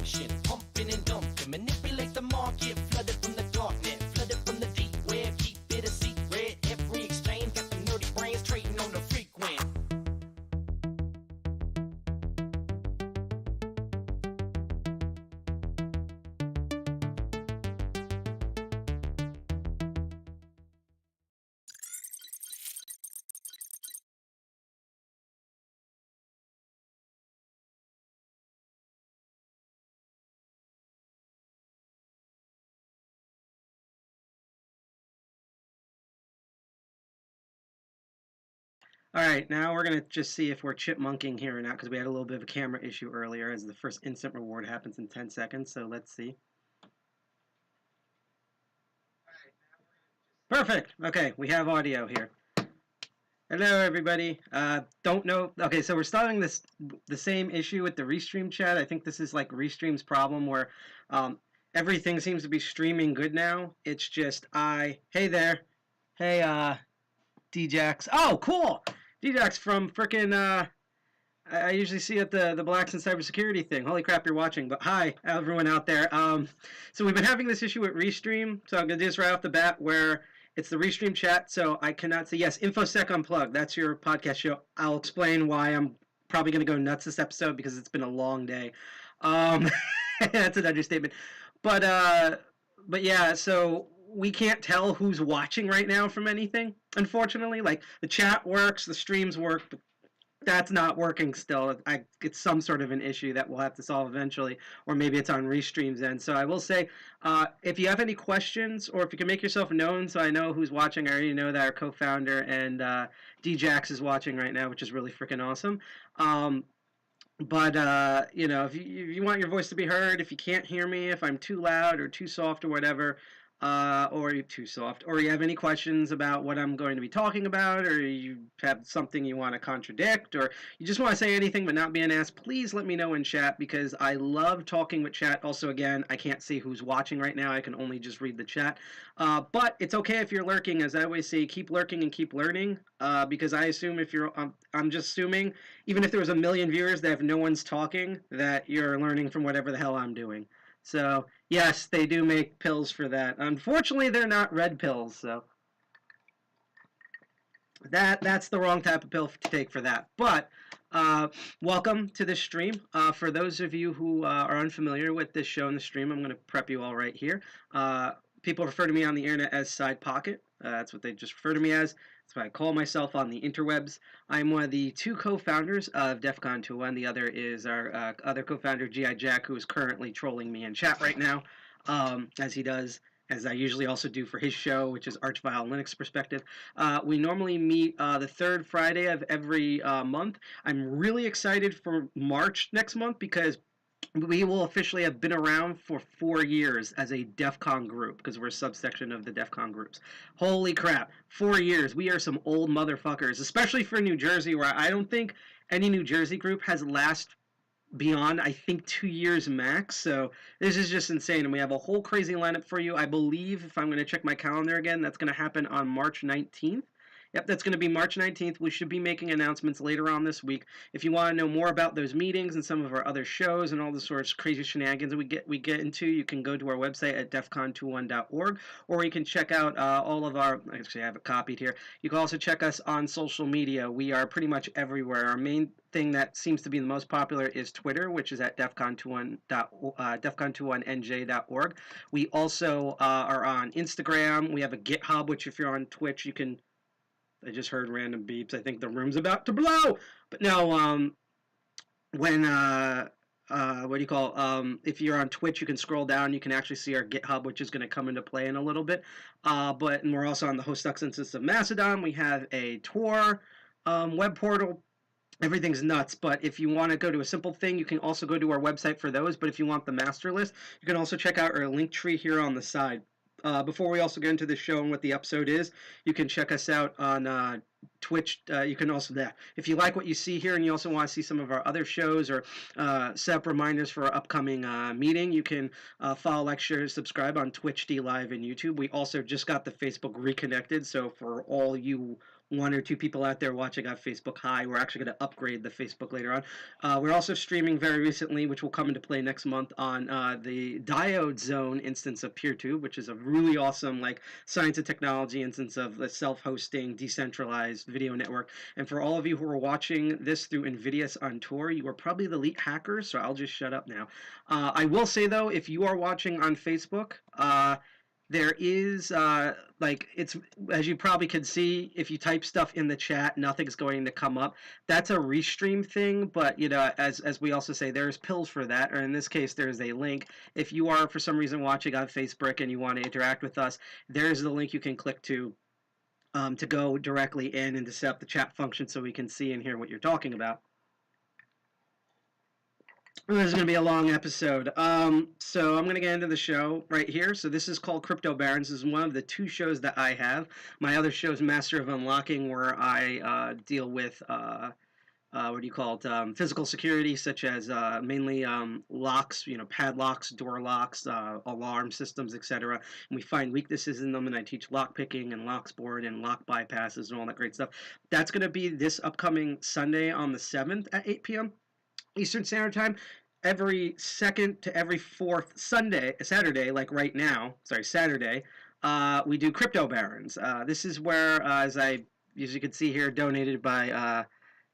action, pumping and dumping, manipulate the market, flooded from the darknet, flooded from the deep web, keep it a secret. Every exchange got the nerdy brains trading on the frequent. Alright, now we're going to just see if we're chipmunking here or not, because we had a little bit of a camera issue earlier, as the first instant reward happens in 10 seconds, so let's see. Perfect! Okay, we have audio here. Hello, everybody. Don't know... Okay, so we're starting the same issue with the Restream chat. I think this is like Restream's problem, where everything seems to be streaming good now. It's just Hey there. Hey, dJax. Oh, cool! dJax from frickin', I usually see at the Blacks in Cybersecurity thing. Holy crap, you're watching. But hi, everyone out there. So we've been having this issue with Restream. So I'm going to do this right off the bat, where it's the Restream chat, so I cannot say, yes, InfoSec Unplugged. That's your podcast show. I'll explain why I'm probably going to go nuts this episode, because it's been a long day. That's an understatement. But yeah, so we can't tell who's watching right now from anything, unfortunately. Like, the chat works, the streams work, but that's not working still. It's some sort of an issue that we'll have to solve eventually, or maybe it's on Restream's end. So I will say, if you have any questions, or if you can make yourself known so I know who's watching. I already know that our co-founder and dJax is watching right now, which is really freaking awesome. But you know, if you want your voice to be heard, if you can't hear me, if I'm too loud or too soft or whatever, or you're too soft, or you have any questions about what I'm going to be talking about, or you have something you want to contradict, or you just want to say anything but not being asked, please let me know in chat, because I love talking with chat. Also, again, I can't see who's watching right now. I can only just read the chat. But it's okay if you're lurking. As I always say, keep lurking and keep learning, because I assume if you're, I'm just assuming, even if there was a million viewers that if no one's talking, that you're learning from whatever the hell I'm doing. So, yes, they do make pills for that. Unfortunately, they're not red pills, so that's the wrong type of pill to take for that. But welcome to this stream. For those of you who are unfamiliar with this show and the stream, I'm going to prep you all right here. People refer to me on the internet as Side Pocket. That's what they just refer to me as. That's what I call myself on the interwebs. I'm one of the two co-founders of DEF CON 2.1. The other is our other co-founder, G.I. Jack, who is currently trolling me in chat right now, as he does, as I usually also do for his show, which is Archvile Linux Perspective. We normally meet the third Friday of every month. I'm really excited for March next month, because we will officially have been around for 4 years as a DEF CON group, because we're a subsection of the DEF CON groups. Holy crap, 4 years. We are some old motherfuckers, especially for New Jersey, where I don't think any New Jersey group has lasted beyond, I think, 2 years max. So this is just insane, and we have a whole crazy lineup for you. I believe, if I'm going to check my calendar again, that's going to happen on March 19th. Yep, that's going to be March 19th. We should be making announcements later on this week. If you want to know more about those meetings and some of our other shows and all the sorts of crazy shenanigans we get into, you can go to our website at defcon21.org, or you can check out all of our, actually I have it copied here. You can also check us on social media. We are pretty much everywhere. Our main thing that seems to be the most popular is Twitter, which is at defcon21nj.org. We also are on Instagram. We have a GitHub, which if you're on Twitch, you can... I just heard random beeps. I think the room's about to blow. But no, when what do you call? If you're on Twitch, you can scroll down. You can actually see our GitHub, which is going to come into play in a little bit. And we're also on the Hostuck instance of Mastodon. We have a Tor web portal. Everything's nuts, but if you want to go to a simple thing, you can also go to our website for those. But if you want the master list, you can also check out our link tree here on the side. Before we also get into the show and what the episode is, you can check us out on Twitch. You can also, if you like what you see here and you also want to see some of our other shows or set up reminders for our upcoming meeting, you can follow, like, share, subscribe on Twitch, D Live, and YouTube. We also just got the Facebook reconnected, so for all you one or two people out there watching on Facebook. Hi, we're actually going to upgrade the Facebook later on. We're also streaming very recently, which will come into play next month, on the Diode Zone instance of PeerTube, which is a really awesome like science and technology instance of a self-hosting, decentralized video network. And for all of you who are watching this through NVIDIA's on tour, you are probably the elite hackers, so I'll just shut up now. I will say though, if you are watching on Facebook, there is like, it's, as you probably can see, if you type stuff in the chat, nothing's going to come up. That's a restream thing, but you know, as we also say, there's pills for that, or in this case, there's a link. If you are for some reason watching on Facebook and you want to interact with us, there's the link you can click to go directly in and to set up the chat function so we can see and hear what you're talking about. This is going to be a long episode. So I'm going to get into the show right here. So this is called Crypto Barons. This is one of the two shows that I have. My other show is Master of Unlocking, where I deal with, what do you call it, physical security, such as mainly locks, you know, padlocks, door locks, alarm systems, etc. And we find weaknesses in them, and I teach lock picking and locksport and lock bypasses and all that great stuff. That's going to be this upcoming Sunday on the 7th at 8 p.m. Eastern Standard Time. Every second to every fourth Saturday, like right now, Saturday, we do Crypto Barons. This is where, as you can see here, donated by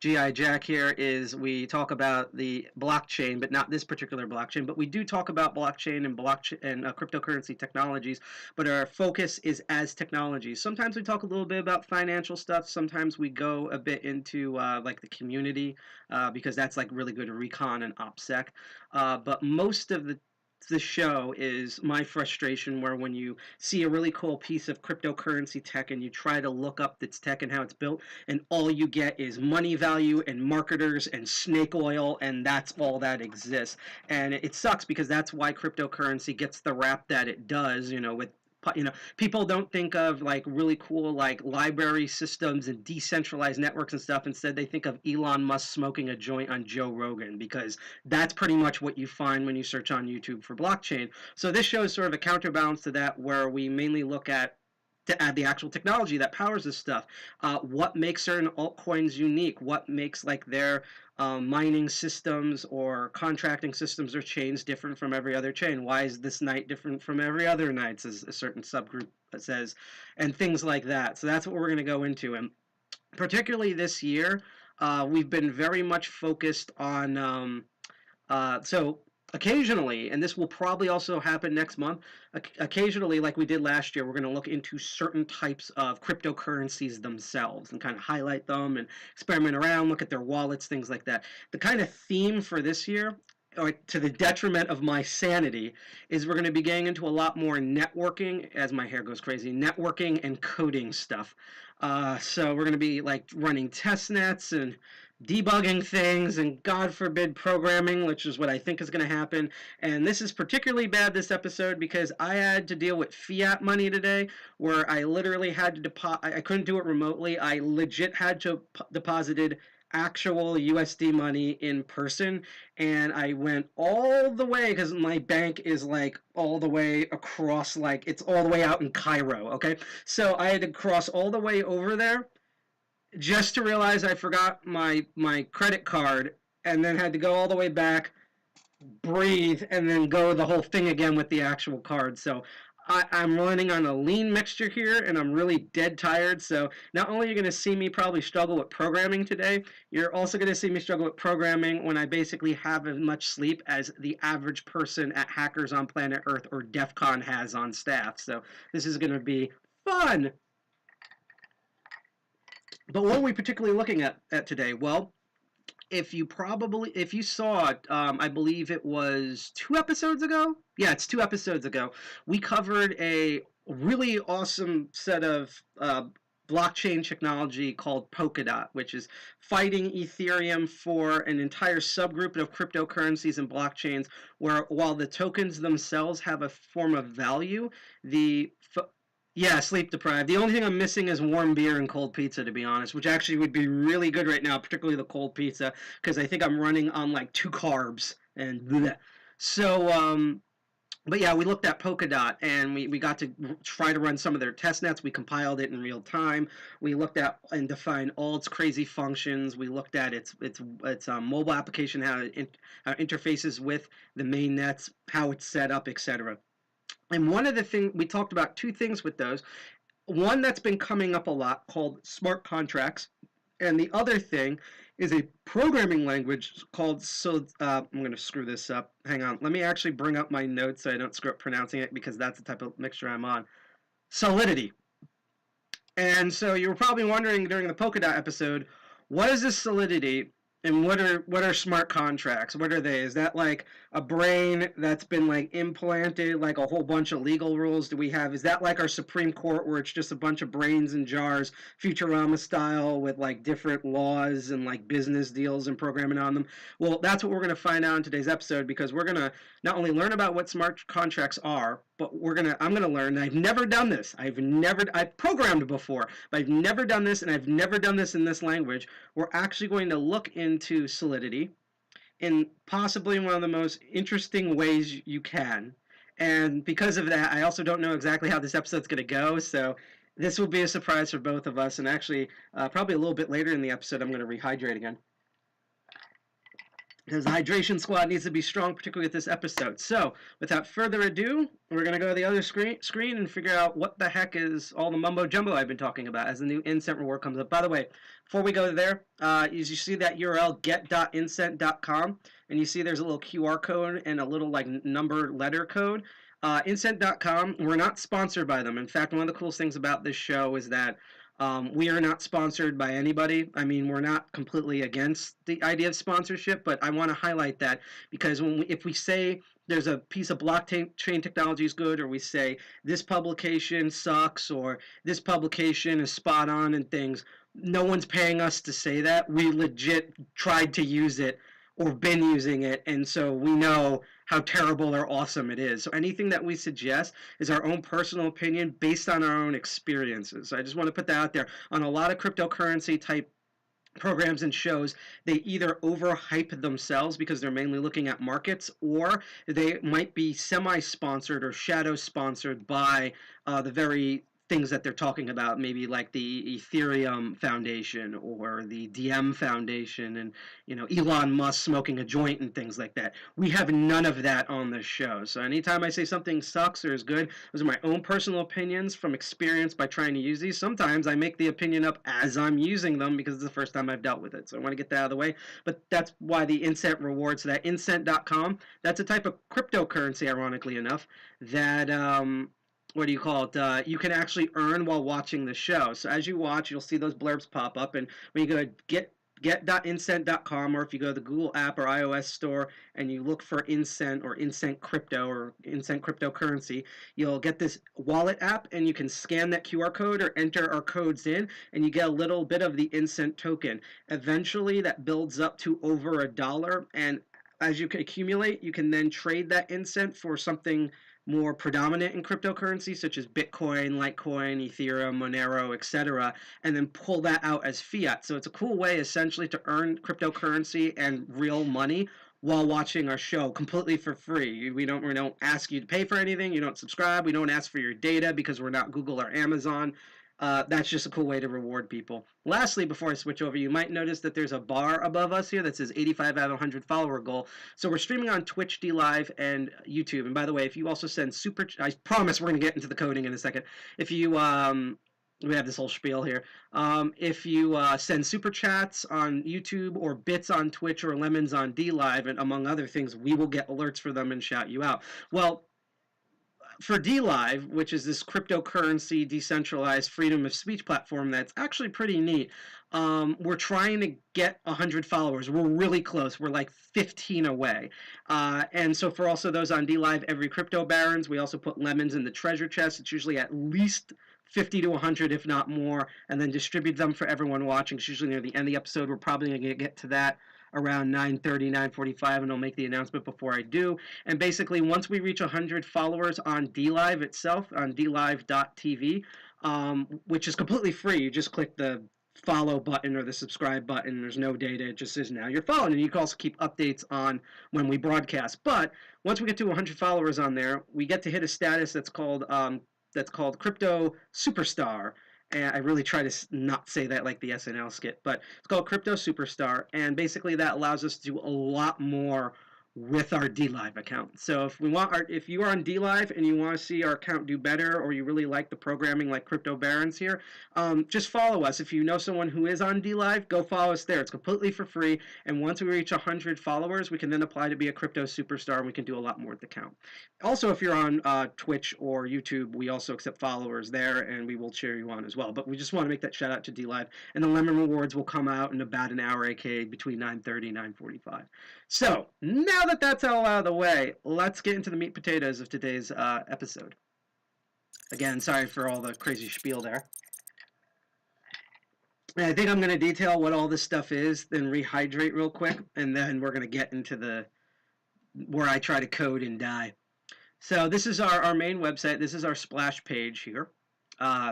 GI Jack here, is we talk about the blockchain, but not this particular blockchain, but we do talk about blockchain and cryptocurrency technologies, but our focus is as technology. Sometimes we talk a little bit about financial stuff. Sometimes we go a bit into like the community, because that's like really good recon and OPSEC. But most of the show is my frustration, where when you see a really cool piece of cryptocurrency tech and you try to look up its tech and how it's built, and all you get is money value and marketers and snake oil, and that's all that exists. And it sucks, because that's why cryptocurrency gets the rap that it does, you know, with, you know, people don't think of like really cool like library systems and decentralized networks and stuff. Instead, they think of Elon Musk smoking a joint on Joe Rogan, because that's pretty much what you find when you search on YouTube for blockchain. So this show is sort of a counterbalance to that, where we mainly look at, to add the actual technology that powers this stuff. What makes certain altcoins unique? What makes like their mining systems or contracting systems or chains different from every other chain? Why is this night different from every other night, as a certain subgroup says, and things like that. So that's what we're going to go into. And particularly this year, we've been very much focused on, so occasionally, and this will probably also happen next month, occasionally, like we did last year, we're going to look into certain types of cryptocurrencies themselves and kind of highlight them and experiment around, look at their wallets, things like that. The kind of theme for this year, or to the detriment of my sanity, is we're going to be getting into a lot more networking, as my hair goes crazy, networking and coding stuff. So we're going to be like running test nets and debugging things, and God forbid programming, which is what I think is going to happen. And this is particularly bad this episode, because I had to deal with fiat money today, where I literally had to deposit. I couldn't do it remotely. I legit had to deposited actual USD money in person, and I went all the way, because my bank is like all the way across, like it's all the way out in Cairo, okay? So I had to cross all the way over there just to realize I forgot my credit card, and then had to go all the way back, breathe, and then go the whole thing again with the actual card. So I'm running on a lean mixture here, and I'm really dead tired. So not only are you going to see me probably struggle with programming today, you're also going to see me struggle with programming when I basically have as much sleep as the average person at Hackers on Planet Earth or DEF CON has on staff. So this is going to be fun. But what are we particularly looking at today? Well, if you saw it, I believe it was 2 episodes ago. Yeah, it's 2 episodes ago. We covered a really awesome set of blockchain technology called Polkadot, which is fighting Ethereum for an entire subgroup of cryptocurrencies and blockchains, where while the tokens themselves have a form of value, yeah, sleep deprived. The only thing I'm missing is warm beer and cold pizza, to be honest, which actually would be really good right now, particularly the cold pizza, because I think I'm running on like 2 carbs and bleh. So But yeah, we looked at Polkadot and we got to try to run some of their test nets. We compiled it in real time. We looked at and defined all its crazy functions. We looked at its mobile application, how it interfaces with the main nets, how it's set up, etc. And one of the things we talked about, two things with those. One that's been coming up a lot called smart contracts, and the other thing is a programming language called I'm going to screw this up. Hang on. Let me actually bring up my notes so I don't screw up pronouncing it, because that's the type of mixture I'm on. Solidity. And so you were probably wondering during the Polkadot episode, what is this Solidity and what are smart contracts? What are they? Is that like a brain that's been like implanted, like a whole bunch of legal rules? Do we have? Is that like our Supreme Court, where it's just a bunch of brains in jars, Futurama style, with like different laws and like business deals and programming on them? Well, that's what we're going to find out in today's episode, because we're going to not only learn about what smart contracts are, but I'm gonna learn. I've never done this. I've programmed before, but I've never done this, and I've never done this in this language. We're actually going to look into Solidity in possibly one of the most interesting ways you can. And because of that, I also don't know exactly how this episode's gonna go. So this will be a surprise for both of us. And actually, probably a little bit later in the episode, I'm gonna rehydrate again, because the hydration squad needs to be strong, particularly with this episode. So, without further ado, we're going to go to the other screen and figure out what the heck is all the mumbo-jumbo I've been talking about as the new Incent reward comes up. By the way, before we go there, you see that URL, get.incent.com, and you see there's a little QR code and a little like number letter code. Incent.com, we're not sponsored by them. In fact, one of the coolest things about this show is that we are not sponsored by anybody. I mean, we're not completely against the idea of sponsorship, but I want to highlight that, because if we say there's a piece of blockchain technology is good, or we say this publication sucks, or this publication is spot on and things, no one's paying us to say that. We legit tried to use it or been using it, and so we know how terrible or awesome it is. So anything that we suggest is our own personal opinion based on our own experiences. So I just want to put that out there. On a lot of cryptocurrency type programs and shows, they either overhype themselves because they're mainly looking at markets, or they might be semi-sponsored or shadow sponsored by the very things that they're talking about, maybe like the Ethereum Foundation or the DM Foundation, and Elon Musk smoking a joint and things like that. We have none of that on this show. So anytime I say something sucks or is good, those are my own personal opinions from experience by trying to use these. Sometimes I make the opinion up as I'm using them because it's the first time I've dealt with it. So I want to get that out of the way. But that's why the Incent rewards, that Incent.com, that's a type of cryptocurrency, ironically enough, that what do you call it? You can actually earn while watching the show. So as you watch, you'll see those blurbs pop up, and when you go to get.incent.com, or if you go to the Google app or iOS store and you look for Incent or Incent Crypto or Incent Cryptocurrency, you'll get this wallet app, and you can scan that QR code or enter our codes in, and you get a little bit of the Incent token. Eventually, that builds up to over $1, and as you can accumulate, you can then trade that Incent for something more predominant in cryptocurrency, such as Bitcoin, Litecoin, Ethereum, Monero, etc., and then pull that out as fiat. So it's a cool way, essentially, to earn cryptocurrency and real money while watching our show completely for free. We don't ask you to pay for anything. You don't subscribe. We don't ask for your data because we're not Google or Amazon. That's just a cool way to reward people. Lastly, before I switch over, you might notice that there's a bar above us here that says 85 out of 100 follower goal. So we're streaming on Twitch, DLive, and YouTube. And by the way, if you also send I promise we're going to get into the coding in a second. If you, we have this whole spiel here. If you send super chats on YouTube, or bits on Twitch, or lemons on DLive, and among other things, we will get alerts for them and shout you out. Well, for DLive, which is this cryptocurrency decentralized freedom of speech platform that's actually pretty neat, we're trying to get 100 followers. We're really close. We're like 15 away. And so for also those on DLive, every Crypto Barons, we also put lemons in the treasure chest. It's usually at least 50 to 100, if not more, and then distribute them for everyone watching. It's usually near the end of the episode. We're probably going to get to that around 9:30, 9:45, and I'll make the announcement before I do. And basically, once we reach 100 followers on DLive itself, on dlive.tv, which is completely free. You just click the follow button or the subscribe button. There's no data. It just says now you're followed. And you can also keep updates on when we broadcast. But once we get to 100 followers on there, we get to hit a status that's called Crypto Superstar. And I really try to not say that like the SNL skit, but it's called Crypto Superstar. And basically that allows us to do a lot more with our DLive account. So if you are on DLive and you want to see our account do better, or you really like the programming like Crypto Barons here, just follow us. If you know someone who is on DLive, go follow us there. It's completely for free. And once we reach 100 followers, we can then apply to be a crypto superstar, and we can do a lot more with the account. Also, if you're on Twitch or YouTube, we also accept followers there, and we will cheer you on as well. But we just want to make that shout out to DLive. And the Lemon Rewards will come out in about an hour, aka between 9:30 and 9:45. So, now that that's all out of the way, let's get into the meat potatoes of today's episode. Again, sorry for all the crazy spiel there. And I think I'm going to detail what all this stuff is, then rehydrate real quick, and then we're going to get into where I try to code and die. So this is our main website. This is our splash page here.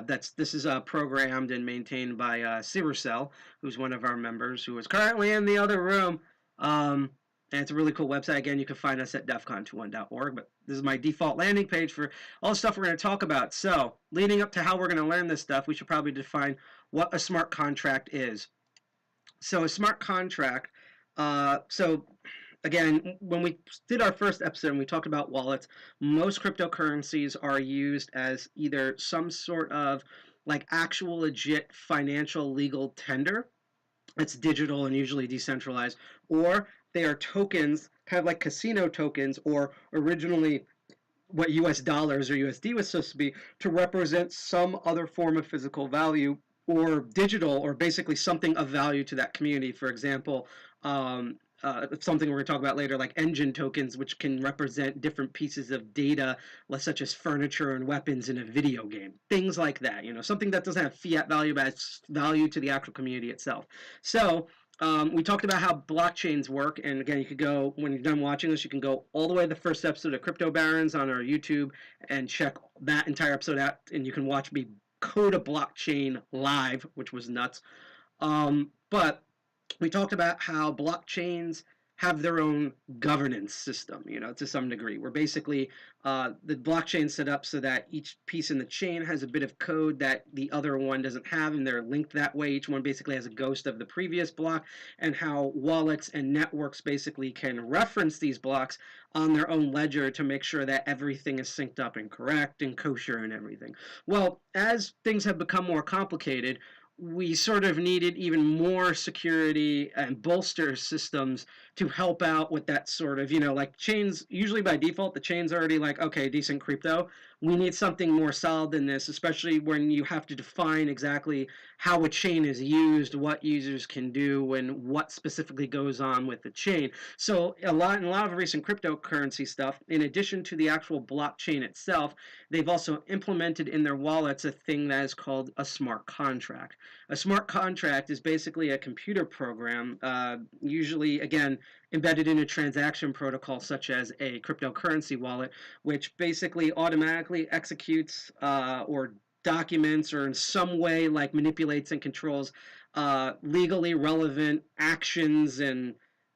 This is programmed and maintained by Cell, who's one of our members, who is currently in the other room. And it's a really cool website. Again, you can find us at defcon21.org, but this is my default landing page for all the stuff we're going to talk about. So, leading up to how we're going to learn this stuff, we should probably define what a smart contract is. So, a smart contract, again, when we did our first episode and we talked about wallets, most cryptocurrencies are used as either some sort of like actual legit financial legal tender. It's digital and usually decentralized, or they are tokens, kind of like casino tokens, or originally what US dollars or USD was supposed to be, to represent some other form of physical value, or digital, or basically something of value to that community. For example, something we're going to talk about later, like engine tokens, which can represent different pieces of data, such as furniture and weapons in a video game. Things like that, something that doesn't have fiat value, but has value to the actual community itself. So we talked about how blockchains work, and again, you could go, when you're done watching this, you can go all the way to the first episode of Crypto Barons on our YouTube and check that entire episode out, and you can watch me code a blockchain live, which was nuts. But we talked about how blockchains have their own governance system, to some degree. Where basically the blockchain set up so that each piece in the chain has a bit of code that the other one doesn't have, and they're linked that way. Each one basically has a ghost of the previous block, and how wallets and networks basically can reference these blocks on their own ledger to make sure that everything is synced up and correct and kosher and everything. Well, as things have become more complicated, we sort of needed even more security and bolster systems to help out with that sort of, like chains, usually by default, the chain's already like, okay, decent crypto. We need something more solid than this, especially when you have to define exactly how a chain is used, what users can do, and what specifically goes on with the chain. So in a lot of recent cryptocurrency stuff, in addition to the actual blockchain itself, they've also implemented in their wallets a thing that is called a smart contract. A smart contract is basically a computer program, usually, again, embedded in a transaction protocol such as a cryptocurrency wallet, which basically automatically executes or documents, or in some way like manipulates and controls legally relevant actions and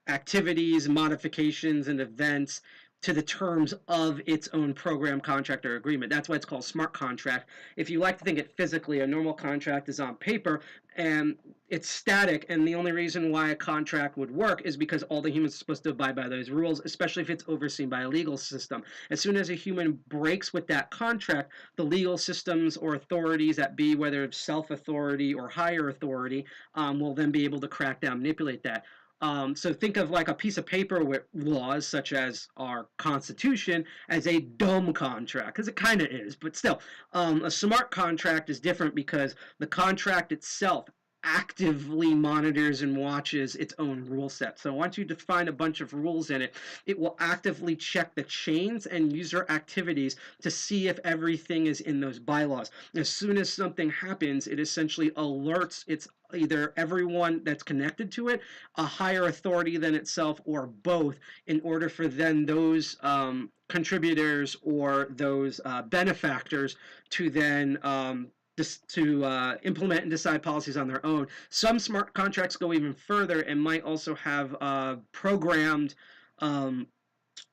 activities, modifications, and events to the terms of its own program, contract, or agreement. That's why it's called smart contract. If you like to think it physically, a normal contract is on paper and it's static, and the only reason why a contract would work is because all the humans are supposed to abide by those rules, especially if it's overseen by a legal system. As soon as a human breaks with that contract, the legal systems or authorities that be, whether it's self-authority or higher authority, will then be able to crack down, manipulate that. So think of like a piece of paper with laws, such as our Constitution, as a dumb contract, because it kind of is, but still. A smart contract is different because the contract itself actively monitors and watches its own rule set. So once you define a bunch of rules in it, it will actively check the chains and user activities to see if everything is in those bylaws. As soon as something happens, it essentially alerts its either everyone that's connected to it, a higher authority than itself, or both, in order for then those contributors or those benefactors to then implement and decide policies on their own. Some smart contracts go even further and might also have programmed um,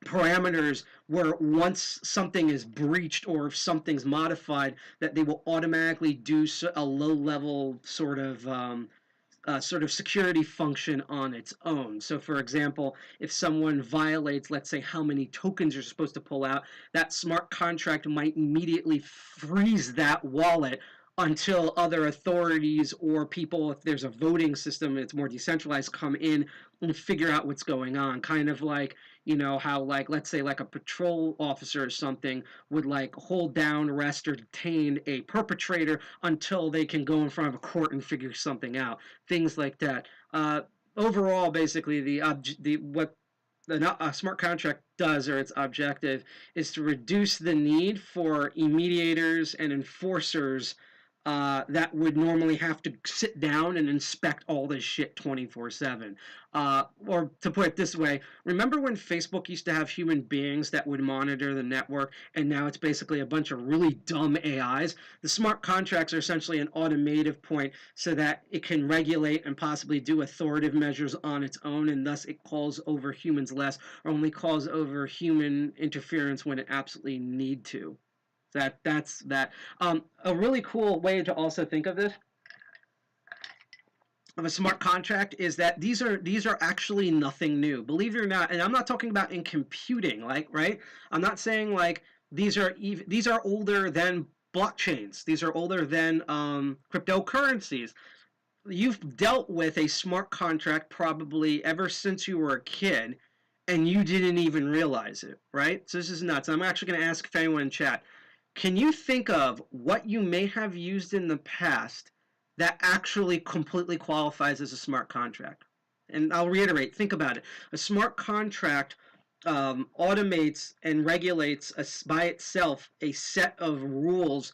parameters where once something is breached or if something's modified, that they will automatically do a low-level sort of security function on its own. So, for example, if someone violates, let's say, how many tokens you're supposed to pull out, that smart contract might immediately freeze that wallet until other authorities or people, if there's a voting system, it's more decentralized, come in and figure out what's going on. Kind of like, how, like, let's say, like a patrol officer or something would, like, hold down, arrest, or detain a perpetrator until they can go in front of a court and figure something out. Things like that. Overall, basically, what a smart contract does, or its objective, is to reduce the need for mediators and enforcers that would normally have to sit down and inspect all this shit 24/7. Or to put it this way, remember when Facebook used to have human beings that would monitor the network, and now it's basically a bunch of really dumb AIs? The smart contracts are essentially an automative point so that it can regulate and possibly do authoritative measures on its own, and thus it calls over humans less, or only calls over human interference when it absolutely need to. That's that. A really cool way to also think of this, of a smart contract, is that these are actually nothing new. Believe it or not, and I'm not talking about in computing, like, right? I'm not saying like these are older than blockchains. These are older than cryptocurrencies. You've dealt with a smart contract probably ever since you were a kid, and you didn't even realize it, right? So this is nuts. I'm actually going to ask if anyone in chat, can you think of what you may have used in the past that actually completely qualifies as a smart contract? And I'll reiterate, think about it. A smart contract automates and regulates by itself a set of rules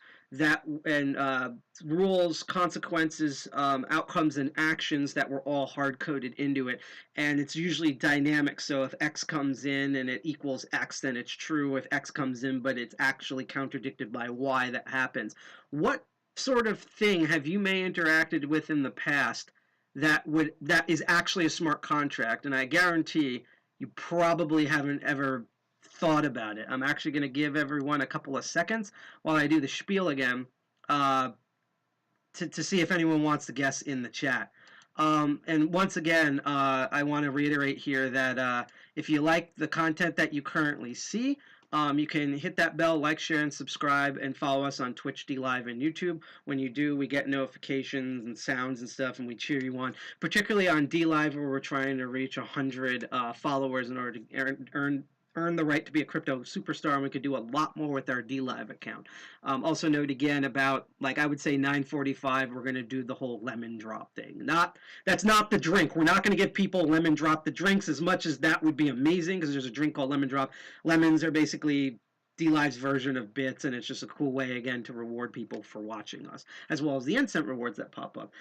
rules, consequences, outcomes, and actions that were all hard-coded into it. And it's usually dynamic, so if X comes in and it equals X, then it's true. If X comes in but it's actually contradicted by Y, that happens. What sort of thing have you may interacted with in the past that is actually a smart contract? And I guarantee you probably haven't ever thought about it. I'm actually going to give everyone a couple of seconds while I do the spiel again to see if anyone wants to guess in the chat. And once again, I want to reiterate here that if you like the content that you currently see, you can hit that bell, like, share, and subscribe, and follow us on Twitch, DLive, and YouTube. When you do, we get notifications and sounds and stuff, and we cheer you on. Particularly on DLive, where we're trying to reach 100 followers in order to earn the right to be a crypto superstar, and we could do a lot more with our DLive account. Also note again about, like, I would say 9:45, we're going to do the whole lemon drop thing. That's not the drink. We're not going to give people lemon drop the drinks, as much as that would be amazing, because there's a drink called lemon drop. Lemons are basically DLive's version of bits, and it's just a cool way, again, to reward people for watching us, as well as the instant rewards that pop up.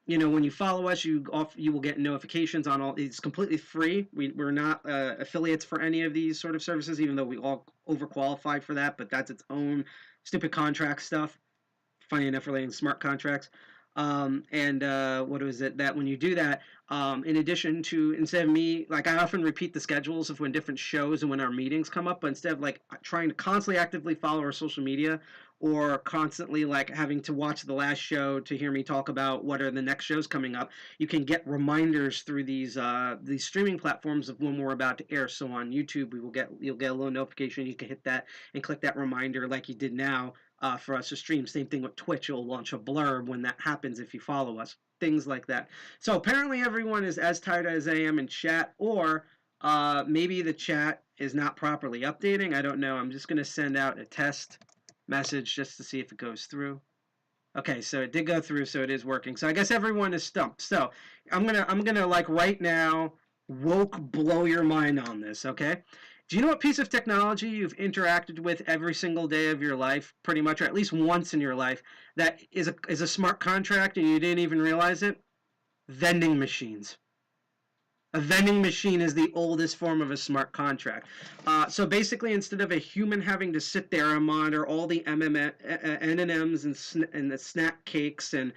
When you follow us, you will get notifications on all. It's completely free. We're not affiliates for any of these sort of services, even though we all overqualified for that. But that's its own stupid contract stuff. Funny enough, relating to smart contracts. What was it that when you do that, in addition to, instead of me, like, I often repeat the schedules of when different shows and when our meetings come up, but instead of like trying to constantly actively follow our social media, or constantly like having to watch the last show to hear me talk about what are the next shows coming up, you can get reminders through these streaming platforms of when we're about to air. So on YouTube, you'll get a little notification. You can hit that and click that reminder like you did now for us to stream. Same thing with Twitch. It'll launch a blurb when that happens if you follow us. Things like that. So apparently everyone is as tired as I am in chat, or maybe the chat is not properly updating. I don't know. I'm just going to send out a test message just to see if it goes through. Okay, so it did go through, so it is working. So I guess everyone is stumped. So I'm gonna like right now woke blow your mind on this, okay? Do you know what piece of technology you've interacted with every single day of your life, pretty much, or at least once in your life, that is a smart contract and you didn't even realize it? Vending machines. A vending machine is the oldest form of a smart contract. So basically, instead of a human having to sit there and monitor all the M&Ms and the snack cakes and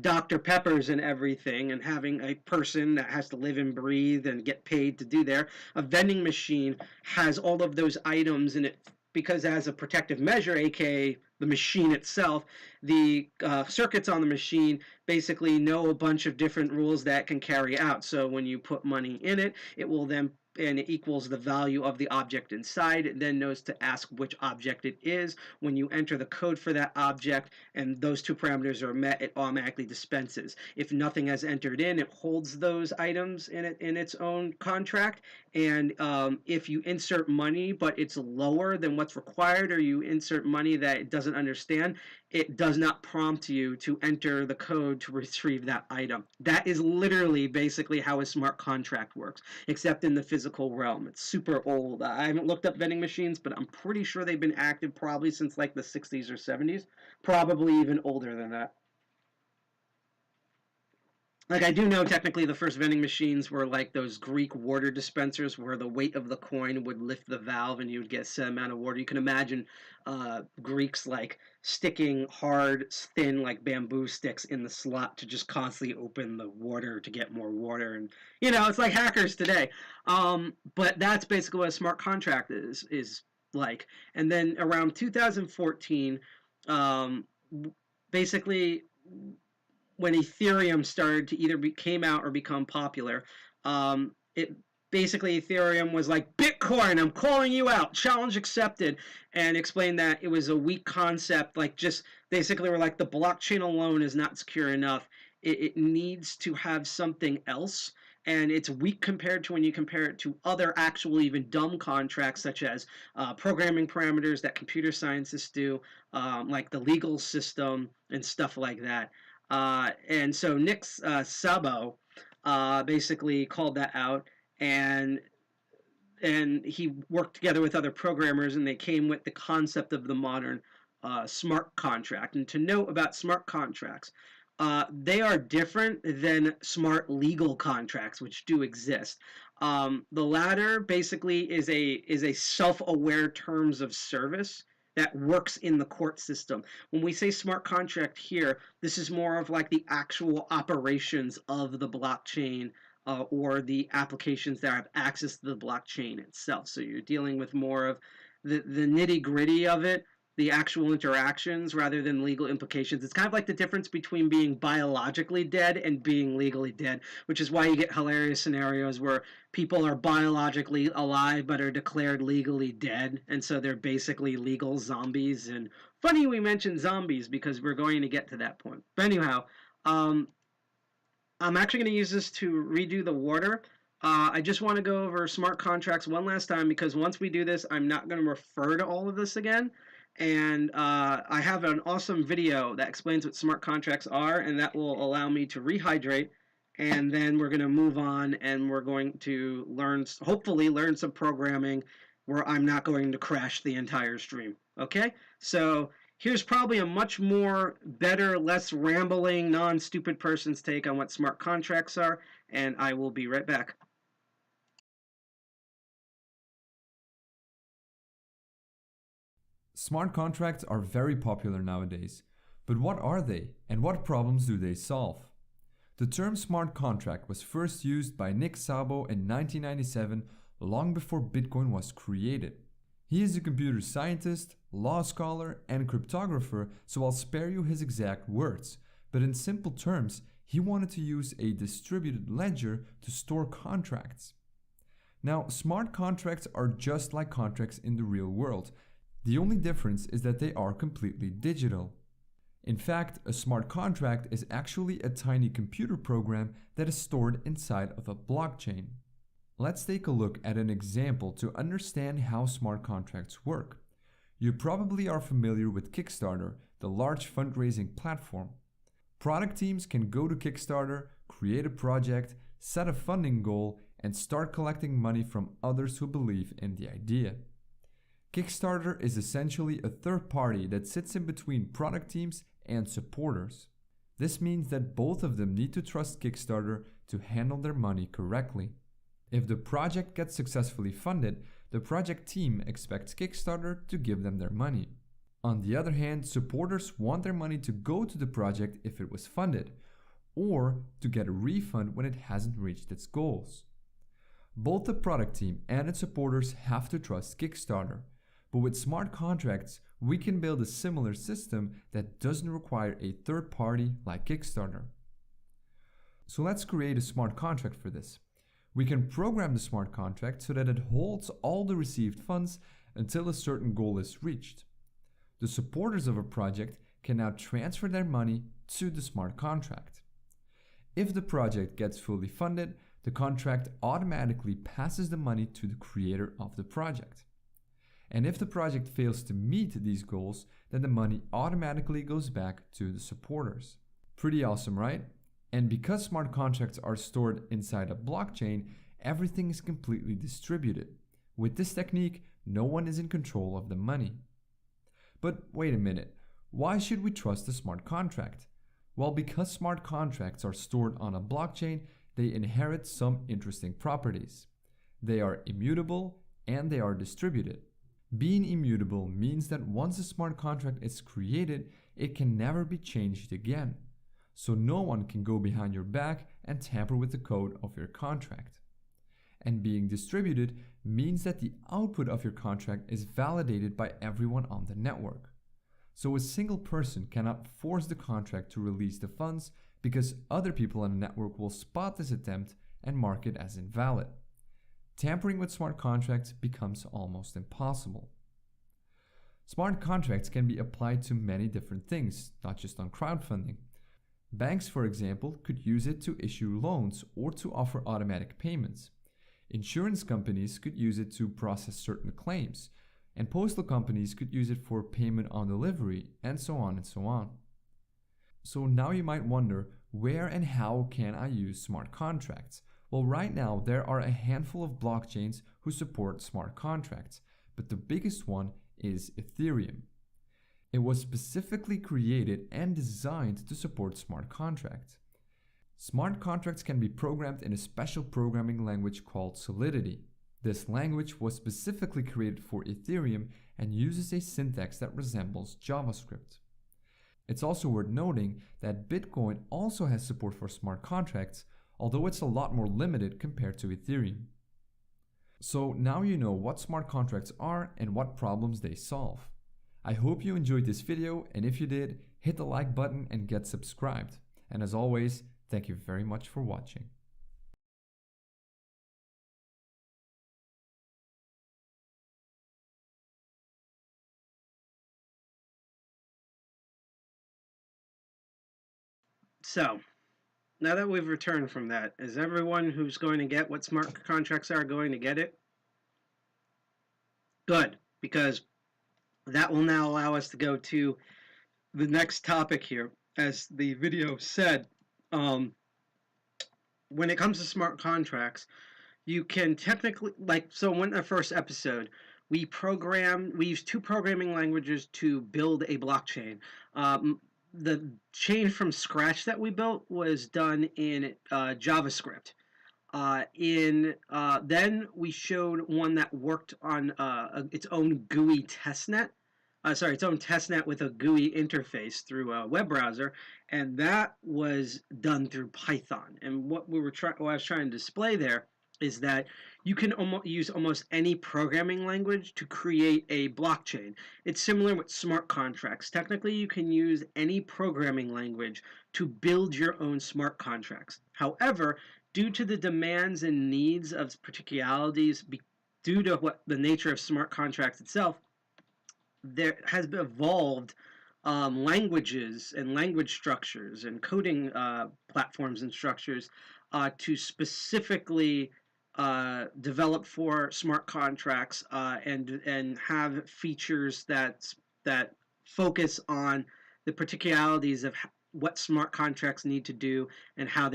Dr. Peppers and everything, and having a person that has to live and breathe and get paid to do there, a vending machine has all of those items in it because as a protective measure, aka the machine itself, the circuits on the machine basically know a bunch of different rules that can carry out. So when you put money in it, it will then and it equals the value of the object inside. It then knows to ask which object it is. When you enter the code for that object and those two parameters are met, it automatically dispenses. If nothing has entered in, it holds those items in its own contract. And if you insert money but it's lower than what's required, or you insert money that it doesn't understand, it does not prompt you to enter the code to retrieve that item. That is literally basically how a smart contract works, except in the physical realm. It's super old. I haven't looked up vending machines, but I'm pretty sure they've been active probably since like the 60s or 70s, probably even older than that. Like, I do know technically the first vending machines were like those Greek water dispensers where the weight of the coin would lift the valve and you would get a set amount of water. You can imagine Greeks like sticking hard, thin, like bamboo sticks in the slot to just constantly open the water to get more water. And, you know, it's like hackers today. But that's basically what a smart contract is like. And then around 2014, basically when Ethereum started to either came out or become popular, it basically Ethereum was like, Bitcoin, I'm calling you out, challenge accepted, and explained that it was a weak concept, like just basically we're like the blockchain alone is not secure enough. It needs to have something else, and it's weak compared to when you compare it to other actual even dumb contracts such as programming parameters that computer scientists do, like the legal system and stuff like that. And so Nick Szabo basically called that out, and he worked together with other programmers, and they came with the concept of the modern smart contract. And to note about smart contracts, they are different than smart legal contracts, which do exist. The latter basically is a self-aware terms of service that works in the court system. When we say smart contract here, this is more of like the actual operations of the blockchain or the applications that have access to the blockchain itself. So you're dealing with more of the nitty-gritty of it, the actual interactions rather than legal implications. It's kind of like the difference between being biologically dead and being legally dead, which is why you get hilarious scenarios where people are biologically alive but are declared legally dead, and so they're basically legal zombies. And funny we mentioned zombies because we're going to get to that point. But anyhow, I'm actually going to use this to redo the water. I just want to go over smart contracts one last time because once we do this, I'm not going to refer to all of this again. And I have an awesome video that explains what smart contracts are, and that will allow me to rehydrate, and then we're going to move on, and we're going to hopefully learn some programming where I'm not going to crash the entire stream. Okay? So here's probably a much more better, less rambling, non-stupid person's take on what smart contracts are, and I will be right back. Smart contracts are very popular nowadays, but what are they and what problems do they solve? The term smart contract was first used by Nick Szabo in 1997, long before Bitcoin was created. He is a computer scientist, law scholar, and cryptographer, so I'll spare you his exact words, but in simple terms, he wanted to use a distributed ledger to store contracts. Now, smart contracts are just like contracts in the real world. The only difference is that they are completely digital. In fact, a smart contract is actually a tiny computer program that is stored inside of a blockchain. Let's take a look at an example to understand how smart contracts work. You probably are familiar with Kickstarter, the large fundraising platform. Product teams can go to Kickstarter, create a project, set a funding goal, and start collecting money from others who believe in the idea. Kickstarter is essentially a third party that sits in between product teams and supporters. This means that both of them need to trust Kickstarter to handle their money correctly. If the project gets successfully funded, the project team expects Kickstarter to give them their money. On the other hand, supporters want their money to go to the project if it was funded, or to get a refund when it hasn't reached its goals. Both the product team and its supporters have to trust Kickstarter, but with smart contracts, we can build a similar system that doesn't require a third party like Kickstarter. So let's create a smart contract for this. We can program the smart contract so that it holds all the received funds until a certain goal is reached. The supporters of a project can now transfer their money to the smart contract. If the project gets fully funded, the contract automatically passes the money to the creator of the project. And if the project fails to meet these goals, then the money automatically goes back to the supporters. Pretty awesome, right? And because smart contracts are stored inside a blockchain, everything is completely distributed. With this technique, no one is in control of the money. But wait a minute, why should we trust a smart contract? Well, because smart contracts are stored on a blockchain, they inherit some interesting properties. They are immutable and they are distributed. Being immutable means that once a smart contract is created, it can never be changed again. So no one can go behind your back and tamper with the code of your contract. And being distributed means that the output of your contract is validated by everyone on the network. So a single person cannot force the contract to release the funds because other people on the network will spot this attempt and mark it as invalid. Tampering with smart contracts becomes almost impossible. Smart contracts can be applied to many different things, not just on crowdfunding. Banks, for example, could use it to issue loans or to offer automatic payments. Insurance companies could use it to process certain claims, and postal companies could use it for payment on delivery, and so on and so on. So now you might wonder, where and how can I use smart contracts? Well, right now there are a handful of blockchains who support smart contracts, but the biggest one is Ethereum. It was specifically created and designed to support smart contracts. Smart contracts can be programmed in a special programming language called Solidity. This language was specifically created for Ethereum and uses a syntax that resembles JavaScript. It's also worth noting that Bitcoin also has support for smart contracts, although it's a lot more limited compared to Ethereum. So now you know what smart contracts are and what problems they solve. I hope you enjoyed this video, and if you did, hit the like button and get subscribed. And as always, thank you very much for watching. So, now that we've returned from that, is everyone who's going to get what smart contracts are going to get it? Good, because that will now allow us to go to the next topic here. As the video said, when it comes to smart contracts, you can technically, in the first episode, we used two programming languages to build a blockchain. The chain from scratch that we built was done in JavaScript. Then we showed one that worked on its own GUI testnet. Its own testnet with a GUI interface through a web browser, and that was done through Python. And what I was trying to display there is that you can use almost any programming language to create a blockchain. It's similar with smart contracts. Technically, you can use any programming language to build your own smart contracts. However, due to the demands and needs of particularities, due to the nature of smart contracts itself, there has evolved languages and language structures and coding platforms and structures to specifically develop for smart contracts and have features that focus on the particularities of what smart contracts need to do and how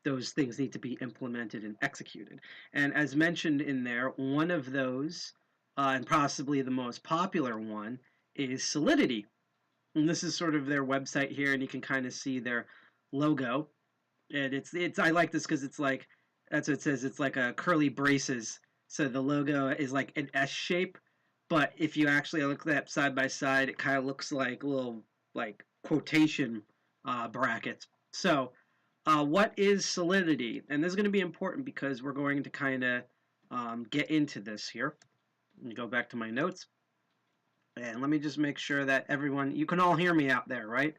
those things need to be implemented and executed. And as mentioned in there, one of those, and possibly the most popular one, is Solidity. And this is sort of their website here, and you can kind of see their logo. And it's I like this because it's like that's what it says. It's like a curly braces. So the logo is like an S shape, but if you actually look at that side by side, it kind of looks like little like quotation brackets. So what is Solidity? And this is going to be important because we're going to kind of get into this here. Let me go back to my notes. And let me just make sure that everyone, you can all hear me out there, right?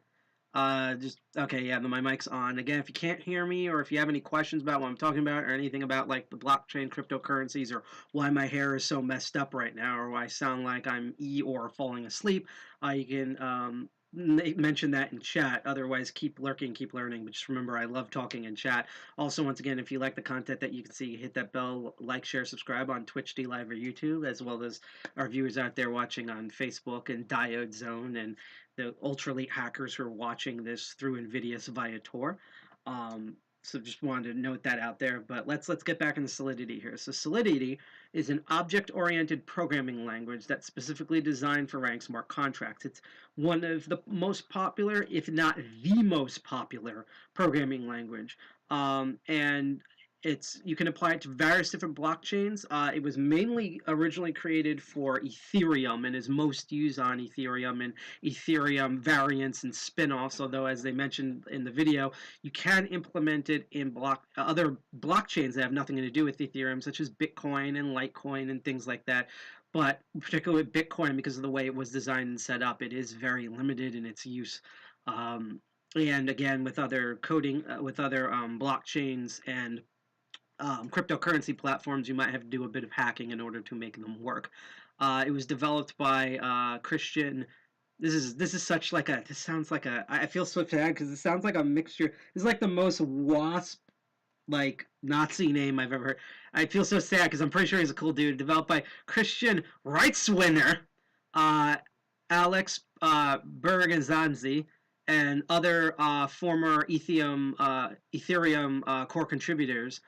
Okay, yeah, my mic's on. Again, if you can't hear me or if you have any questions about what I'm talking about or anything about like the blockchain cryptocurrencies or why my hair is so messed up right now or why I sound like I'm or falling asleep, you can mention that in chat. Otherwise, keep lurking, keep learning. But just remember, I love talking in chat. Also, once again, if you like the content that you can see, hit that bell, like, share, subscribe on Twitch, DLive, or YouTube, as well as our viewers out there watching on Facebook and Diode Zone and the ultra elite hackers who are watching this through Nvidia's via Tor. So just wanted to note that out there. But let's get back into Solidity here. So Solidity is an object-oriented programming language that's specifically designed for writing smart contracts. It's one of the most popular, if not the most popular, programming language. And you can apply it to various different blockchains. It was mainly originally created for Ethereum and is most used on Ethereum and Ethereum variants and spin-offs, although as they mentioned in the video, you can implement it in other blockchains that have nothing to do with Ethereum, such as Bitcoin and Litecoin and things like that. But particularly with Bitcoin, because of the way it was designed and set up, it is very limited in its use. And again, with other blockchains and cryptocurrency platforms, you might have to do a bit of hacking in order to make them work. It was developed by Christian. This is such like a. This sounds like a. I feel so bad because it sounds like a mixture. This is like the most wasp like Nazi name I've ever heard. I feel so sad because I'm pretty sure he's a cool dude. Developed by Christian Reitzwinner, Alex Bergenzanzi, and other former Ethereum core contributors.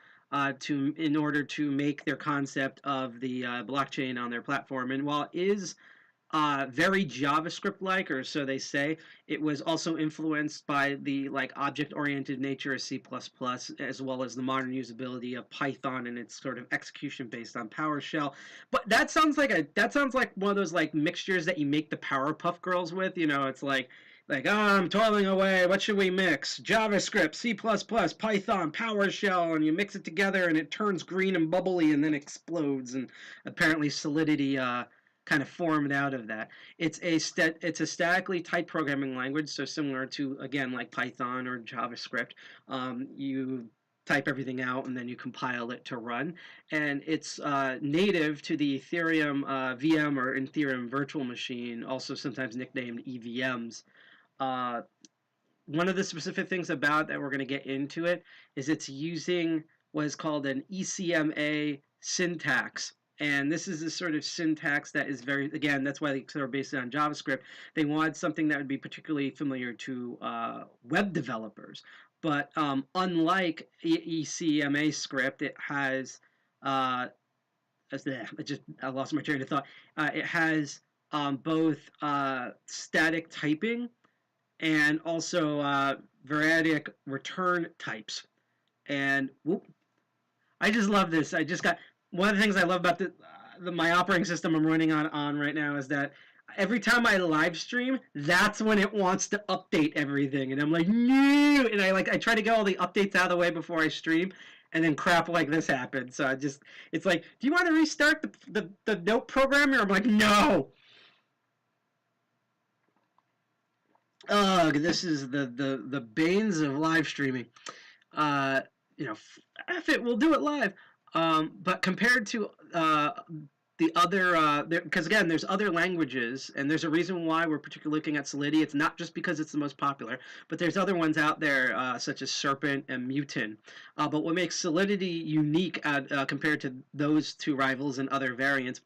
In order to make their concept of the blockchain on their platform. And while it is very JavaScript-like, or so they say, it was also influenced by the like object-oriented nature of C++, as well as the modern usability of Python and its sort of execution based on PowerShell. But that sounds like one of those like mixtures that you make the Powerpuff Girls with. You know, it's like, oh, I'm toiling away. What should we mix? JavaScript, C++, Python, PowerShell, and you mix it together, and it turns green and bubbly, and then explodes. And apparently, Solidity kind of formed out of that. It's a statically typed programming language, so similar to again like Python or JavaScript. You type everything out, and then you compile it to run. And it's native to the Ethereum VM or Ethereum Virtual Machine, also sometimes nicknamed EVMs. One of the specific things about that we're going to get into it is it's using what is called an ECMA syntax. And this is a sort of syntax that is very, again, that's why they sort of based it on JavaScript. They wanted something that would be particularly familiar to web developers. But unlike ECMA script, it has, I lost my train of thought. It has both static typing and also variadic return types. And I just love this. I just got one of the things I love about my operating system I'm running on right now is that every time I live stream, that's when it wants to update everything, and I'm like, no, and I try to get all the updates out of the way before I stream, and then crap like this happens. So it's like, do you want to restart the note programmer? I'm like, no. This is the banes of live streaming. F it, we'll do it live. But compared to the other, because again, there's other languages, and there's a reason why we're particularly looking at Solidity. It's not just because it's the most popular, but there's other ones out there, such as Serpent and Mutin. But what makes Solidity unique compared to those two rivals and other variants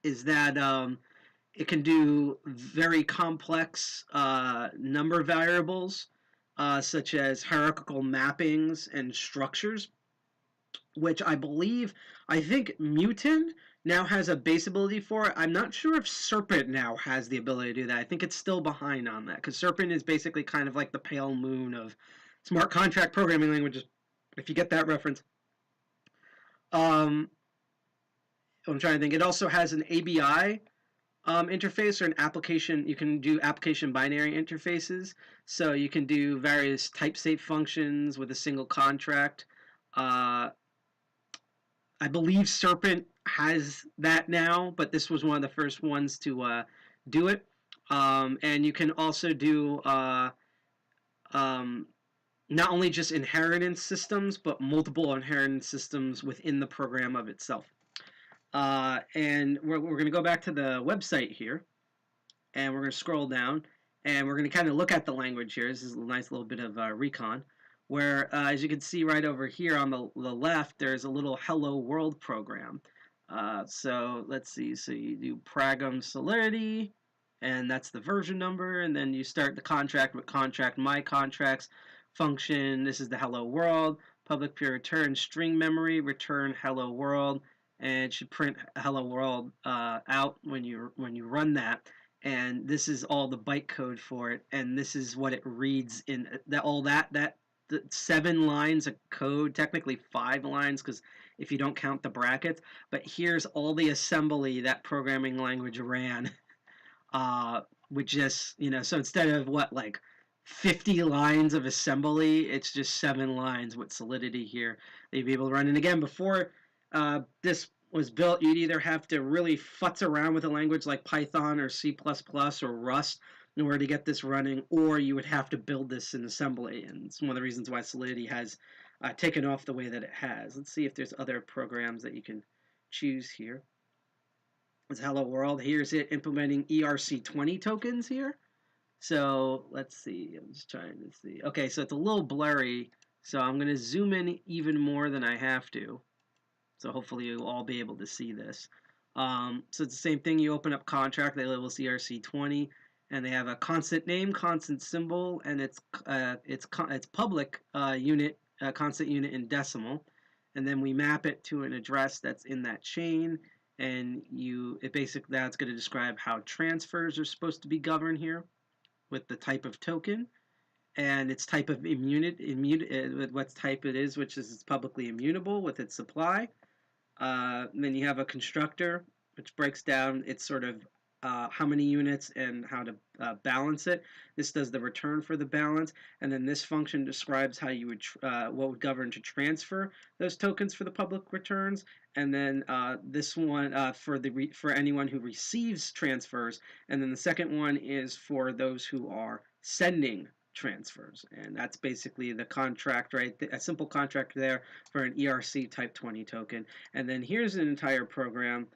is that it can do very complex number variables, such as hierarchical mappings and structures, which I think Mutin now has a base ability for it. I'm not sure if Serpent now has the ability to do that. I think it's still behind on that, because Serpent is basically kind of like the pale moon of smart contract programming languages, if you get that reference. I'm trying to think. It also has an ABI interface or an application. You can do application binary interfaces. So you can do various type safe functions with a single contract. I believe Serpent has that now, but this was one of the first ones to do it. And you can also do not only just inheritance systems, but multiple inheritance systems within the program of itself. And we're going to go back to the website here, and we're going to scroll down, and we're going to kind of look at the language here. This is a nice little bit of recon, where as you can see right over here on the left, there's a little Hello World program. So let's see. So you do Pragum Solidity, and that's the version number, and then you start the contract with contract my contracts function. This is the Hello World. Public pure return string memory, return Hello World, and it should print Hello World out when you run that. And this is all the bytecode for it, and this is what it reads in the 7 lines of code, technically 5 lines, because if you don't count the brackets. But here's all the assembly that programming language ran, which just, so instead of like 50 lines of assembly, it's just 7 lines with Solidity here that you'd be able to run. And again, before this was built, you'd either have to really futz around with a language like Python or C++ or Rust in order to get this running, or you would have to build this in assembly. And it's one of the reasons why Solidity has taken off the way that it has. Let's see if there's other programs that you can choose here. It's Hello World. Here's it implementing ERC20 tokens here. So let's see. I'm just trying to see. Okay, so it's a little blurry. So I'm going to zoom in even more than I have to. So hopefully you'll all be able to see this. So it's the same thing. You open up contract. They label ERC20, and they have a constant name, constant symbol, and it's public unit, constant unit in decimal, and then we map it to an address that's in that chain, and that's going to describe how transfers are supposed to be governed here, with the type of token, and its type of with what type it is, which is it's publicly immutable with its supply. Then you have a constructor, which breaks down its sort of how many units and how to balance it. This does the return for the balance, and then this function describes how you would what would govern to transfer those tokens for the public returns, and then this one for anyone who receives transfers, and then the second one is for those who are sending transfers, and that's basically the contract, right? A simple contract there for an ERC type 20 token. And then here's an entire program,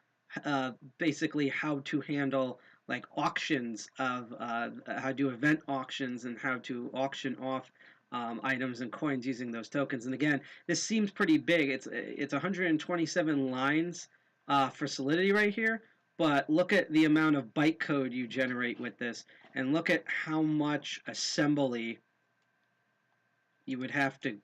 basically how to handle like auctions of how to do event auctions and how to auction off items and coins using those tokens. And again, this seems pretty big. It's 127 lines for Solidity right here. But look at the amount of bytecode you generate with this, and look at how much assembly you would have to.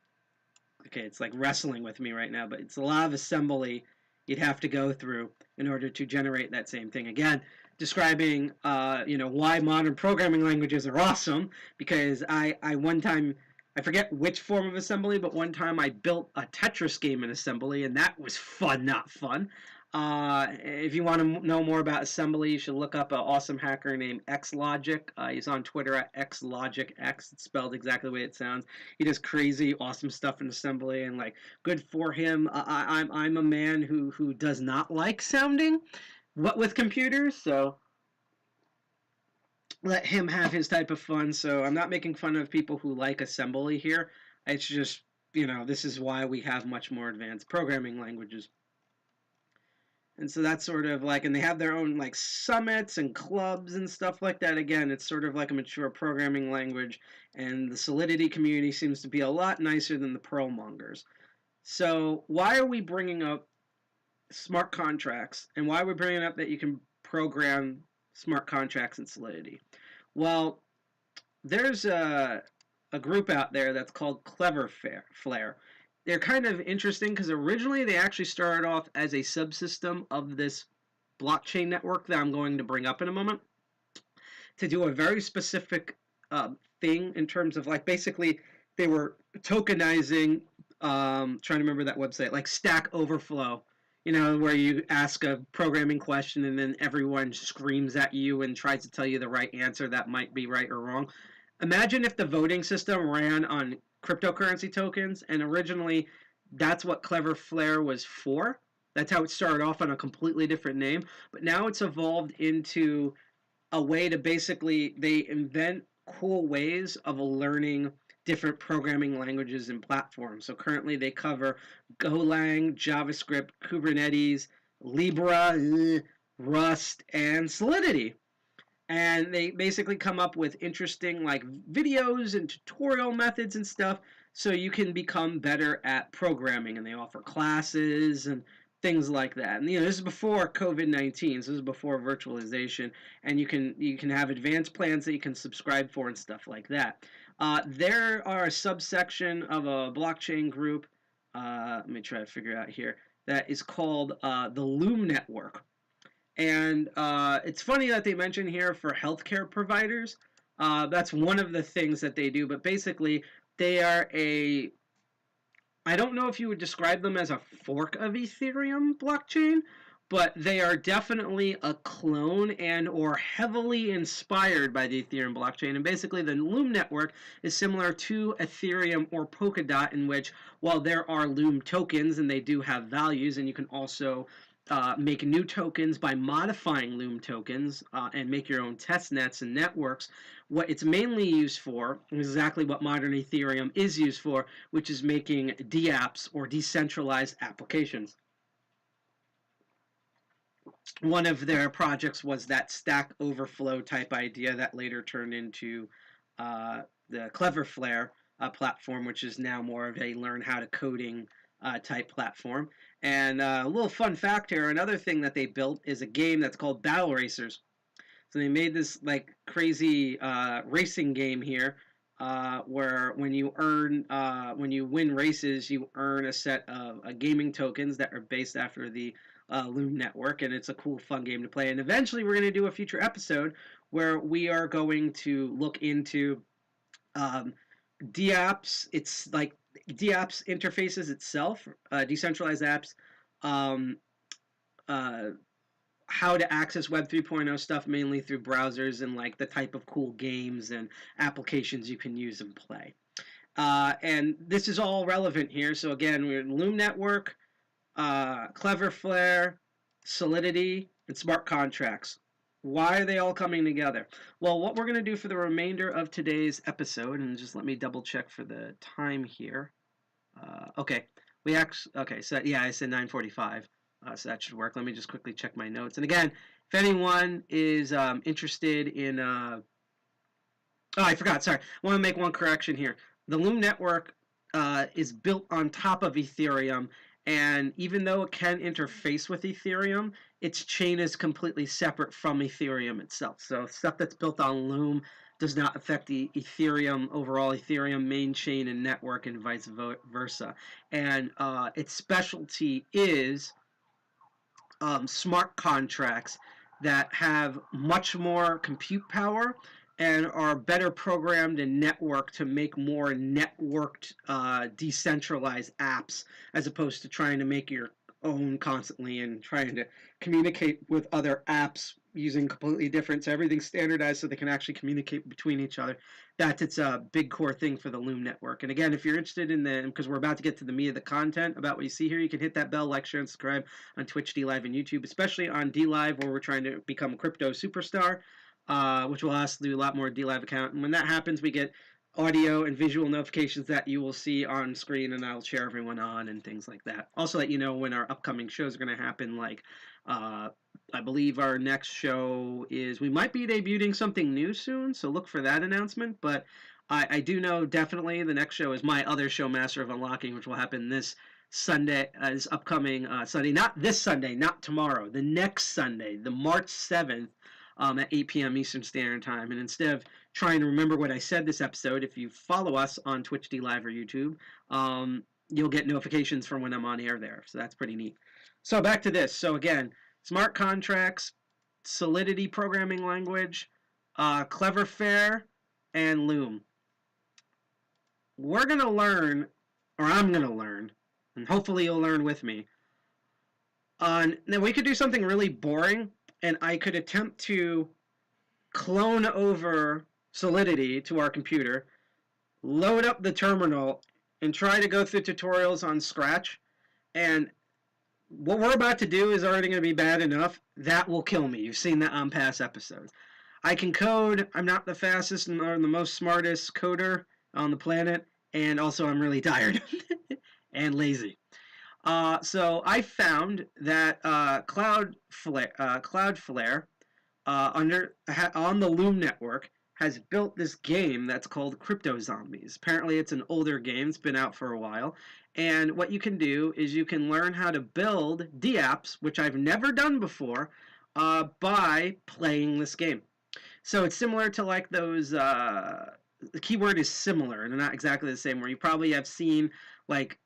Okay, it's like wrestling with me right now, but it's a lot of assembly you'd have to go through in order to generate that same thing. Again, describing why modern programming languages are awesome, because I one time, I forget which form of assembly, but one time I built a Tetris game in assembly, and that was fun, not fun. If you want to know more about assembly, you should look up an awesome hacker named XLogic. He's on Twitter at XLogicX. It's spelled exactly the way it sounds. He does crazy, awesome stuff in assembly, and like, good for him. I'm a man who does not like sounding with computers, so let him have his type of fun. So I'm not making fun of people who like assembly here. It's just, this is why we have much more advanced programming languages. And so that's sort of like, and they have their own like summits and clubs and stuff like that. Again, it's sort of like a mature programming language, and the Solidity community seems to be a lot nicer than the Perl mongers. So why are we bringing up smart contracts, and why are we bringing up that you can program smart contracts in Solidity? Well, there's a group out there that's called Cleverflare. They're kind of interesting because originally they actually started off as a subsystem of this blockchain network that I'm going to bring up in a moment to do a very specific thing in terms of like basically they were tokenizing, trying to remember that website, like Stack Overflow, where you ask a programming question and then everyone screams at you and tries to tell you the right answer that might be right or wrong. Imagine if the voting system ran on cryptocurrency tokens, and originally that's what Cleverflare was for. That's how it started off on a completely different name, but now it's evolved into a way to basically they invent cool ways of learning different programming languages and platforms. So currently they cover Golang, JavaScript, Kubernetes, Libra, Rust, and Solidity. And they basically come up with interesting like videos and tutorial methods and stuff so you can become better at programming, and they offer classes and things like that. And this is before COVID-19, so this is before virtualization, and you can have advanced plans that you can subscribe for and stuff like that. There are a subsection of a blockchain group, let me try to figure out here, that is called the Loom Network. And it's funny that they mention here for healthcare providers. That's one of the things that they do. But basically, they are I don't know if you would describe them as a fork of Ethereum blockchain, but they are definitely a clone and or heavily inspired by the Ethereum blockchain. And basically, the Loom network is similar to Ethereum or Polkadot, in which, while there are Loom tokens and they do have values, and you can also make new tokens by modifying Loom tokens and make your own test nets and networks. What it's mainly used for is exactly what modern Ethereum is used for, which is making dApps or decentralized applications. One of their projects was that Stack Overflow type idea that later turned into the Cleverflare platform, which is now more of a learn how to coding type platform. And a little fun fact here, another thing that they built is a game that's called Battle Racers. So they made this like crazy racing game here where when you win races, you earn a set of gaming tokens that are based after the Loom network, and it's a cool, fun game to play. And eventually we're going to do a future episode where we are going to look into dApps. It's like dApps interfaces itself, decentralized apps, um, how to access Web 3.0 stuff mainly through browsers, and like the type of cool games and applications you can use and play. And this is all relevant here. So again, we're in Loom Network, Cleverflare, Solidity, and smart contracts. Why are they all coming together? Well, what we're going to do for the remainder of today's episode, and just let me double check for the time here. Okay, so yeah, I said 9:45, so that should work. Let me just quickly check my notes. And again, if anyone is interested in, oh, I forgot. Sorry, I want to make one correction here. The Loom network is built on top of Ethereum, and even though it can interface with Ethereum, its chain is completely separate from Ethereum itself. So stuff that's built on Loom does not affect the overall Ethereum main chain and network, and vice versa. And its specialty is smart contracts that have much more compute power and are better programmed and networked to make more networked, decentralized apps, as opposed to trying to make your own constantly and trying to communicate with other apps using completely different. So everything's standardized so they can actually communicate between each other. It's a big core thing for the Loom network. And again, if you're interested in because we're about to get to the meat of the content about what you see here, you can hit that bell, like, share, and subscribe on Twitch, DLive, and YouTube, especially on DLive, where we're trying to become a crypto superstar, which will allow us to do a lot more DLive account. And when that happens, we get audio and visual notifications that you will see on screen, and I'll cheer everyone on and things like that. Also let you know when our upcoming shows are going to happen, like I believe our next show we might be debuting something new soon, so look for that announcement. But I do know definitely the next show is my other show, Master of Unlocking, which will happen this Sunday, this upcoming Sunday. Not this Sunday, not tomorrow, the next Sunday, the March 7th, at 8 p.m. Eastern Standard Time. And instead of trying to remember what I said this episode, if you follow us on Twitch, DLive, or YouTube, you'll get notifications from when I'm on air there. So that's pretty neat. So back to this. So again, smart contracts, Solidity programming language, Cleverflare, and Loom. we're going to learn, or I'm going to learn, and hopefully you'll learn with me. Now, we could do something really boring, and I could attempt to clone over Solidity to our computer, load up the terminal, and try to go through tutorials on Scratch. And what we're about to do is already going to be bad enough. That will kill me. You've seen that on past episodes. I can code. I'm not the fastest or the most smartest coder on the planet. And also, I'm really tired and lazy. So I found that Cloudflare on the Loom network has built this game that's called CryptoZombies. Apparently, it's an older game. It's been out for a while. And what you can do is you can learn how to build dApps, which I've never done before, by playing this game. So it's similar to like those. The keyword is similar, and they're not exactly the same. Where you probably have seen like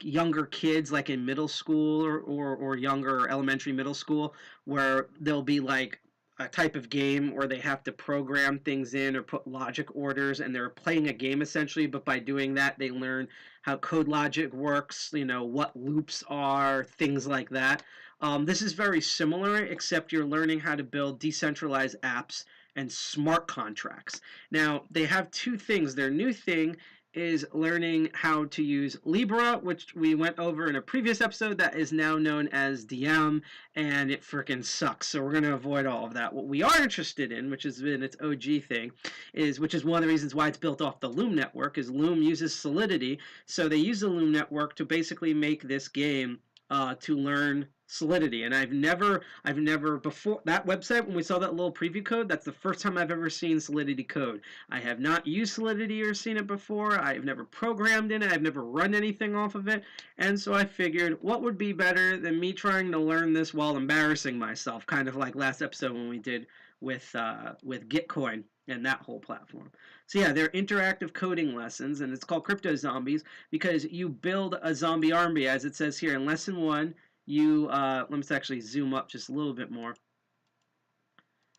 younger kids, like in middle school or younger elementary middle school, where there'll be like a type of game where they have to program things in or put logic orders, and they're playing a game essentially, but by doing that they learn how code logic works, what loops are, things like that. This is very similar, except you're learning how to build decentralized apps and smart contracts. Now, they have two things. Their new thing is learning how to use Libra, which we went over in a previous episode that is now known as DM, and it freaking sucks. So we're going to avoid all of that. What we are interested in, which has been its OG thing, which is one of the reasons why it's built off the Loom network, is Loom uses Solidity. So they use the Loom network to basically make this game to learn Solidity. And I've never before that website, when we saw that little preview code, that's the first time I've ever seen Solidity code. I have not used Solidity or seen it before. I've never programmed in it. I've never run anything off of it. And so I figured, what would be better than me trying to learn this while embarrassing myself, kind of like last episode when we did with Gitcoin and that whole platform. So yeah, they're interactive coding lessons, and it's called CryptoZombies because you build a zombie army, as it says here in lesson 1. You let me actually zoom up just a little bit more.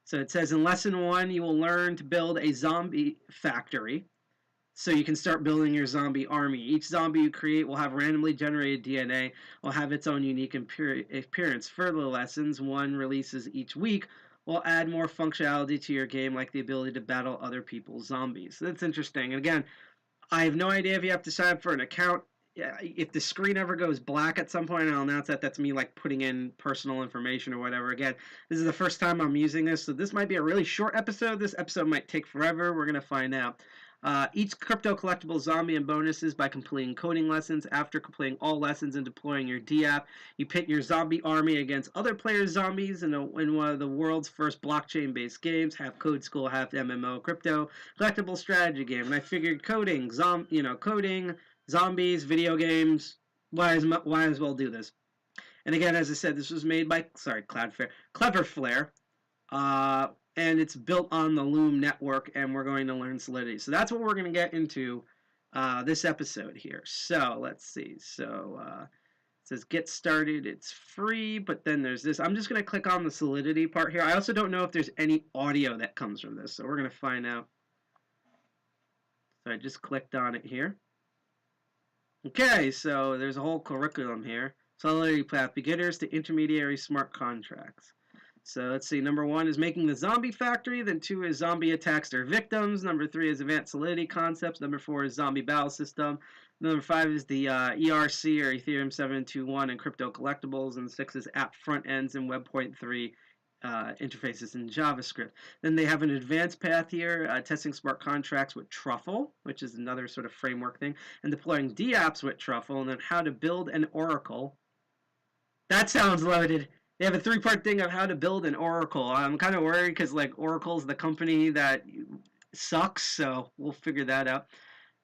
So it says in lesson 1 you will learn to build a zombie factory, so you can start building your zombie army. Each zombie you create will have randomly generated DNA, will have its own unique appearance. Further lessons, one releases each week, will add more functionality to your game, like the ability to battle other people's zombies. So that's interesting. And again, I have no idea if you have to sign up for an account. Yeah, if the screen ever goes black at some point, I'll announce that that's me like putting in personal information or whatever. Again, this is the first time I'm using this, so this might be a really short episode. This episode might take forever. We're going to find out. Each crypto collectible zombie and bonuses by completing coding lessons. After completing all lessons and deploying your dApp, you pit your zombie army against other players' zombies in one of the world's first blockchain-based games, half code school, half MMO crypto collectible strategy game. And I figured coding, zombies, video games, why as well do this. And again, as I said, this was made by Cleverflare, and it's built on the Loom network, and we're going to learn Solidity. So that's what we're going to get into this episode here. So let's see. So it says get started. It's free, but then there's this. I'm just going to click on the Solidity part here. I also don't know if there's any audio that comes from this, so we're going to find out. So I just clicked on it here. Okay, so there's a whole curriculum here. Solidity path, beginners to intermediary smart contracts. So let's see, number 1 is making the zombie factory, then 2 is zombie attacks their victims, number 3 is advanced Solidity concepts, number 4 is zombie battle system, number 5 is the ERC or Ethereum 721 and crypto collectibles, and 6 is app front ends and Web.3 interfaces in JavaScript. Then they have an advanced path here, testing smart contracts with Truffle, which is another sort of framework thing, and deploying dApps with Truffle, and then how to build an Oracle. That sounds loaded. They have a 3-part thing of how to build an Oracle. I'm kind of worried because like Oracle's the company that sucks, so we'll figure that out.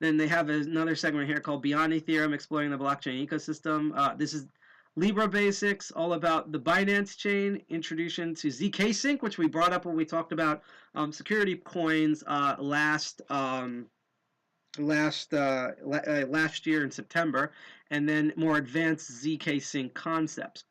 Then they have another segment here called Beyond Ethereum, exploring the blockchain ecosystem. This is Libra basics, all about the Binance chain, introduction to ZK Sync, which we brought up when we talked about security coins last year in September, and then more advanced ZK Sync concepts.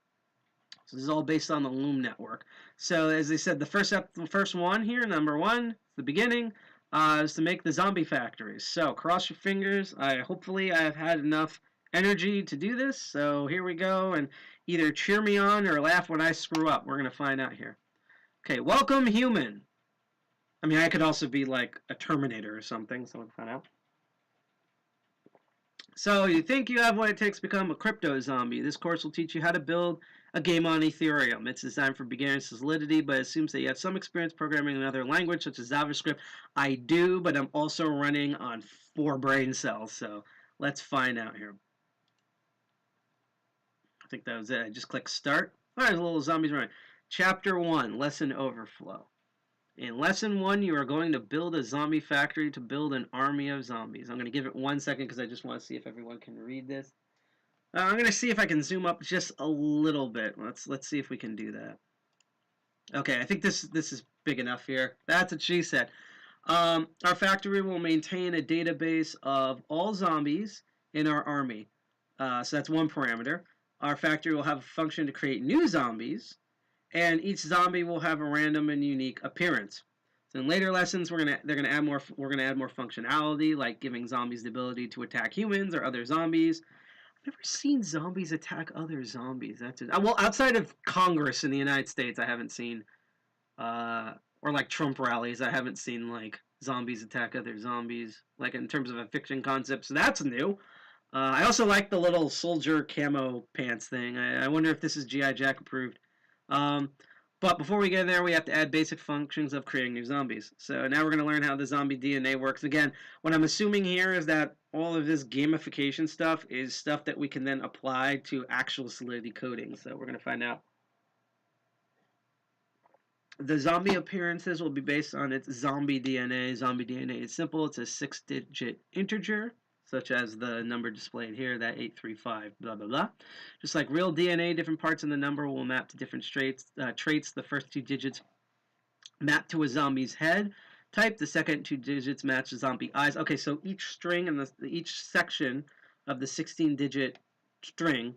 So this is all based on the Loom network. So as I said, the first one here, number 1, the beginning. is to make the zombie factories. So cross your fingers. Hopefully I have had enough energy to do this. So here we go, and either cheer me on or laugh when I screw up. We're gonna find out here. Okay, welcome human. I mean, I could also be like a Terminator or something, so we'll find out. So you think you have what it takes to become a crypto zombie. This course will teach you how to build a game on Ethereum. It's designed for beginners to Solidity, but it assumes that you have some experience programming in another language, such as JavaScript. I do, but I'm also running on 4 brain cells, so let's find out here. I think that was it. I just click start. All right, there's little zombies running. Chapter 1, Lesson Overflow. In Lesson 1, you are going to build a zombie factory to build an army of zombies. I'm going to give it 1 second because I just want to see if everyone can read this. I'm going to see if I can zoom up just a little bit. Let's see if we can do that. Okay, I think this is big enough here. That's what she said. Our factory will maintain a database of all zombies in our army. So that's one parameter. Our factory will have a function to create new zombies, and each zombie will have a random and unique appearance. So in later lessons, we're gonna add more functionality, like giving zombies the ability to attack humans or other zombies. I've never seen zombies attack other zombies. That's it. Well, outside of Congress in the United States, I haven't seen, or like Trump rallies, I haven't seen like zombies attack other zombies, like in terms of a fiction concept. So that's new. I also like the little soldier camo pants thing. I wonder if this is G.I. Jack approved. But before we get there, we have to add basic functions of creating new zombies. So now we're going to learn how the zombie DNA works. Again, what I'm assuming here is that all of this gamification stuff is stuff that we can then apply to actual Solidity coding. So we're going to find out. The zombie appearances will be based on its zombie DNA. Zombie DNA is simple. It's a 6-digit integer, such as the number displayed here, that 835, blah, blah, blah. Just like real DNA, different parts of the number will map to different traits. The first 2 digits map to a zombie's head type. The second 2 digits match the zombie eyes. Okay, so each string and each section of the 16-digit string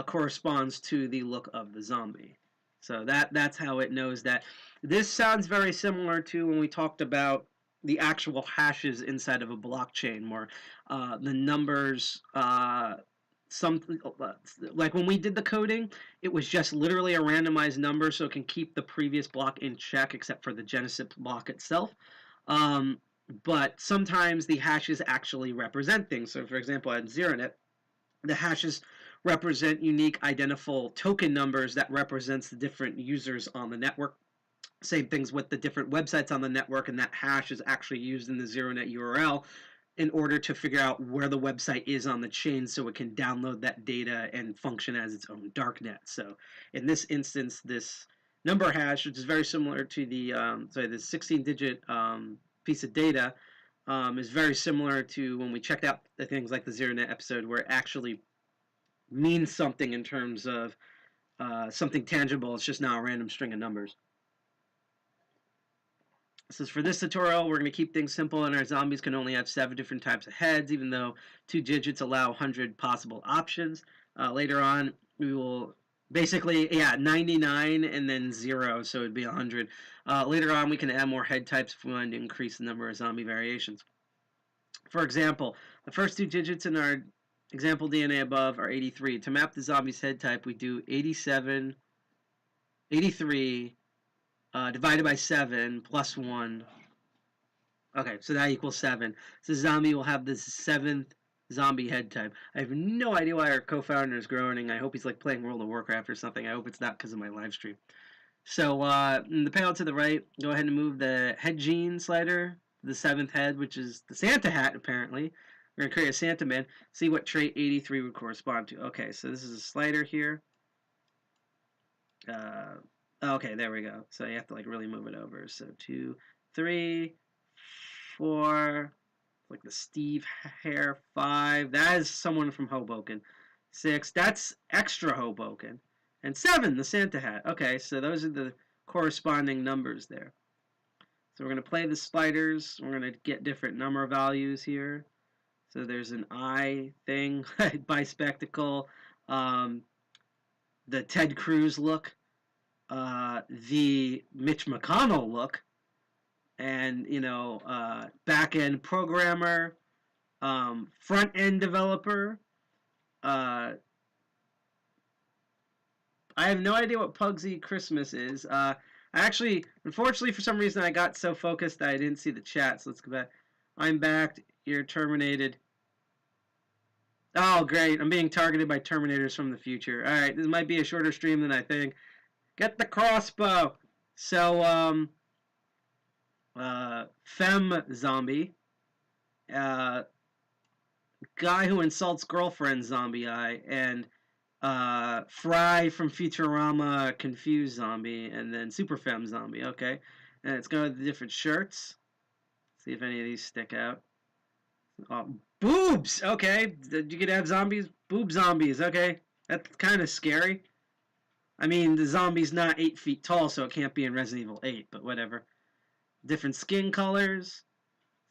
corresponds to the look of the zombie. So that's how it knows that. This sounds very similar to when we talked about the actual hashes inside of a blockchain, where the numbers, like when we did the coding, it was just literally a randomized number, so it can keep the previous block in check, except for the Genesis block itself. But sometimes the hashes actually represent things. So, for example, at ZeroNet, the hashes represent unique identifiable token numbers that represents the different users on the network. Same things with the different websites on the network, and that hash is actually used in the ZeroNet URL in order to figure out where the website is on the chain, so it can download that data and function as its own darknet. So in this instance, this number hash, which is very similar to the the 16-digit piece of data, is very similar to when we checked out the things like the ZeroNet episode, where it actually means something in terms of something tangible. It's just now a random string of numbers. So for this tutorial, we're going to keep things simple, and our zombies can only have 7 different types of heads, even though 2 digits allow 100 possible options. Later on, we will basically, 99 and then 0, so it would be 100. Later on, we can add more head types if we want to increase the number of zombie variations. For example, the first 2 digits in our example DNA above are 83. To map the zombie's head type, we do 83 divided by 7 plus 1. Okay, so that equals 7. So the zombie will have the 7th zombie head type. I have no idea why our co-founder is groaning. I hope he's like playing World of Warcraft or something. I hope it's not because of my live stream. So in the panel to the right, go ahead and move the head gene slider to the 7th head, which is the Santa hat, apparently. We're going to create a Santa man, see what trait 83 would correspond to. Okay, so this is a slider here. Okay, there we go. So you have to like really move it over. So 2, 3, 4, like the Steve hair. 5, that is someone from Hoboken. 6, that's extra Hoboken. And 7, the Santa hat. Okay, so those are the corresponding numbers there. So we're going to play the sliders. We're going to get different number values here. So there's an eye thing, bispectacle, the Ted Cruz look, the Mitch McConnell look, and back end programmer, front end developer. I have no idea what Pugsy Christmas is. I actually, unfortunately, for some reason, I got so focused that I didn't see the chat. So let's go back. I'm back. You're terminated. Oh, great. I'm being targeted by Terminators from the future. All right, this might be a shorter stream than I think. Get the crossbow. So, Femme Zombie. Guy who insults girlfriend Zombie Eye. And Fry from Futurama Confused Zombie. And then Super Femme Zombie. Okay. And it's going with the different shirts. See if any of these stick out. Boobs! Okay. You could have zombies. Boob zombies. Okay. That's kind of scary. I mean, the zombie's not 8 feet tall, so it can't be in Resident Evil 8, but whatever. Different skin colors.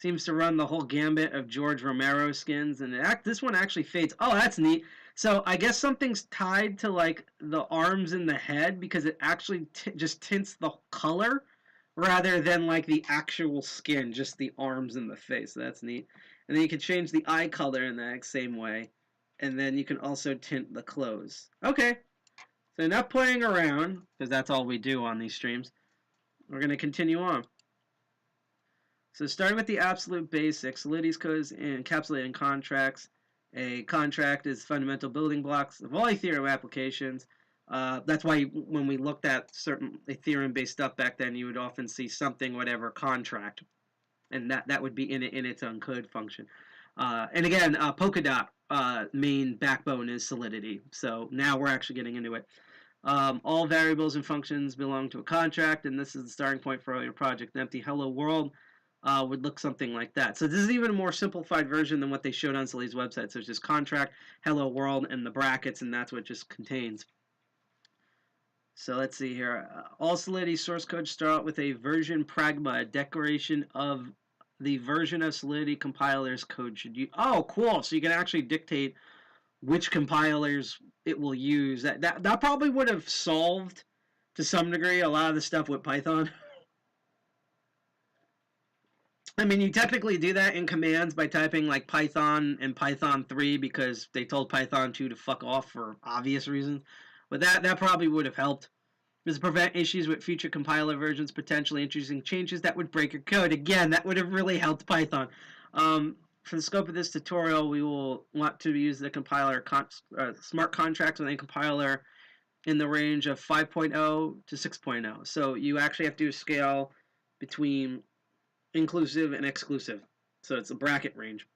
Seems to run the whole gambit of George Romero skins, and this one actually fades. Oh, that's neat. So I guess something's tied to like the arms and the head because it actually just tints the color rather than like the actual skin, just the arms and the face. So that's neat. And then you can change the eye color in the same way, and then you can also tint the clothes. Okay. So not playing around, because that's all we do on these streams. We're going to continue on. So starting with the absolute basics, Solidity codes encapsulated in contracts. A contract is fundamental building blocks of all Ethereum applications. That's why when we looked at certain Ethereum-based stuff back then, you would often see something, whatever, contract. And that would be in its own code function. And again, Polkadot main backbone is Solidity. So now we're actually getting into it. All variables and functions belong to a contract, and this is the starting point for all your project. An empty hello world would look something like that. So this is even a more simplified version than what they showed on Solidity's website. So it's just contract, hello world, and the brackets, and that's what it just contains. So let's see here. All Solidity source codes start with a version pragma, a declaration of the version of Solidity compiler's code should use. Oh, cool. So you can actually dictate which compilers it will use. That probably would have solved, to some degree, a lot of the stuff with Python. I mean, you technically do that in commands by typing like Python and Python 3 because they told Python 2 to fuck off for obvious reasons. But that probably would have helped. This to prevent issues with future compiler versions, potentially introducing changes that would break your code. Again, that would have really helped Python. For the scope of this tutorial, we will want to use the compiler smart contracts with a compiler in the range of 5.0 to 6.0. So you actually have to scale between inclusive and exclusive. So it's a bracket range.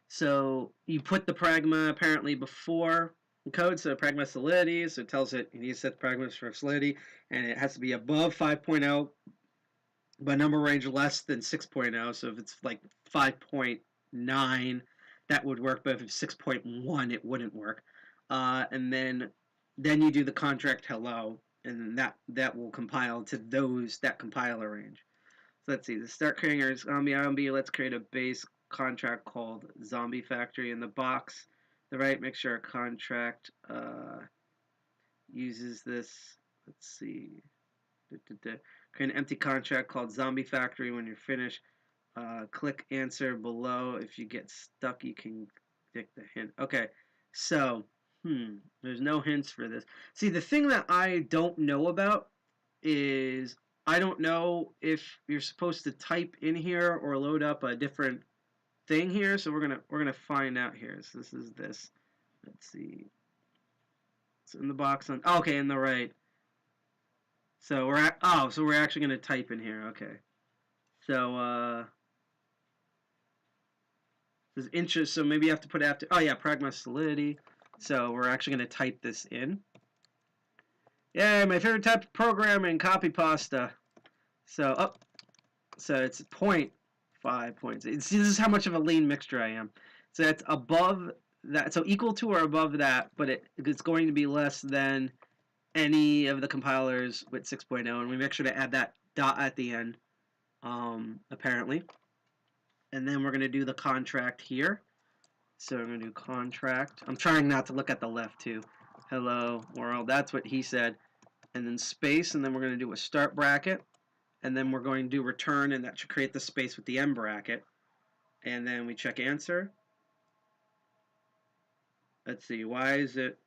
So you put the pragma apparently before the code, so pragma solidity, so it tells it you need to set the pragma for solidity, and it has to be above 5.0, but number range less than 6.0. So if it's like 5.9, that would work, but if it's 6.1, it wouldn't work. And then you do the contract hello, and that will compile to that compiler range. So let's see. To start creating our zombie, let's create a base contract called Zombie Factory in the box. The right, make sure our contract uses this. Let's see. Create an empty contract called Zombie Factory. When you're finished, click answer below. If you get stuck, you can click the hint. Okay, so there's no hints for this. See, the thing that I don't know about is I don't know if you're supposed to type in here or load up a different thing here. So we're gonna find out here. So this is this. Let's see. It's in the box on. Oh, okay, in the right. So we're actually gonna type in here. Okay. So this is interest. So maybe you have to put after. Oh yeah, pragma solidity. So we're actually gonna type this in. Yay, my favorite type of programming, copy pasta. So so it's 0.5 points. This is how much of a lean mixture I am. So it's above that, so equal to or above that, but it's going to be less than any of the compilers with 6.0, and we make sure to add that dot at the end, apparently. And then we're going to do the contract here. So we're going to do contract. I'm trying not to look at the left too. Hello world, that's what he said. And then space, and then we're going to do a start bracket. and then we're going to do return, and that should create the space with the M bracket. And then we check answer. Let's see, why is it,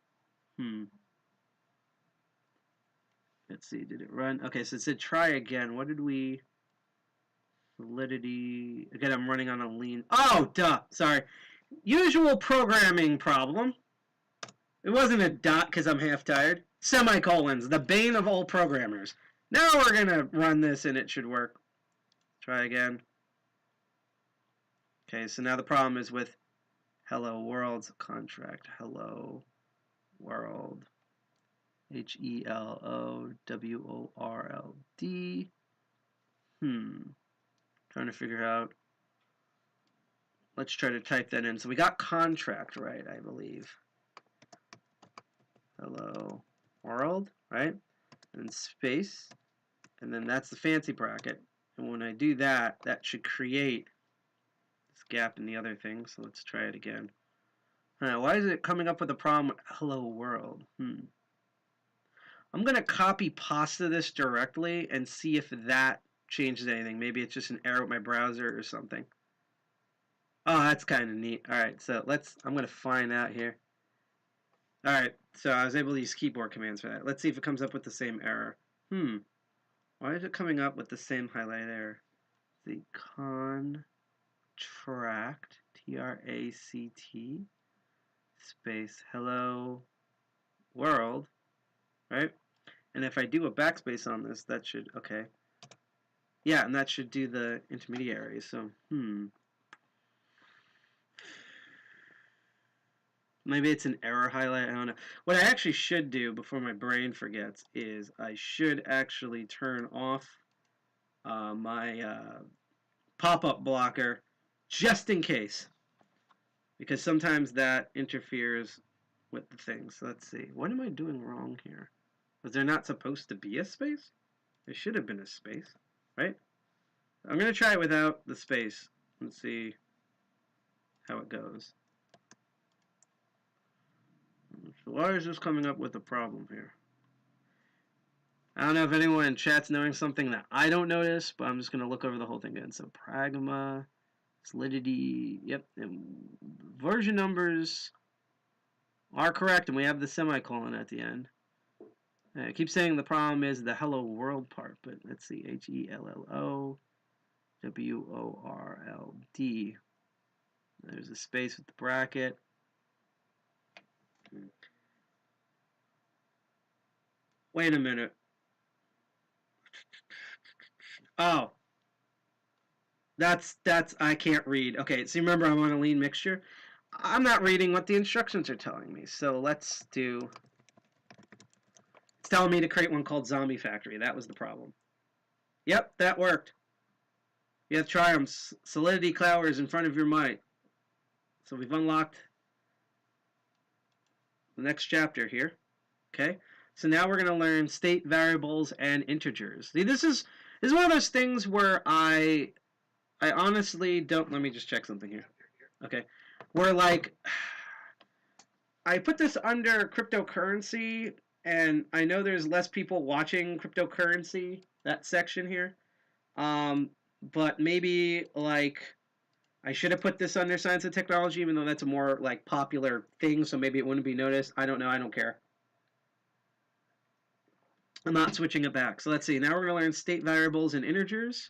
Let's see, did it run? Okay, so it said try again. What did we, validity, again, I'm running on a lean, oh, duh, sorry. Usual programming problem. It wasn't a dot because I'm half tired. Semicolons, the bane of all programmers. Now we're going to run this and it should work. Try again. Okay, so now the problem is with hello world's contract. Hello world. HELLOWORLD. Trying to figure out. Let's try to type that in. So we got contract right, I believe. Hello world, right? And space. And then that's the fancy bracket. And when I do that, that should create this gap in the other thing. So let's try it again. Why is it coming up with a problem with hello world? I'm going to copy pasta this directly and see if that changes anything. Maybe it's just an error with my browser or something. Oh, that's kind of neat. Alright, so I'm going to find out here. Alright, so I was able to use keyboard commands for that. Let's see if it comes up with the same error. Why is it coming up with the same highlight error? The contract, TRACT, space, hello, world, right? And if I do a backspace on this, that should, okay. Yeah, and that should do the intermediary, so, Maybe it's an error highlight, I don't know. What I actually should do before my brain forgets is I should actually turn off my pop-up blocker just in case. Because sometimes that interferes with the thing. So let's see. What am I doing wrong here? Was there not supposed to be a space? There should have been a space, right? I'm going to try it without the space and see how it goes. So why is this coming up with a problem here? I don't know if anyone in chat's knowing something that I don't notice, but I'm just going to look over the whole thing again. So pragma, solidity, yep, and version numbers are correct, and we have the semicolon at the end. I keep saying the problem is the hello world part, but let's see, HELLOWORLD. There's a space with the bracket. Wait a minute. Oh. That's I can't read. Okay, so remember I'm on a lean mixture. I'm not reading what the instructions are telling me. So let's do, it's telling me to create one called Zombie Factory. That was the problem. Yep, that worked. You have to try them. Solidity clouders in front of your mic. So we've unlocked the next chapter here. Okay, so now we're going to learn state variables and integers. See, this is one of those things where I honestly don't, let me just check something here. Okay, where like, I put this under cryptocurrency, and I know there's less people watching cryptocurrency, that section here. But maybe like, I should have put this under science and technology, even though that's a more like popular thing, so maybe it wouldn't be noticed. I don't know, I don't care. I'm not switching it back. So let's see, now we're going to learn state variables and integers.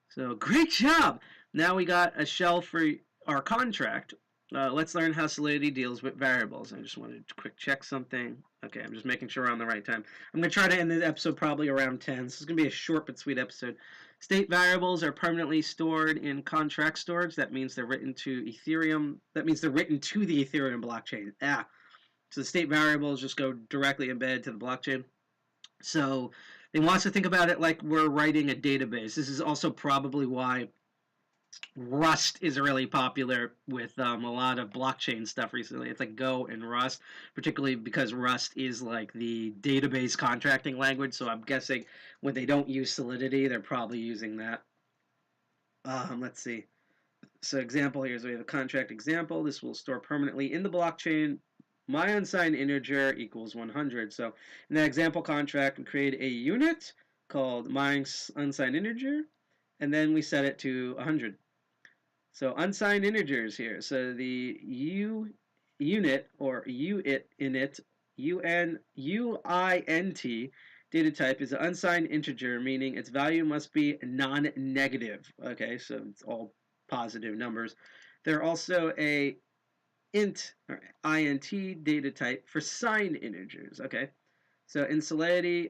So great job! Now we got a shell for our contract. Let's learn how Solidity deals with variables. I just wanted to quick check something. Okay, I'm just making sure we're on the right time. I'm going to try to end this episode probably around 10. This is going to be a short but sweet episode. State variables are permanently stored in contract storage. That means they're written to Ethereum. That means they're written to the Ethereum blockchain. So the state variables just go directly embedded to the blockchain. So they want us to think about it like we're writing a database. This is also probably why Rust is really popular with a lot of blockchain stuff recently. It's like Go and Rust, particularly because Rust is like the database contracting language. So I'm guessing when they don't use Solidity, they're probably using that. Let's see. So example here is we have a contract example. This will store permanently in the blockchain. My unsigned integer equals 100. So in that example contract, we create a unit called unsigned integer, and then we set it to 100. So unsigned integers here. So the unit or uint UINT data type is an unsigned integer, meaning its value must be non-negative. Okay, so it's all positive numbers. They're also a int or int data type for signed integers. Okay, so in Solidity,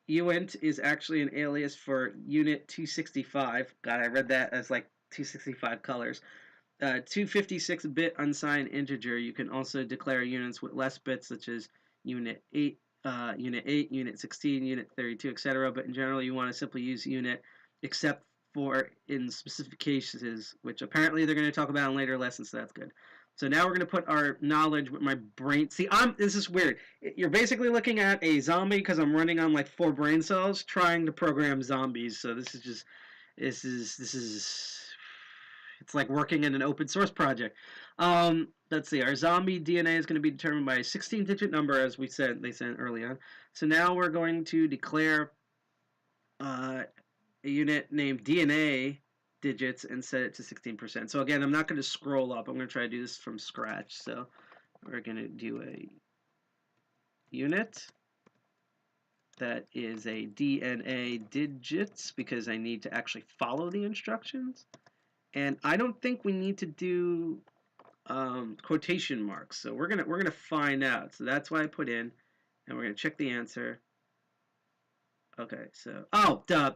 uint is actually an alias for unit 265. God, I read that as like 265 colors. 256-bit unsigned integer. You can also declare units with less bits, such as unit 8, unit 8, unit 16, unit 32, etc. But in general, you want to simply use unit, except for in specific cases, which apparently they're going to talk about in later lessons, so that's good. So now we're going to put our knowledge with my brain. See, this is weird. You're basically looking at a zombie because I'm running on like 4 brain cells trying to program zombies. So this is it's like working in an open source project. Let's see. Our zombie DNA is going to be determined by a 16-digit number, as they said early on. So now we're going to declare a unit named DNA digits and set it to 16%. So again, I'm not going to scroll up. I'm going to try to do this from scratch. So we're going to do a unit that is a DNA digits because I need to actually follow the instructions. And I don't think we need to do quotation marks. So we're gonna find out. So that's why I put in, and we're gonna check the answer. Okay, so duh.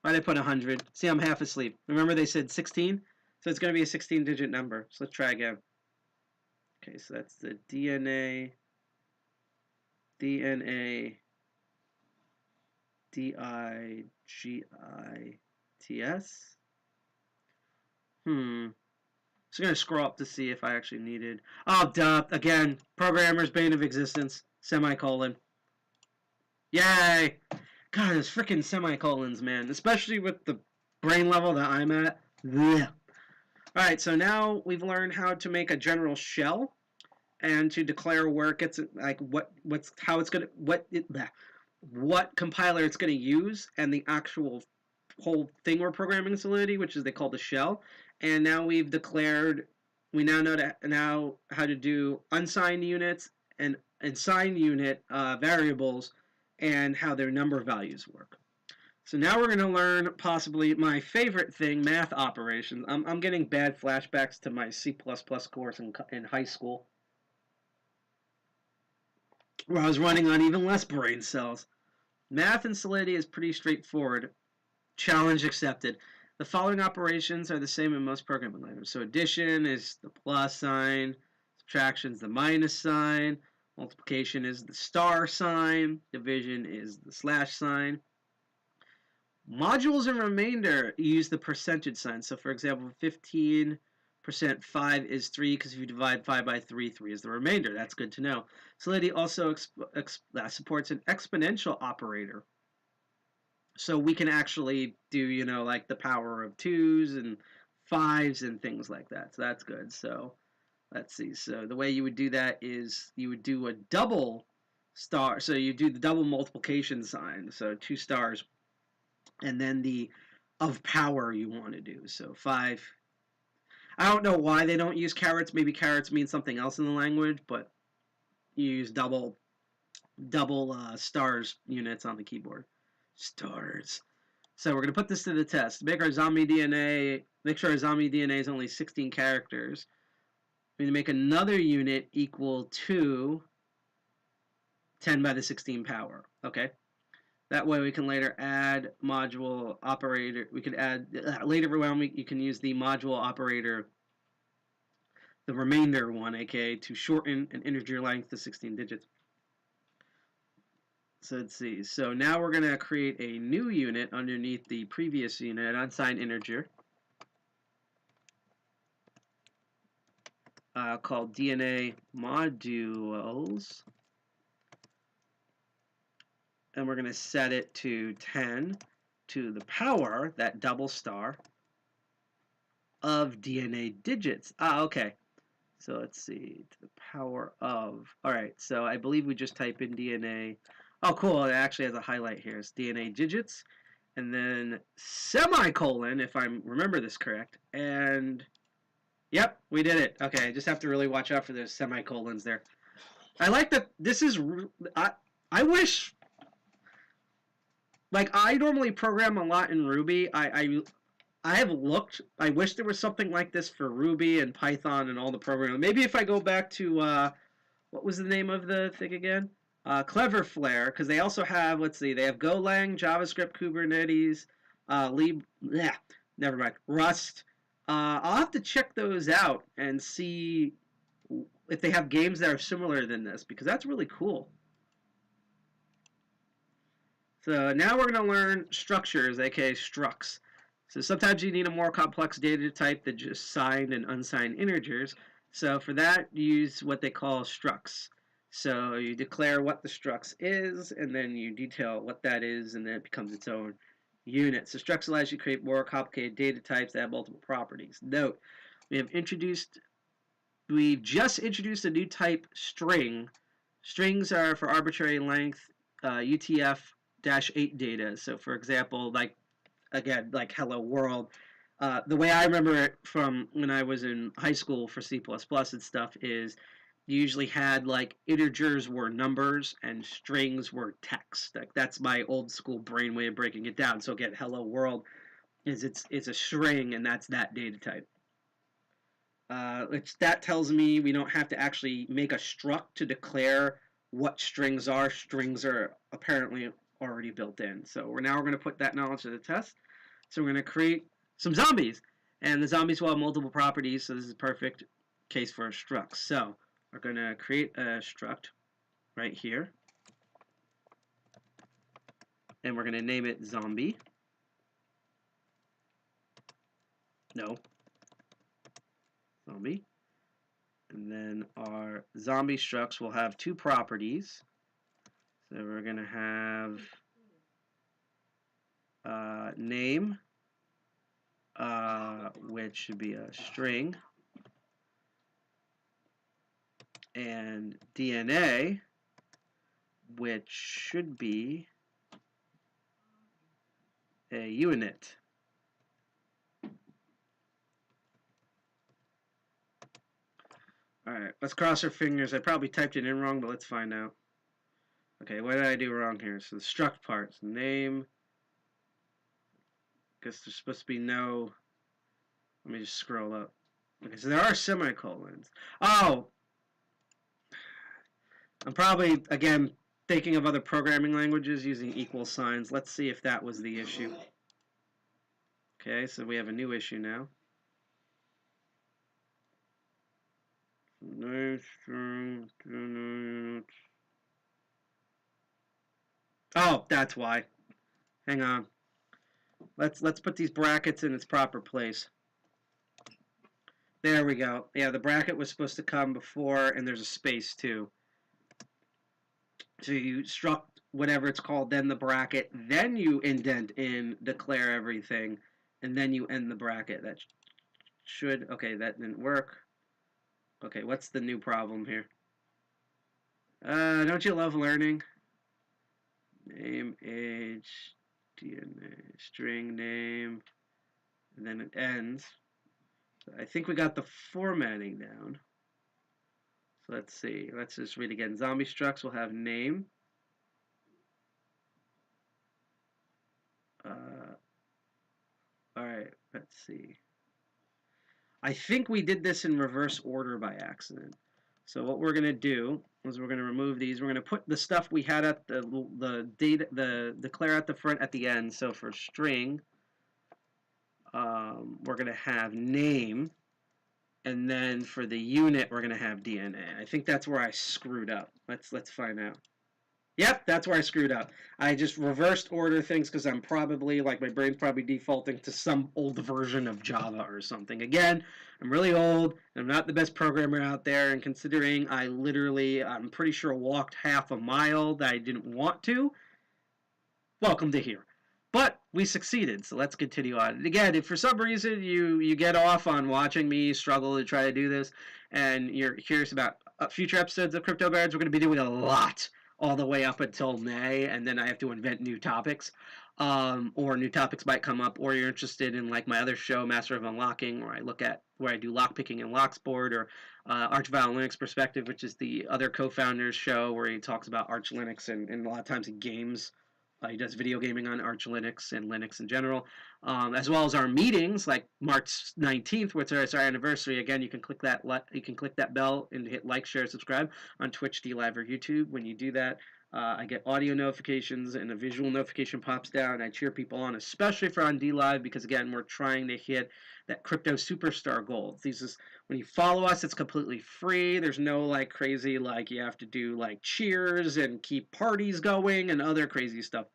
Why did I put 100? See, I'm half asleep. Remember they said 16, so it's gonna be a 16-digit number. So let's try again. Okay, so that's the DNA DIGITS. So I'm going to scroll up to see if I actually needed... duh. Again, programmer's bane of existence. Semicolon. Yay! God, those freaking semicolons, man. Especially with the brain level that I'm at. Blech. Alright, so now we've learned how to make a general shell and to declare where it gets, like, what compiler it's going to use and the actual whole thing we're programming in Solidity, which is they call the shell. And now we now know how to do unsigned units and signed unit variables and how their number values work. So now we're going to learn possibly my favorite thing, math operations. I'm getting bad flashbacks to my C++ course in high school, where I was running on even less brain cells. Math in Solidity is pretty straightforward. Challenge accepted. The following operations are the same in most programming languages. So addition is the plus sign, subtraction is the minus sign, multiplication is the star sign, division is the slash sign. Modules and remainder use the percentage sign. So for example, 15% 5 is 3, because if you divide 5 by 3, 3 is the remainder. That's good to know. Solidity also supports an exponential operator. So we can actually do, like the power of 2s and 5s and things like that. So that's good. So let's see. So the way you would do that is you would do a double star. So you do the double multiplication sign. So 2 stars. And then the of power you want to do. So 5. I don't know why they don't use carets. Maybe carets mean something else in the language. But you use double stars units on the keyboard. Stars. So we're going to put this to the test. Make sure our zombie DNA is only 16 characters. We're going to make another unit equal to 10 by the 16 power. Okay? That way we can later add module operator. We could add, later on you can use the module operator, the remainder one, aka to shorten an integer length to 16 digits. So let's see. So now we're going to create a new unit underneath the previous unit, unsigned integer, called DNA modules. And we're going to set it to 10 to the power, that double star, of DNA digits. Okay. So let's see, to the power of. All right, so I believe we just type in DNA. Oh, cool. It actually has a highlight here. It's DNA digits, and then semicolon, if I remember this correct. And, yep, we did it. Okay, I just have to really watch out for those semicolons there. I like that this is... I wish... Like, I normally program a lot in Ruby. I have looked. I wish there was something like this for Ruby and Python and all the programming. Maybe if I go back to, what was the name of the thing again? Cleverflare, because they also have, let's see, they have Golang, JavaScript, Kubernetes, never mind, Rust. I'll have to check those out and see if they have games that are similar than this, because that's really cool. So now we're going to learn structures, aka structs. So sometimes you need a more complex data type than just signed and unsigned integers. So for that, use what they call structs. So you declare what the structs is, and then you detail what that is, and then it becomes its own unit. So structs allows you to create more complicated data types that have multiple properties. Note, we've just introduced a new type, string. Strings are for arbitrary length, UTF-8 data. So for example, like hello world. The way I remember it from when I was in high school for C++ and stuff is you usually had like integers were numbers and strings were text. Like that's my old school brain way of breaking it down. So again, hello world is it's a string, and that's that data type. Which that tells me we don't have to actually make a struct to declare what strings are. Strings are apparently already built in. So we're going to put that knowledge to the test. So we're going to create some zombies, and the zombies will have multiple properties. So this is a perfect case for a struct. So we're going to create a struct right here, and we're going to name it zombie. No. Zombie. And then our zombie structs will have two properties. So we're going to have name, which should be a string, and DNA, which should be a unit. Alright, let's cross our fingers. I probably typed it in wrong, but let's find out. Okay, what did I do wrong here? So the struct parts, name. Guess there's supposed to be no. Let me just scroll up. Okay, so there are semicolons. Oh! I'm probably, again, thinking of other programming languages using equal signs. Let's see if that was the issue. Okay, so we have a new issue now. Oh, that's why. Hang on. Let's put these brackets in its proper place. There we go. Yeah, the bracket was supposed to come before, and there's a space too. So you struct whatever it's called, then the bracket, then you indent in, declare everything, and then you end the bracket. That should, okay, that didn't work. Okay, what's the new problem here? Don't you love learning? Name, age, DNA, string name, and then it ends. So I think we got the formatting down. So let's see. Let's just read again. Zombie structs will have name. Alright, let's see. I think we did this in reverse order by accident. So what we're going to do is we're going to remove these. We're going to put the stuff we had at the data, the declare at the front at the end. So for string, we're going to have name, and then for the unit we're going to have DNA. I think that's where I screwed up. Let's find out. Yep, that's where I screwed up. I just reversed order things because I'm probably, like, my brain's probably defaulting to some old version of Java or something. Again, I'm really old, and I'm not the best programmer out there, and considering I literally, I'm pretty sure, walked half a mile that I didn't want to, welcome to here. But we succeeded, so let's continue on. And again, if for some reason you get off on watching me struggle to try to do this, and you're curious about future episodes of CryptoZombies, we're going to be doing a lot all the way up until May, and then I have to invent new topics. Or new topics might come up, or you're interested in like my other show, Master of Unlocking, where I do lockpicking and locksport, or Arch-Violent Linux Perspective, which is the other co-founder's show where he talks about Arch Linux and a lot of times in games. He does video gaming on Arch Linux and Linux in general, as well as our meetings, like March 19th, which is our anniversary. Again, you can click that bell and hit like, share, subscribe on Twitch, DLive, or YouTube. When you do that, I get audio notifications and a visual notification pops down. I cheer people on, especially for on DLive, because again, we're trying to hit that crypto superstar goal. When you follow us, it's completely free. There's no like crazy like you have to do like cheers and keep parties going and other crazy stuff.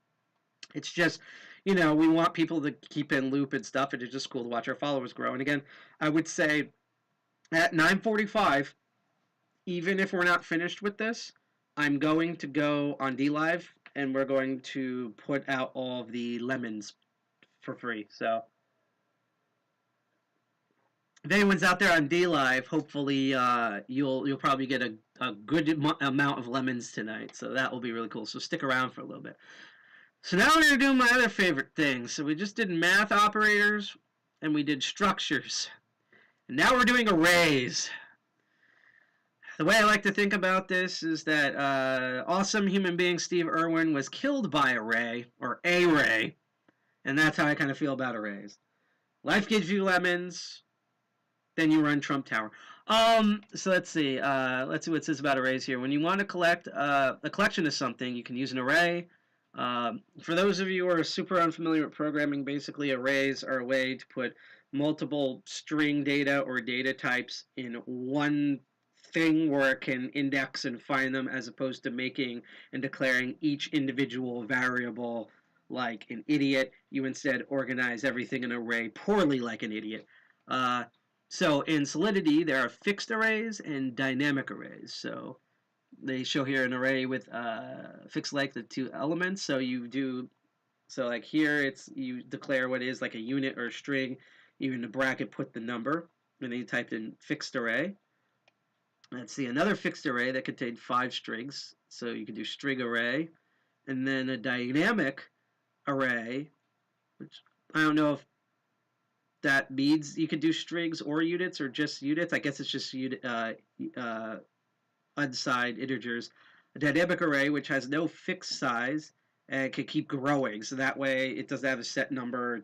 It's just, we want people to keep in loop and stuff, and it's just cool to watch our followers grow. And again, I would say at 9:45, even if we're not finished with this, I'm going to go on DLive, and we're going to put out all of the lemons for free. So if anyone's out there on DLive, hopefully you'll probably get a good amount of lemons tonight. So that will be really cool. So stick around for a little bit. So now we're going to do my other favorite thing. So we just did math operators, and we did structures. And now we're doing arrays. The way I like to think about this is that awesome human being Steve Irwin was killed by a ray, or a ray, and that's how I kind of feel about arrays. Life gives you lemons, then you run Trump Tower. So let's see. Let's see what it says about arrays here. When you want to collect a collection of something, you can use an array. For those of you who are super unfamiliar with programming, basically arrays are a way to put multiple string data or data types in one thing where it can index and find them, as opposed to making and declaring each individual variable like an idiot. You instead organize everything in an array poorly like an idiot. So in Solidity, there are fixed arrays and dynamic arrays. So they show here an array with fixed length of 2 elements. So like here, you declare what is like a unit or a string. You in the bracket put the number, and then you typed in fixed array. Let's see, another fixed array that contained 5 strings. So you can do string array, and then a dynamic array, which I don't know if that means you could do strings or units or just units. I guess it's just unsigned integers. A dynamic array, which has no fixed size and can keep growing. So that way it doesn't have a set number.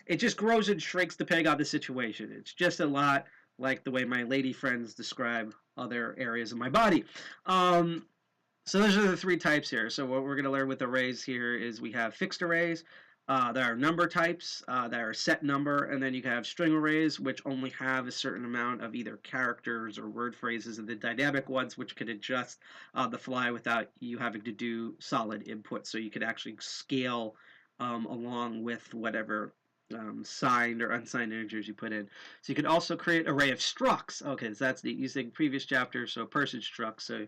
It just grows and shrinks depending on the situation. It's just a lot like the way my lady friends describe other areas of my body. So those are the 3 types here. So what we're going to learn with arrays here is we have fixed arrays. There are number types that are set number, and then you can have string arrays, which only have a certain amount of either characters or word phrases, and the dynamic ones, which can adjust on the fly without you having to do solid input. So you could actually scale along with whatever signed or unsigned integers you put in. So you can also create an array of structs. Okay, so that's neat, using previous chapter. So person struct. So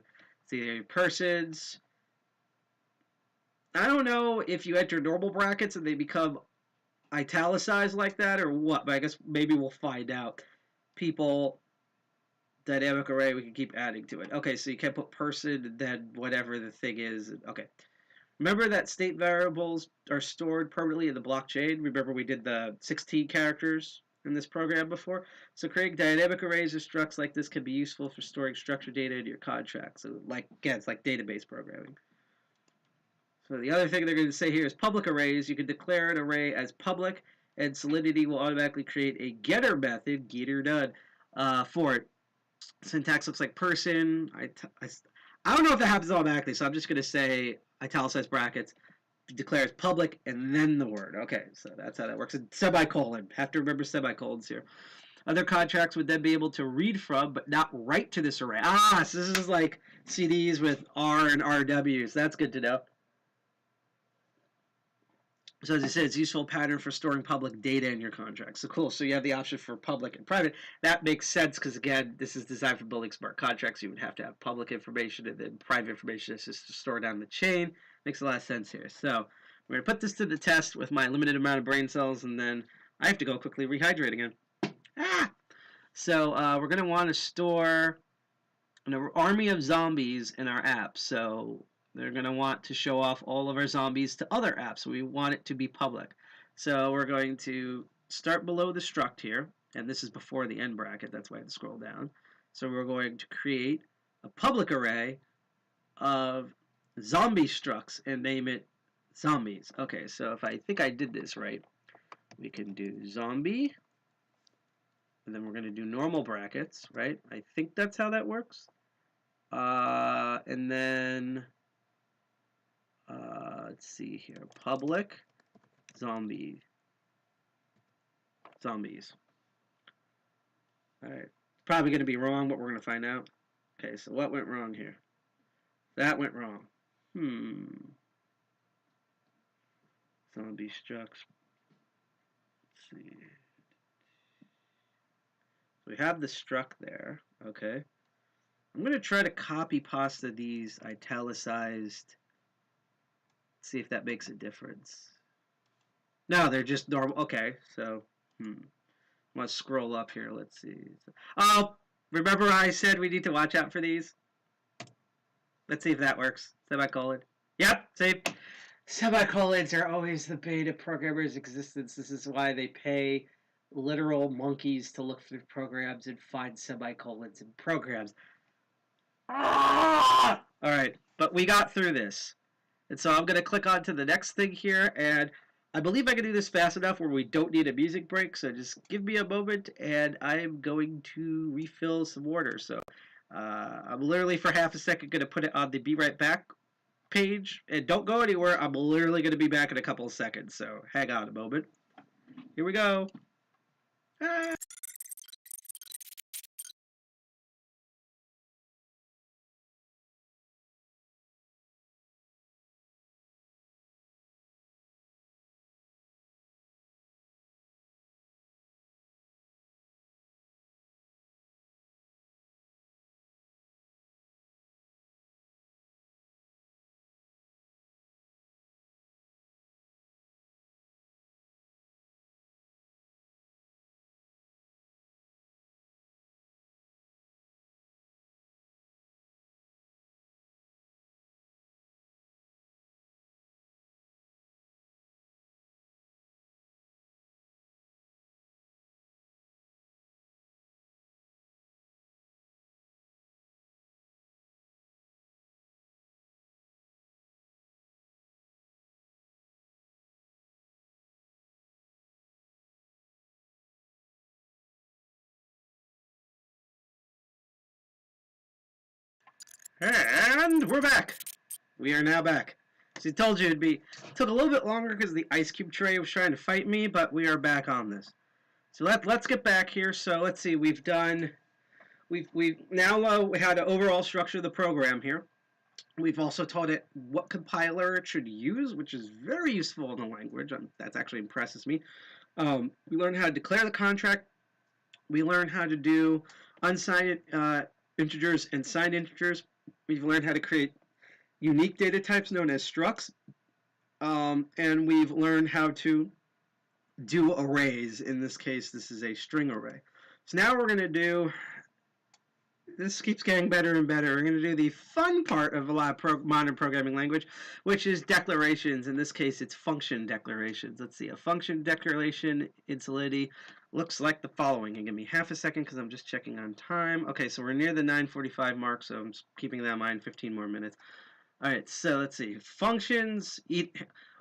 see persons. I don't know if you enter normal brackets and they become italicized like that or what, but I guess maybe we'll find out. People, dynamic array, we can keep adding to it. Okay, so you can put person, then whatever the thing is. Okay. Remember that state variables are stored permanently in the blockchain? Remember we did the 16 characters in this program before? So creating dynamic arrays or structs like this can be useful for storing structured data in your contract. So again, it's like database programming. So the other thing they're going to say here is public arrays. You can declare an array as public, and Solidity will automatically create a getter method, getter done, for it. Syntax looks like person. I don't know if that happens automatically, so I'm just going to say italicized brackets, declares public, and then the word. Okay, so that's how that works. And semicolon. Have to remember semicolons here. Other contracts would then be able to read from, but not write to this array. So this is like CDs with R and RWs. That's good to know. So as I said, it's a useful pattern for storing public data in your contract. So cool. So you have the option for public and private. That makes sense because, again, this is designed for building smart contracts. You would have to have public information, and then private information is just to store down the chain. Makes a lot of sense here. So we're going to put this to the test with my limited amount of brain cells, and then I have to go quickly rehydrate again. So we're going to want to store an army of zombies in our app. So they're going to want to show off all of our zombies to other apps. So we want it to be public. So we're going to start below the struct here. And this is before the end bracket. That's why I have to scroll down. So we're going to create a public array of zombie structs and name it zombies. Okay, so if I think I did this right, we can do zombie, and then we're going to do normal brackets, right? I think that's how that works. And then, let's see here, public zombies. All right, probably going to be wrong, but we're going to find out. Okay, so what went wrong here? That went wrong. Zombie structs. Let's see. We have the struct there. Okay. I'm going to try to copy pasta these italicized. See if that makes a difference. No, they're just normal. Okay, so I'm going to scroll up here. Let's see. Oh, remember I said we need to watch out for these? Let's see if that works. Semicolon. Yep, see? Semicolons are always the bane of programmers' existence. This is why they pay literal monkeys to look through programs and find semicolons in programs. Ah! All right, but we got through this. And so I'm going to click on to the next thing here, and I believe I can do this fast enough where we don't need a music break, so just give me a moment, and I'm going to refill some water. So I'm literally for half a second going to put it on the Be Right Back page, and don't go anywhere. I'm literally going to be back in a couple of seconds, so hang on a moment. Here we go. Ah. And we're back. We are now back. So I told you it took a little bit longer because the ice cube tray was trying to fight me, but we are back on this. So let's get back here. So let's see. We've now had an overall structure of the program here. We've also taught it what compiler it should use, which is very useful in the language. That actually impresses me. We learned how to declare the contract. We learned how to do unsigned integers and signed integers. We've learned how to create unique data types known as structs. And we've learned how to do arrays. In this case, this is a string array. So now we're going to do, this keeps getting better and better. We're going to do the fun part of a lot of modern programming language, which is declarations. In this case, it's function declarations. Let's see, a function declaration in Solidity looks like the following. And give me half a second because I'm just checking on time. Okay, so we're near the 9:45 mark, so I'm keeping that in mind, 15 more minutes. All right, so let's see. Functions eat.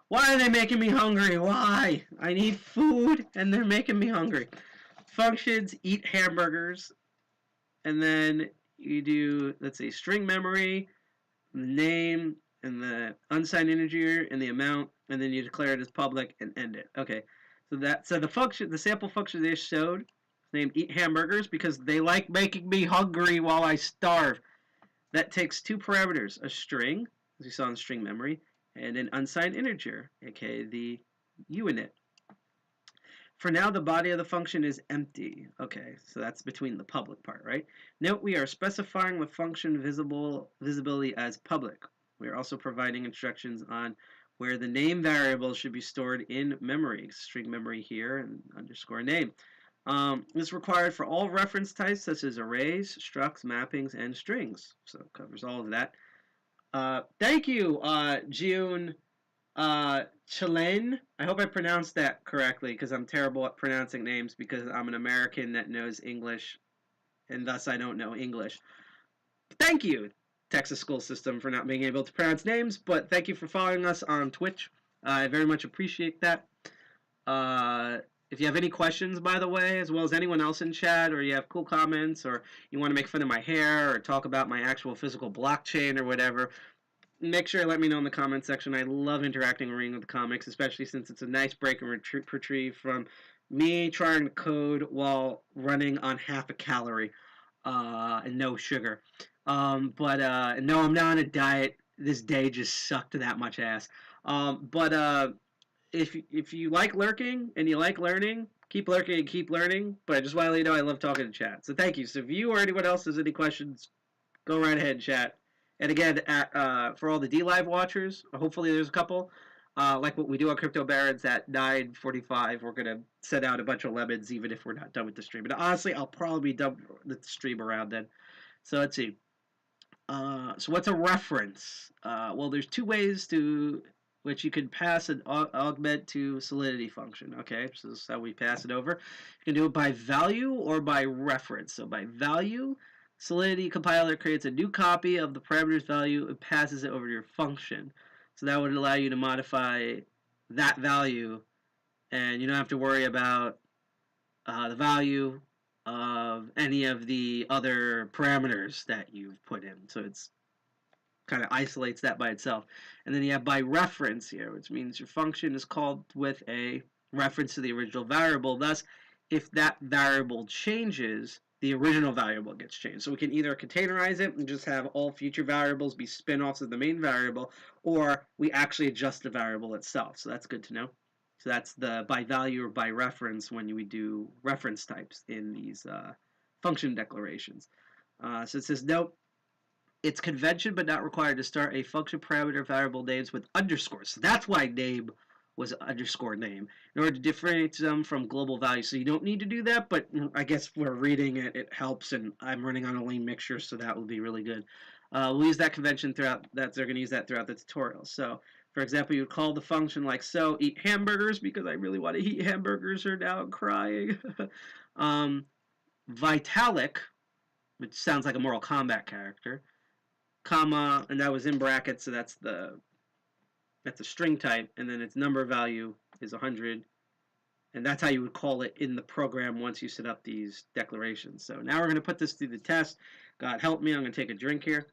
Why are they making me hungry? Why? I need food, and they're making me hungry. Functions eat hamburgers, and then you do, let's see, string memory, the name, and the unsigned integer, and the amount, and then you declare it as public and end it. Okay, so the sample function they showed, named eat hamburgers because they like making me hungry while I starve. That takes two parameters, a string, as we saw in string memory, and an unsigned integer, aka the uinit. For now, the body of the function is empty. Okay, so that's between the public part, right? Note we are specifying the function visibility as public. We are also providing instructions on where the name variable should be stored in memory. String memory here and underscore name. This is required for all reference types such as arrays, structs, mappings, and strings. So it covers all of that. Thank you, June Chilen. I hope I pronounced that correctly because I'm terrible at pronouncing names because I'm an American that knows English and thus I don't know English. Thank you, Texas school system, for not being able to pronounce names, but thank you for following us on Twitch. I very much appreciate that. Uh, if you have any questions, by the way, as well as anyone else in chat, or you have cool comments, or you want to make fun of my hair, or talk about my actual physical blockchain or whatever, make sure to let me know in the comment section. I love interacting and reading with the comics, especially since it's a nice break and retrieve from me trying to code while running on half a calorie and no sugar. No, I'm not on a diet. This day just sucked that much ass. If you like lurking and you like learning, keep lurking and keep learning. But I just want to let you know I love talking to chat. So thank you. So if you or anyone else has any questions, go right ahead and chat. And again, for all the DLive watchers, hopefully there's a couple. Like what we do on Crypto Barons at 9:45, we're gonna send out a bunch of lemons even if we're not done with the stream. But honestly, I'll probably be done with the stream around then. So let's see. So what's a reference? Well, there's two ways to which you can pass an augment to Solidity function. Okay, so this is how we pass it over. You can do it by value or by reference. So by value, Solidity compiler creates a new copy of the parameter's value and passes it over to your function. So that would allow you to modify that value, and you don't have to worry about the value of any of the other parameters that you've put in. So it's kind of isolates that by itself. And then you have by reference here, which means your function is called with a reference to the original variable. Thus, if that variable changes, the original variable gets changed. So we can either containerize it and just have all future variables be spin-offs of the main variable, or we actually adjust the variable itself. So that's good to know. So that's the by value or by reference when we do reference types in these function declarations. So it says, nope, it's convention but not required to start a function parameter variable names with underscores. So that's why name was underscore name in order to differentiate them from global values. So you don't need to do that, but I guess we're reading it, it helps, and I'm running on a lean mixture, so that will be really good. We'll use that convention throughout, they're going to use that throughout the tutorial. So for example, you would call the function like so, eat hamburgers, because I really want to eat hamburgers or now I'm crying. Vitalik, which sounds like a Mortal Kombat character, comma, and that was in brackets, so that's a string type, and then its number value is 100, and that's how you would call it in the program once you set up these declarations. So now we're going to put this through the test. God help me, I'm going to take a drink here.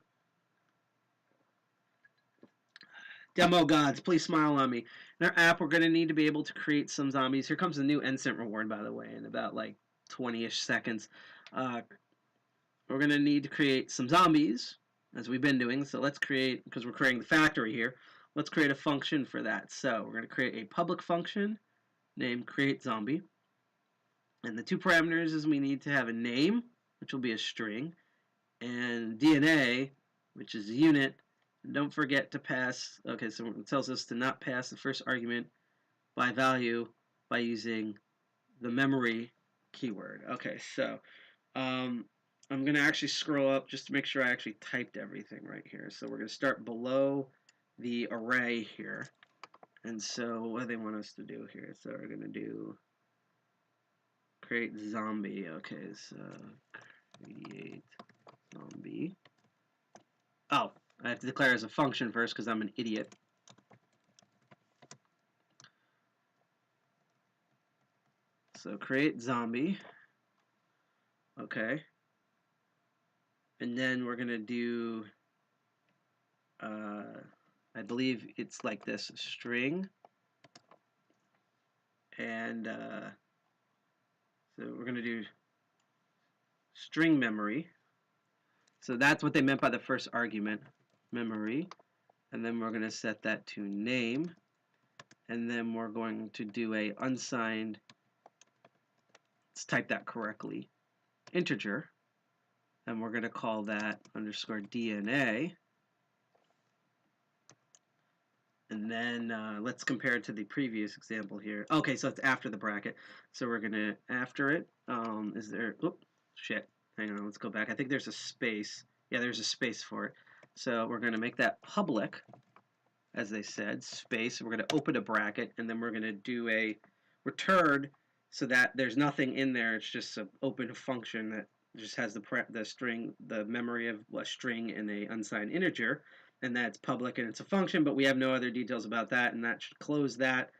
Demo gods, please smile on me. In our app, we're going to need to be able to create some zombies. Here comes the new Instant reward, by the way, in about like 20-ish seconds. We're going to need to create some zombies, as we've been doing. So let's create, because we're creating the factory here, let's create a function for that. So we're going to create a public function named createZombie. And the two parameters is we need to have a name, which will be a string, and DNA, which is a unit. And don't forget to pass, okay, so it tells us to not pass the first argument by value by using the memory keyword. Okay, so I'm going to actually scroll up just to make sure I actually typed everything right here. So we're going to start below the array here. And so what do they want us to do here? So we're going to do create zombie. Okay, so create zombie. Oh, I have to declare as a function first because I'm an idiot. So create zombie. Okay. And then we're going to do, I believe it's like this, string. And so we're going to do string memory. So that's what they meant by the first argument, memory. And then we're going to set that to name. And then we're going to do a unsigned, let's type that correctly, integer. And we're going to call that underscore DNA. And then let's compare it to the previous example here. Okay, so it's after the bracket. So we're gonna after it. Is there? Oop, shit. Hang on. Let's go back. I think there's a space. Yeah, there's a space for it. So we're gonna make that public, as they said, space. We're gonna open a bracket, and then we're gonna do a return so that there's nothing in there. It's just an open function that just has the string, the memory of a string and a unsigned integer, and that's public and it's a function, but we have no other details about that, and that should close that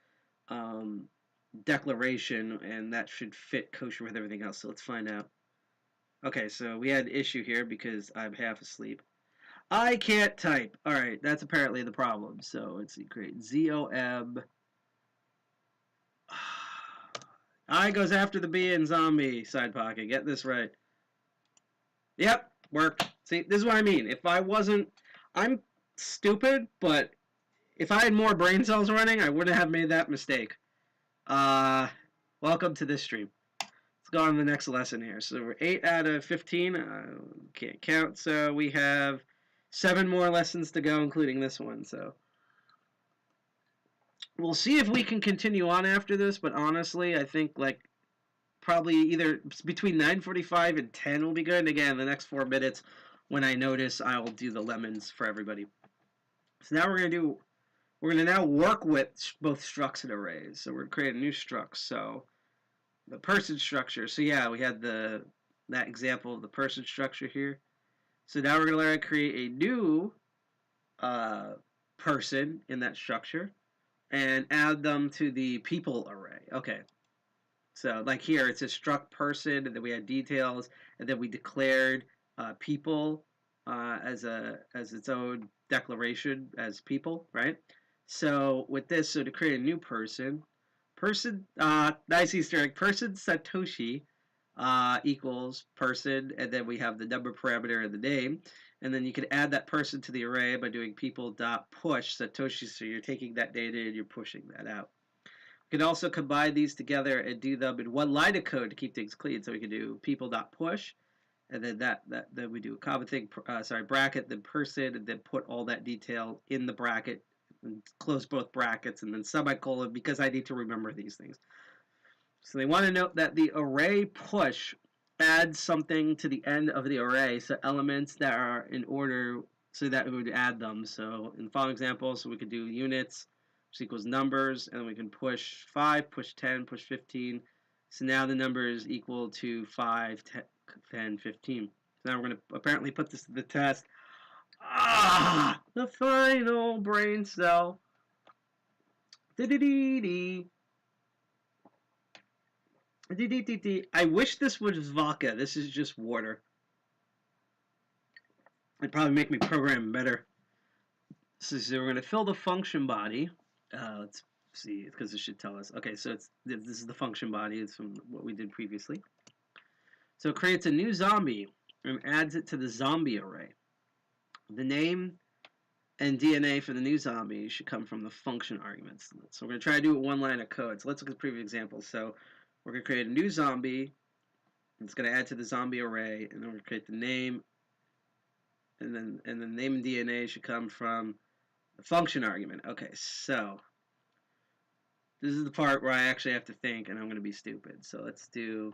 declaration, and that should fit kosher with everything else. So let's find out. Okay, so we had an issue here because I'm half asleep. I can't type. All right, that's apparently the problem. So let's see, create ZOM. I goes after the B in zombie side pocket. Get this right. Yep, worked. See, this is what I mean. If I wasn't, I'm stupid, but if I had more brain cells running, I wouldn't have made that mistake. Welcome to this stream. Let's go on to the next lesson here. So we're 8 out of 15. Can't count. So we have 7 more lessons to go, including this one. So we'll see if we can continue on after this. But honestly, I think like probably either between 9:45 and 10 will be good. And again, the next 4 minutes, when I notice, I'll do the lemons for everybody. So now we're gonna now work with both structs and arrays. So we're gonna create a new struct. So the person structure. So yeah, we had that example of the person structure here. So now we're gonna learn how to create a new person in that structure and add them to the people array. Okay. So like here, it says struct person, and then we had details, and then we declared people as its own declaration as people, right? So with this, so to create a new person, nice Easter egg, person Satoshi equals person, and then we have the number parameter and the name, and then you can add that person to the array by doing people.push Satoshi. So you're taking that data and you're pushing that out. We can also combine these together and do them in one line of code to keep things clean. So we can do people.push, and then then we do a common thing, bracket, then person, and then put all that detail in the bracket, and close both brackets, and then semicolon, because I need to remember these things. So they want to note that the array push adds something to the end of the array, so elements that are in order, so that we would add them. So in the following example, so we could do units, which equals numbers, and we can push 5, push 10, push 15. So now the number is equal to 5, 10, 15. So now we're going to apparently put this to the test. The final brain cell. I wish this was vodka. This is just water. It'd probably make me program better. So we're going to fill the function body. Let's see, because this should tell us. Okay, so this is the function body. It's from what we did previously. So it creates a new zombie and adds it to the zombie array. The name and DNA for the new zombie should come from the function arguments. So we're going to try to do it one line of code. So let's look at the previous example. So we're going to create a new zombie. It's going to add to the zombie array, and then we're going to create the name, and then the name and DNA should come from the function argument. Okay, so this is the part where I actually have to think, and I'm going to be stupid. So let's do,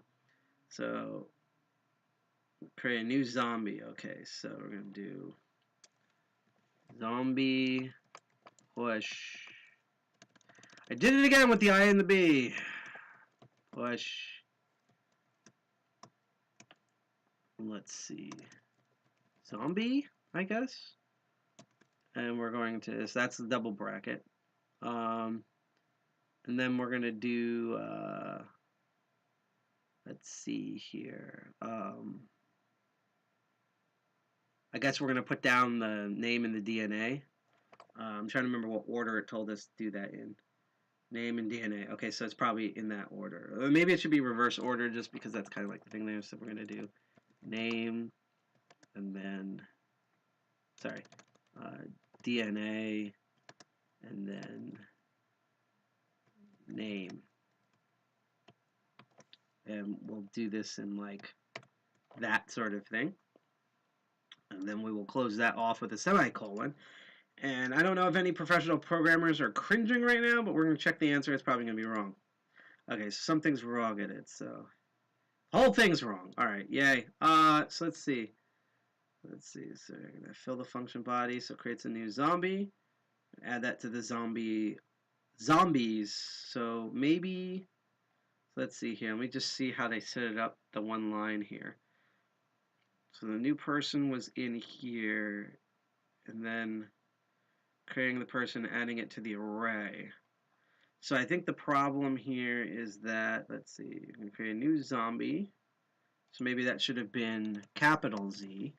so create a new zombie. Okay, so we're going to do zombie push. I did it again with the I and the B. Push. Let's see. Zombie, I guess. And we're going to, so that's the double bracket. And then we're going to do, let's see here. I guess we're going to put down the name and the DNA. I'm trying to remember what order it told us to do that in. Name and DNA. Okay, so it's probably in that order. Or maybe it should be reverse order just because that's kind of like the thing there. So we're going to do name and then, sorry, DNA and then name. And we'll do this in like that sort of thing. And then we will close that off with a semicolon. And I don't know if any professional programmers are cringing right now, but we're going to check the answer. It's probably going to be wrong. Okay, so something's wrong in it, so... Whole thing's wrong. All right, yay. So let's see. So we're going to fill the function body, so it creates a new zombie. Add that to the zombies. So maybe... Let's see here. Let me just see how they set it up, the one line here. So the new person was in here, and then creating the person, adding it to the array. So I think the problem here is that, let's see, you can create a new zombie. So maybe that should have been capital Z.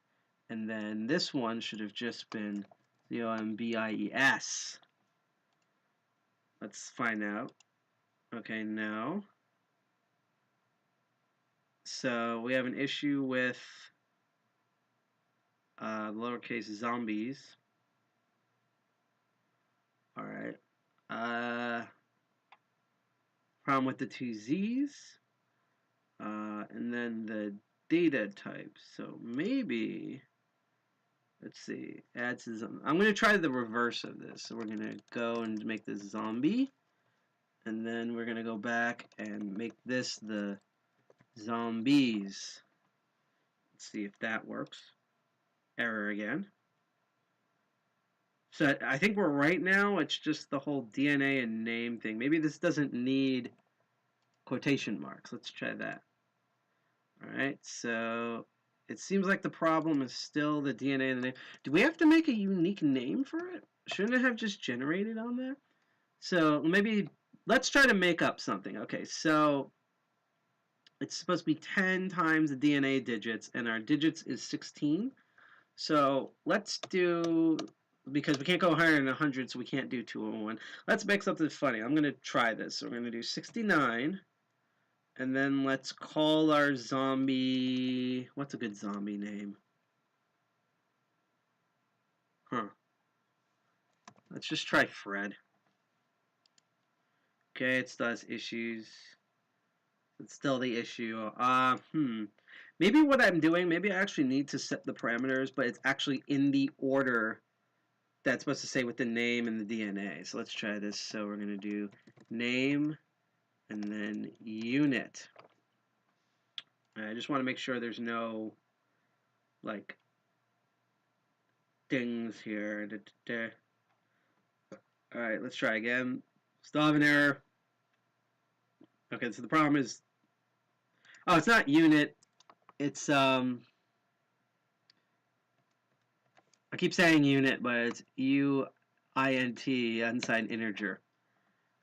And then this one should have just been ZOMBIES. Let's find out. Okay, no. So we have an issue with lowercase zombies. Alright. Problem with the two Z's. And then the data type. So maybe, let's see, add to some. I'm going to try the reverse of this. So we're going to go and make this zombie. And then we're going to go back and make this the zombies. Let's see if that works. Error again. So I think we're right now. It's just the whole DNA and name thing. Maybe this doesn't need quotation marks. Let's try that. Alright, so it seems like the problem is still the DNA and the name. Do we have to make a unique name for it? Shouldn't it have just generated on there? So maybe let's try to make up something. Okay, so it's supposed to be 10 times the DNA digits, and our digits is 16. So let's do, because we can't go higher than 100, so we can't do 201. Let's make something funny. I'm going to try this. So we're going to do 69. And then let's call our zombie... What's a good zombie name? Let's just try Fred. Okay, it still has issues. It's still the issue. Maybe what I'm doing, maybe I actually need to set the parameters, but it's actually in the order that's supposed to say with the name and the DNA. So let's try this. So we're going to do name and then unit. I just want to make sure there's no, like, dings here. Alright, let's try again. Still have an error. Okay, so the problem is, oh, it's not unit. It's, I keep saying unit, but it's U-I-N-T, unsigned integer.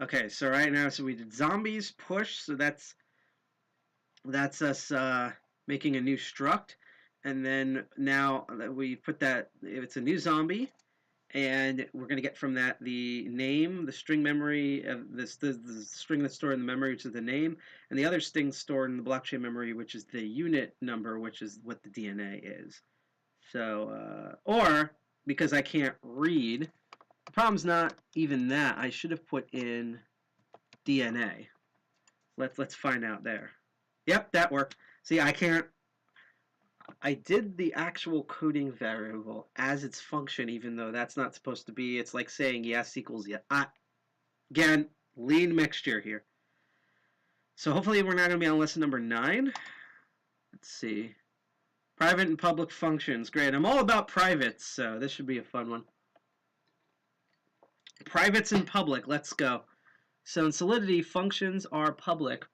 Okay, so right now, so we did zombies push, so that's us making a new struct, and then now that we put that, it's a new zombie, and we're going to get from that the name, the string memory of this, the string that's stored in the memory, which is the name, and the other string stored in the blockchain memory, which is the unit number, which is what the DNA is. So, or because I can't read, the problem's not even that. I should have put in DNA. Let's find out there. Yep, that worked. See, I can't. I did the actual coding variable as its function, even though that's not supposed to be. It's like saying yes equals yes. Again, lean mixture here. So hopefully we're not going to be on lesson number 9. Let's see. Private and public functions. Great. I'm all about privates, so this should be a fun one. Privates and public. Let's go. So in Solidity, functions are public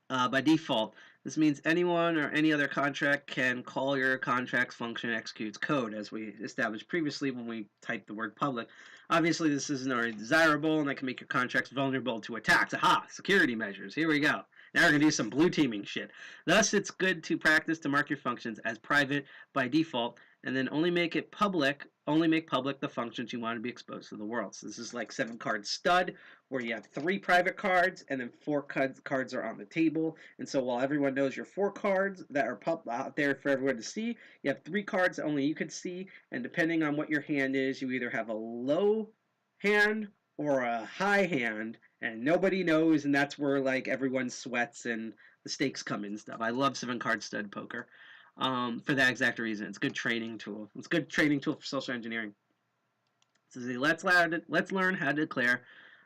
by default. This means anyone or any other contract can call your contract's function executes code, as we established previously when we typed the word public. Obviously, this isn't already desirable, and that can make your contracts vulnerable to attacks. Aha! Security measures. Here we go. Now we're going to do some blue teaming shit. Thus, it's good to practice to mark your functions as private by default, and then only make public the functions you want to be exposed to the world. So this is like 7-card stud, where you have 3 private cards, and then 4 cards are on the table. And so while everyone knows your 4 cards that are out there for everyone to see, you have 3 cards that only you can see, and depending on what your hand is, you either have a low hand or a high hand, and nobody knows, and that's where like everyone sweats and the stakes come in and stuff. I love 7-card stud poker for that exact reason. It's a good training tool. It's a good training tool for social engineering. So let's learn how to declare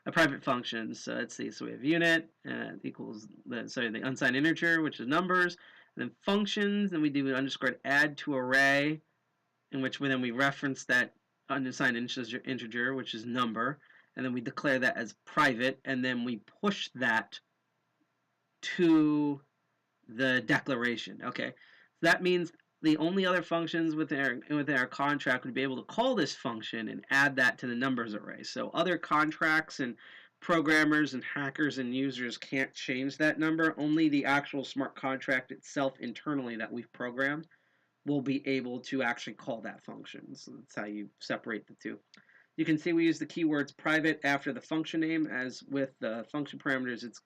a private function. So let's see. So we have unit equals the unsigned integer, which is numbers. And then functions. Then we do underscore add to array, in which then we reference that unsigned integer, which is number, and then we declare that as private, and then we push that to the declaration. Okay, so that means the only other functions within our contract would be able to call this function and add that to the numbers array. So other contracts and programmers and hackers and users can't change that number. Only the actual smart contract itself internally that we've programmed will be able to actually call that function. So that's how you separate the two. You can see we use the keywords private after the function name, as with the function parameters, it's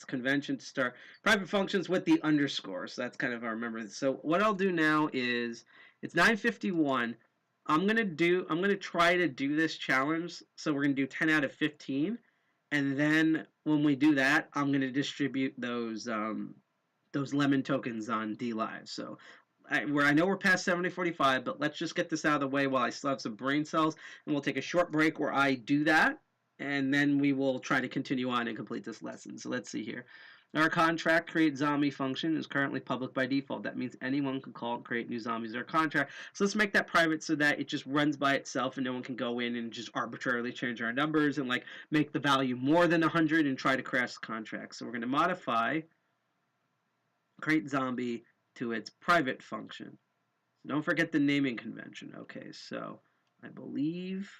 convention to start private functions with the underscore. So that's kind of our remember. So what I'll do now is, it's 9:51. I'm gonna try to do this challenge. So we're gonna do 10 out of 15, and then when we do that, I'm gonna distribute those lemon tokens on dLive. So I know we're past 70:45, but let's just get this out of the way while I still have some brain cells, and we'll take a short break where I do that, and then we will try to continue on and complete this lesson. So let's see here. Our contract create zombie function is currently public by default. That means anyone can call and create new zombies in our contract. So let's make that private so that it just runs by itself and no one can go in and just arbitrarily change our numbers and like make the value more than 100 and try to crash the contract. So we're going to modify create zombie to its private function. So don't forget the naming convention. Okay, so I believe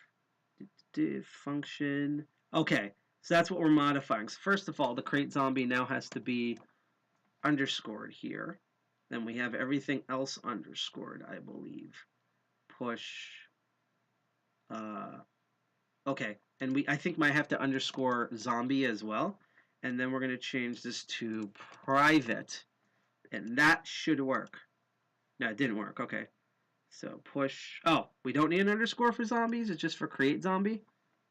function. Okay, so that's what we're modifying. So first of all, the create zombie now has to be underscored here. Then we have everything else underscored, I believe. Push. Okay, and I think might have to underscore zombie as well. And then we're going to change this to private. And that should work. No, it didn't work. Okay. So push. Oh, we don't need an underscore for zombies. It's just for create zombie.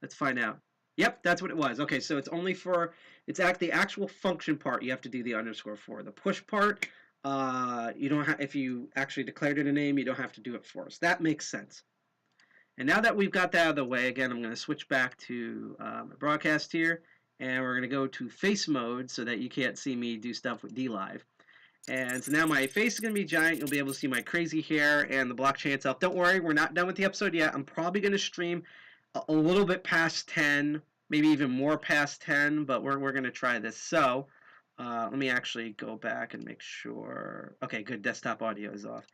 Let's find out. Yep, that's what it was. Okay, so it's only for, the actual function part you have to do the underscore for. The push part, you don't have, if you actually declared it a name, you don't have to do it for us. That makes sense. And now that we've got that out of the way, again, I'm going to switch back to my broadcast here, and we're going to go to face mode so that you can't see me do stuff with dLive. And so now my face is going to be giant. You'll be able to see my crazy hair and the blockchain itself. Don't worry, we're not done with the episode yet. I'm probably going to stream a little bit past 10, maybe even more past 10, but we're going to try this. So let me actually go back and make sure. Okay, good. Desktop audio is off.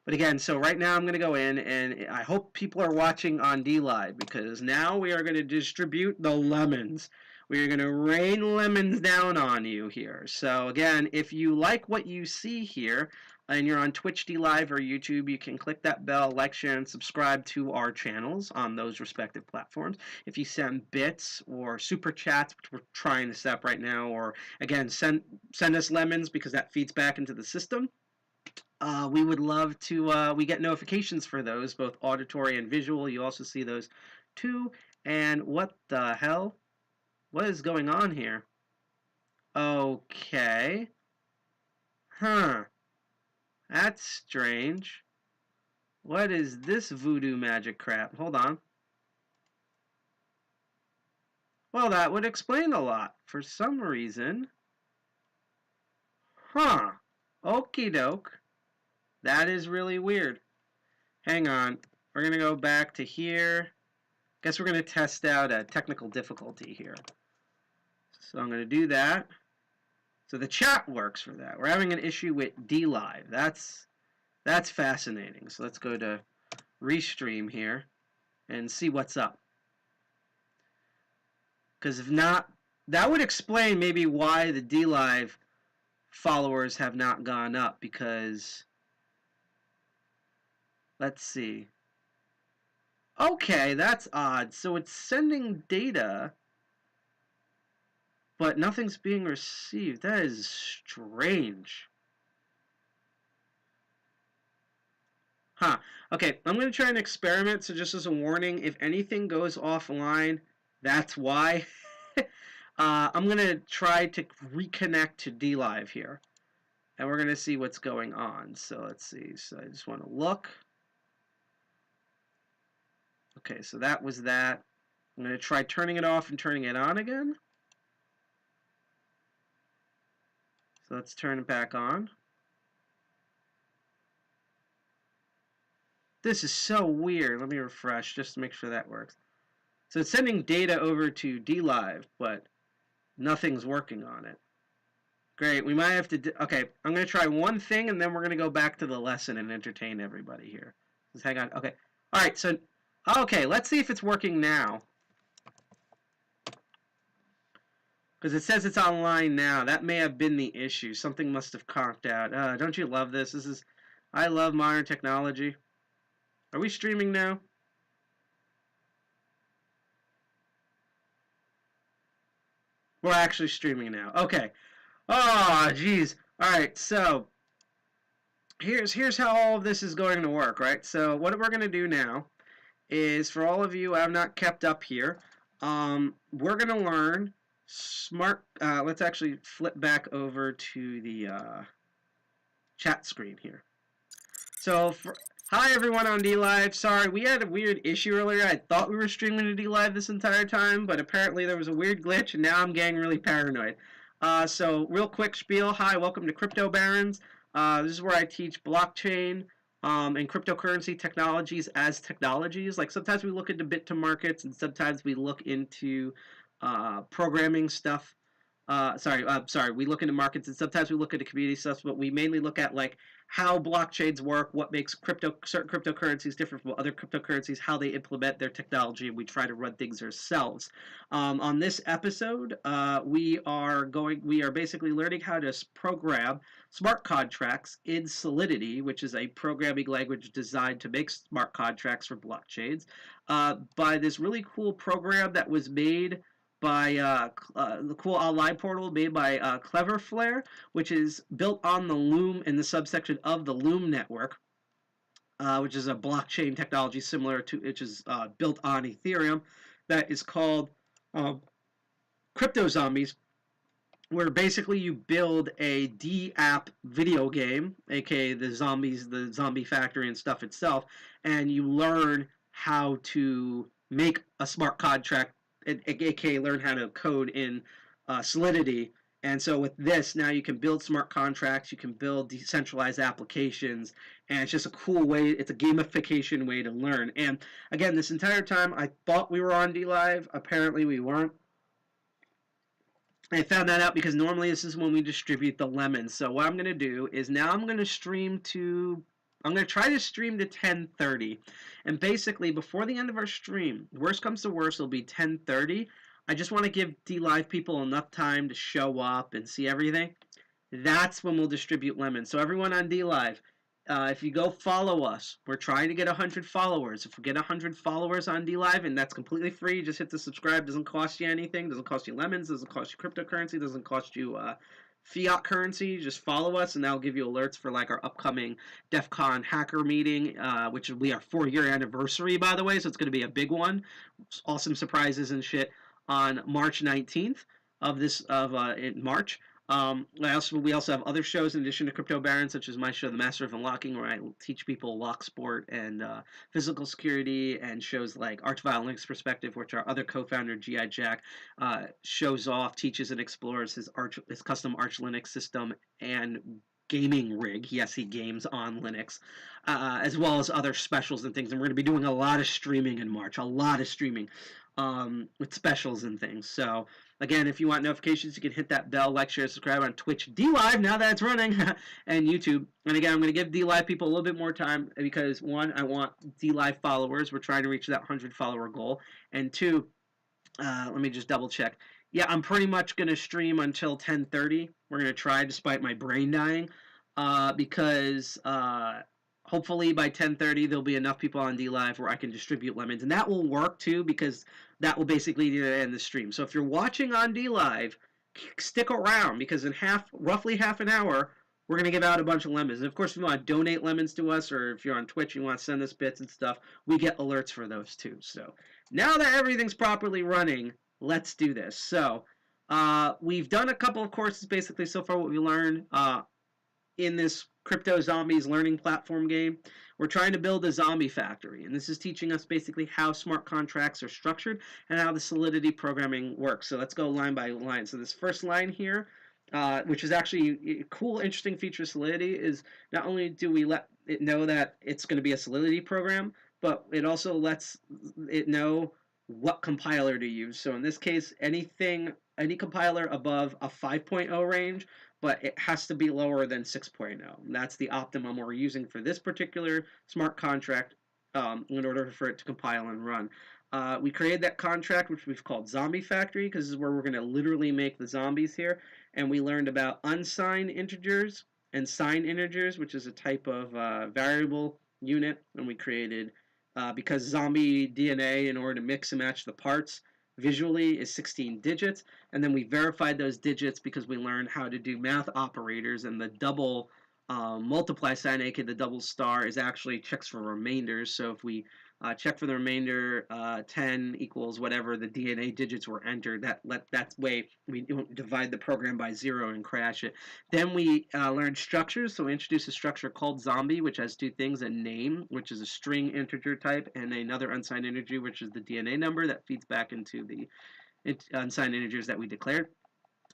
But again, so right now I'm going to go in, and I hope people are watching on dLive, because now we are going to distribute the lemons. We are going to rain lemons down on you here. So again, if you like what you see here, and you're on Twitch, dLive, or YouTube, you can click that bell, like, share, and subscribe to our channels on those respective platforms. If you send bits or super chats, which we're trying to set up right now, or again, send us lemons because that feeds back into the system. We would love to, we get notifications for those, both auditory and visual. You also see those too. And what the hell? What is going on here? Okay. Huh. That's strange. What is this voodoo magic crap? Hold on. Well, that would explain a lot. For some reason. Huh. Okie doke. That is really weird. Hang on. We're going to go back to here. Guess we're going to test out a technical difficulty here. So I'm going to do that. So the chat works for that. We're having an issue with dLive. That's fascinating. So let's go to Restream here and see what's up. Because if not, that would explain maybe why the dLive followers have not gone up, because let's see. Okay, that's odd. So it's sending data, but nothing's being received. That is strange. Huh. Okay, I'm going to try an experiment. So just as a warning, if anything goes offline, that's why. I'm going to try to reconnect to dLive here. And we're going to see what's going on. So let's see. So I just want to look. Okay, so that was that. I'm going to try turning it off and turning it on again. So let's turn it back on. This is so weird. Let me refresh just to make sure that works. So it's sending data over to dLive, but nothing's working on it. Great. We might have to... Okay, I'm going to try one thing, and then we're going to go back to the lesson and entertain everybody here. Just hang on. Okay. All right, so... Okay, let's see if it's working now. Because it says it's online now. That may have been the issue. Something must have conked out. Don't you love this? This is... I love modern technology. Are we streaming now? We're actually streaming now. Okay. Oh, geez. All right, so here's how all of this is going to work, right? So what we're going to do now is, for all of you I've not kept up here, we're going to learn smart... let's actually flip back over to the chat screen here. So, hi everyone on dLive. Sorry, we had a weird issue earlier. I thought we were streaming to dLive this entire time, but apparently there was a weird glitch, and now I'm getting really paranoid. So, real quick spiel. Hi, welcome to Crypto Barons. This is where I teach blockchain and cryptocurrency technologies as technologies. Like, sometimes we look into bit to markets, and sometimes we look into programming stuff. We look into markets, and sometimes we look into community stuff, but we mainly look at, like, how blockchains work, what makes certain cryptocurrencies different from other cryptocurrencies, how they implement their technology, and we try to run things ourselves. On this episode, we are basically learning how to program smart contracts in Solidity, which is a programming language designed to make smart contracts for blockchains, by this really cool program that was made by the cool online portal made by Cleverflare, which is built on the Loom in the subsection of the Loom network, which is a blockchain technology similar to, which is built on Ethereum, that is called CryptoZombies, where basically you build a dApp video game, aka the zombies, the zombie factory and stuff itself, and you learn how to make a smart contract, aka learn how to code in Solidity. And so with this, now you can build smart contracts, you can build decentralized applications, and it's just a cool way, it's a gamification way to learn. And again, this entire time I thought we were on dLive, apparently we weren't. I found that out because normally this is when we distribute the lemons. So what I'm going to do is now I'm going to try to stream to 10:30, and basically before the end of our stream, worst comes to worst, it'll be 10:30. I just want to give dLive people enough time to show up and see everything. That's when we'll distribute lemons. So everyone on dLive, if you go follow us, we're trying to get 100 followers. If we get 100 followers on dLive, and that's completely free, just hit the subscribe. Doesn't cost you anything. Doesn't cost you lemons. Doesn't cost you cryptocurrency. Doesn't cost you fiat currency. Just follow us, and that'll give you alerts for like our upcoming DEF CON hacker meeting, which will be our 4-year anniversary, by the way, so it's going to be a big one. Awesome surprises and shit on March 19th in March. We also have other shows in addition to Crypto Barons, such as my show, The Master of Unlocking, where I teach people lock sport and physical security, and shows like Arch Violence Perspective, which our other co-founder, G.I. Jack, shows off, teaches, and explores his custom Arch Linux system and gaming rig. Yes, he games on Linux, as well as other specials and things. And we're going to be doing a lot of streaming in March, with specials and things. So again, if you want notifications, you can hit that bell, like, share, subscribe on Twitch, dLive, now that it's running, and YouTube. And again, I'm going to give dLive people a little bit more time because, one, I want dLive followers. We're trying to reach that 100 follower goal. And two, let me just double check. Yeah, I'm pretty much going to stream until 10:30. We're going to try despite my brain dying, because hopefully by 10:30 there'll be enough people on dLive where I can distribute lemons, and that will work too, because that will basically end the stream. So if you're watching on dLive, stick around, because in roughly half an hour, we're going to give out a bunch of lemons. And of course, if you want to donate lemons to us, or if you're on Twitch and you want to send us bits and stuff, we get alerts for those too. So now that everything's properly running, let's do this. So we've done a couple of courses basically so far. What we learned in this CryptoZombies learning platform game, we're trying to build a zombie factory. And this is teaching us basically how smart contracts are structured and how the Solidity programming works. So let's go line by line. So this first line here, which is actually a cool, interesting feature of Solidity, is not only do we let it know that it's going to be a Solidity program, but it also lets it know what compiler to use. So in this case, any compiler above a 5.0 range, but it has to be lower than 6.0. That's the optimum we're using for this particular smart contract in order for it to compile and run. We created that contract, which we've called Zombie Factory, because this is where we're going to literally make the zombies here. And we learned about unsigned integers and signed integers, which is a type of variable unit. And we created, because zombie DNA, in order to mix and match the parts visually, is 16 digits. And then we verified those digits because we learned how to do math operators, and the double multiply sign, aka the double star, is actually checks for remainders. So if we check for the remainder, 10 equals whatever the DNA digits were entered, that's way we don't divide the program by 0 and crash it. Then we learned structures. So we introduced a structure called zombie, which has two things: a name, which is a string integer type, and another unsigned integer, which is the DNA number that feeds back into the unsigned integers that we declared.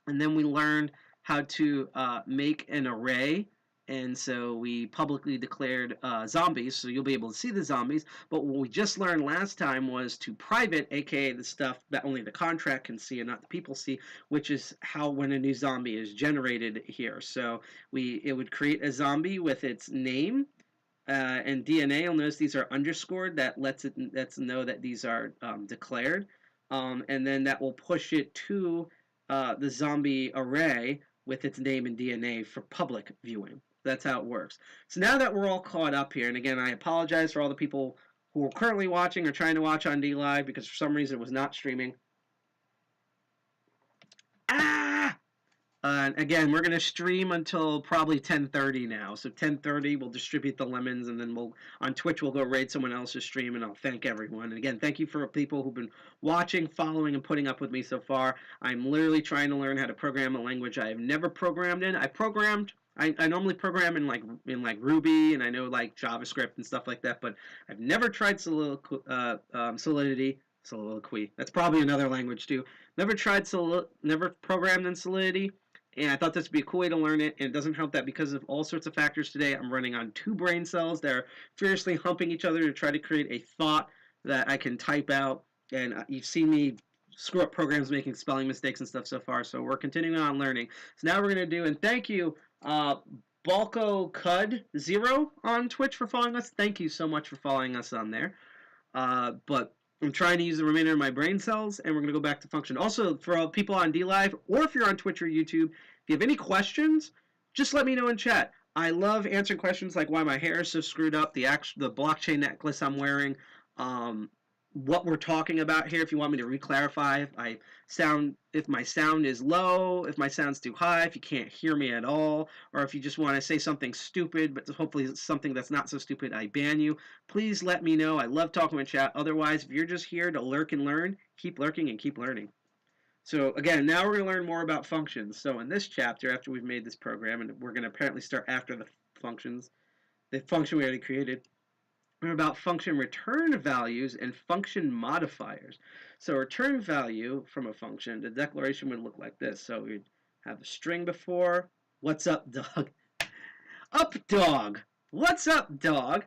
And then we learned how to make an array. And so we publicly declared zombies, so you'll be able to see the zombies. But what we just learned last time was to private, aka the stuff that only the contract can see and not the people see, which is how when a new zombie is generated here. So it would create a zombie with its name and DNA. You'll notice these are underscored. That lets know that these are declared. And then that will push it to the zombie array with its name and DNA for public viewing. That's how it works. So now that we're all caught up here, and again, I apologize for all the people who are currently watching or trying to watch on DLive because for some reason it was not streaming. Again, we're going to stream until probably 10:30 now. So 10:30, we'll distribute the lemons, and then on Twitch, we'll go raid someone else's stream, and I'll thank everyone. And again, thank you for people who've been watching, following, and putting up with me so far. I'm literally trying to learn how to program a language I have never programmed in. I normally program in like Ruby, and I know like JavaScript and stuff like that, but I've never tried Solidity. Soliloquy. That's probably another language too. Never programmed in Solidity. And I thought this would be a cool way to learn it. And it doesn't help that because of all sorts of factors today, I'm running on 2 brain cells that are fiercely humping each other to try to create a thought that I can type out. And you've seen me screw up programs making spelling mistakes and stuff so far. So we're continuing on learning. So now we're going to do, and thank you, Balco Cud 0 on Twitch for following us. Thank you so much for following us on there. But I'm trying to use the remainder of my brain cells, and we're going to go back to function. Also, for all people on DLive, or if you're on Twitch or YouTube, if you have any questions, just let me know in chat. I love answering questions like why my hair is so screwed up, the blockchain necklace I'm wearing, what we're talking about here. If you want me to re-clarify, if my sound is low, if my sound's too high, if you can't hear me at all, or if you just want to say something stupid, but hopefully it's something that's not so stupid, I ban you. Please let me know. I love talking with chat. Otherwise, if you're just here to lurk and learn, keep lurking and keep learning. So again, now we're going to learn more about functions. So in this chapter, after we've made this program, and we're going to apparently start after the functions, the function we already created, about function return values and function modifiers. So return value from a function, the declaration would look like this. So we'd have a string before, what's up, dog? Up, dog. What's up, dog?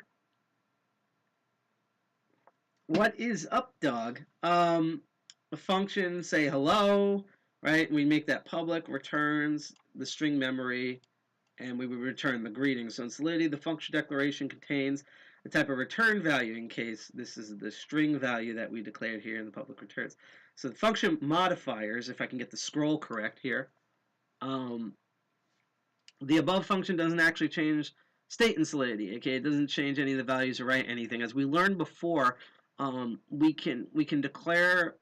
What is up, dog? A function, say hello, right? We make that public, returns the string memory, and we would return the greeting. So in Solidity, the function declaration contains a type of return value in case this is the string value that we declared here in the public returns. So the function modifiers, if I can get the scroll correct here, the above function doesn't actually change state in Solidity. Okay, it doesn't change any of the values or write anything. As we learned before, we can declare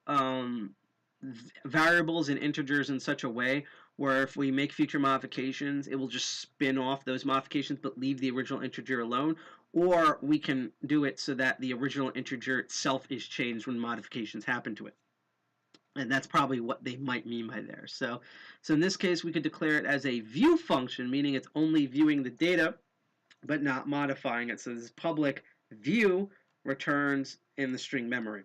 variables and integers in such a way where if we make future modifications, it will just spin off those modifications but leave the original integer alone. Or we can do it so that the original integer itself is changed when modifications happen to it. And that's probably what they might mean by there. So in this case, we could declare it as a view function, meaning it's only viewing the data, but not modifying it. So this public view returns in the string memory.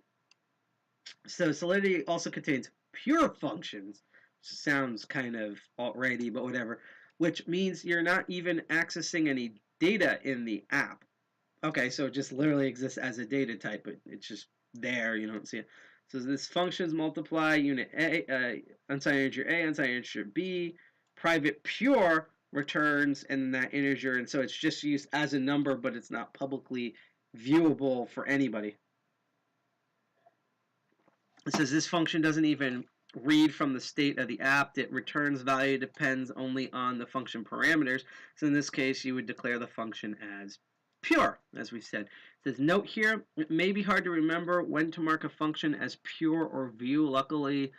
So Solidity also contains pure functions, which sounds kind of alt-righty, but whatever, which means you're not even accessing any data in the app. Okay, so it just literally exists as a data type, but it's just there, you don't see it. So this functions multiply unit A, unsigned integer A, unsigned integer B, private pure returns and that integer, and so it's just used as a number, but it's not publicly viewable for anybody. It says this function doesn't even read from the state of the app. It returns value depends only on the function parameters. So in this case, you would declare the function as pure, as we said. It says note here, it may be hard to remember when to mark a function as pure or view. Luckily,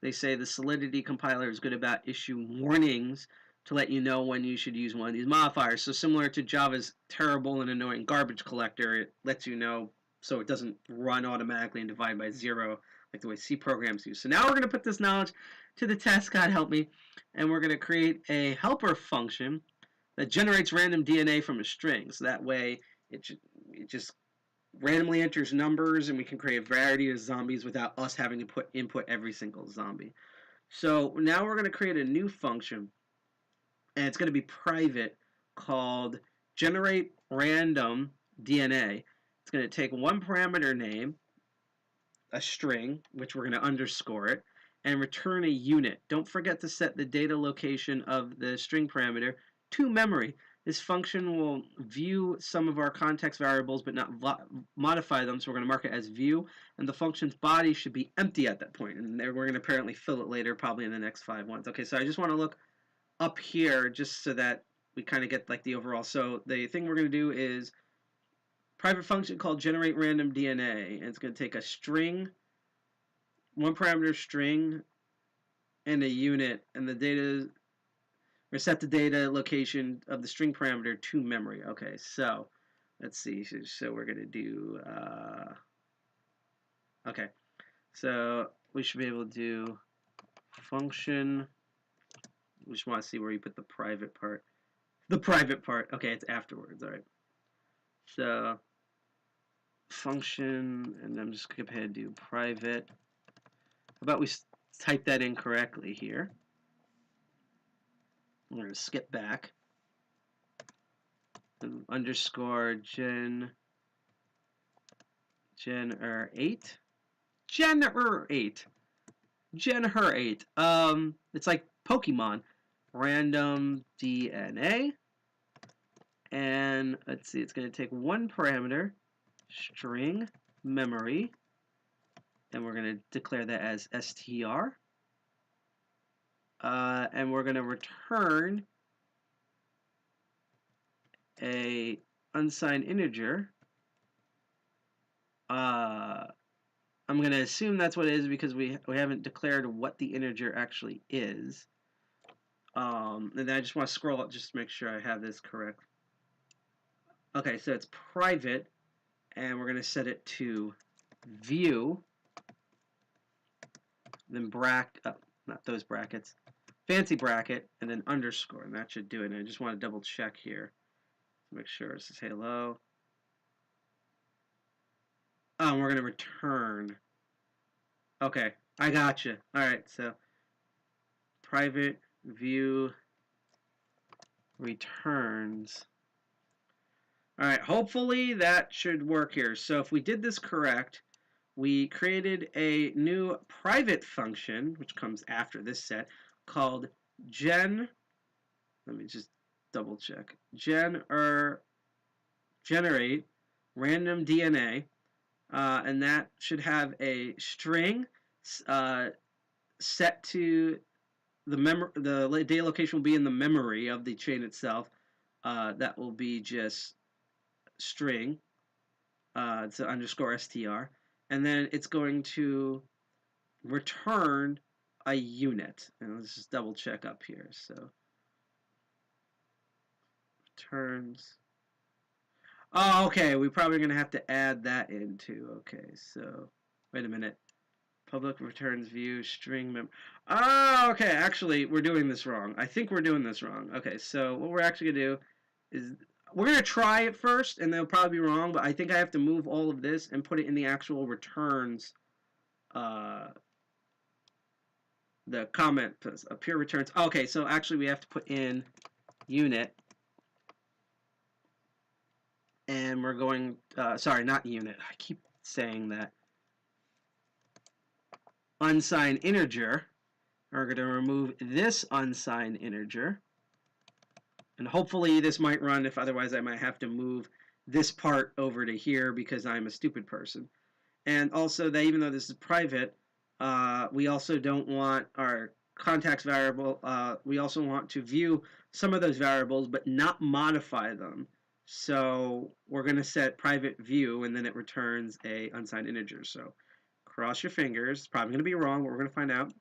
they say the Solidity compiler is good about issuing warnings to let you know when you should use one of these modifiers. So similar to Java's terrible and annoying garbage collector, it lets you know so it doesn't run automatically and divide by 0 like the way C programs use. So now we're going to put this knowledge to the test, God help me, and we're going to create a helper function that generates random DNA from a string. So that way it just randomly enters numbers and we can create a variety of zombies without us having to input every single zombie. So now we're going to create a new function, and it's going to be private, called generate random DNA. It's going to take one parameter name, a string, which we're going to underscore it, and return a unit. Don't forget to set the data location of the string parameter to memory. This function will view some of our context variables but not modify them, so we're going to mark it as view, and the function's body should be empty at that point, and we're going to apparently fill it later, probably in the next 5 ones. Okay, so I just want to look up here just so that we kind of get like the overall. So the thing we're going to do is private function called generate random DNA, and it's going to take a string, one parameter string, and a unit, and the data, or set the data location of the string parameter to memory. Okay, so let's see. So we're going to do, okay, so we should be able to do function. We just want to see where you put the private part. The private part. Okay, it's afterwards. All right. So function, and I'm just going to go ahead and do private. How about we type that in correctly here? I'm going to skip back. And underscore gener8. Gener8. It's like Pokemon. Random DNA. And let's see, it's going to take one parameter, string memory, and we're going to declare that as str. And we're going to return a unsigned integer. I'm going to assume that's what it is because we haven't declared what the integer actually is. And then I just want to scroll up just to make sure I have this correct. Okay, so it's private, and we're going to set it to view, then not those brackets, fancy bracket, and then underscore, and that should do it. And I just want to double check here to make sure it says hello. Oh, and we're going to return. Okay, I gotcha. All right, so private view returns. All right, hopefully that should work here. So if we did this correct, we created a new private function, which comes after this set, called let me just double check, generate random DNA, and that should have a string set to the data location will be in the memory of the chain itself. That will be just string, so underscore str, and then it's going to return a unit. And let's just double check up here. So returns. Oh, okay. We're probably going to have to add that in too. Okay, so wait a minute. Public returns view string mem. Oh, okay. Actually, we're doing this wrong. I think we're doing this wrong. Okay, so what we're actually gonna do is we're gonna try it first, and they'll probably be wrong. But I think I have to move all of this and put it in the actual returns. The comment appear returns. Okay, so actually we have to put in unit, and we're going. Sorry, not unit. I keep saying that. Unsigned integer. We're going to remove this unsigned integer. And hopefully this might run, if otherwise I might have to move this part over to here because I'm a stupid person. And also that even though this is private, we also don't want our contacts variable, we also want to view some of those variables but not modify them. So we're going to set private view and then it returns a unsigned integer. So cross your fingers. It's probably going to be wrong, but we're going to find out.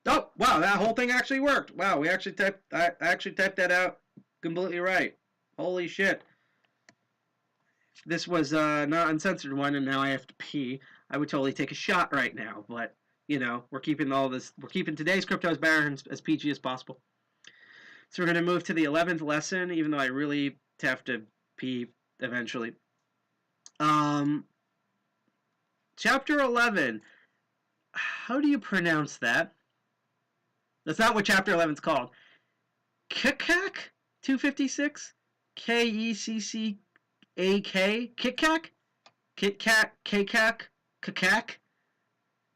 Oh, wow, that whole thing actually worked. Wow, we actually I actually typed that out completely right. Holy shit. If this was not uncensored one and now I have to pee, I would totally take a shot right now. But, you know, we're keeping today's Crypto's Barons as PG as possible. So we're going to move to the 11th lesson, even though I really have to pee eventually. Chapter 11. How do you pronounce that? That's not what Chapter 11 is called. Kikak 256? Keccack? Kikak? Kitkat? Kikak? Kikak?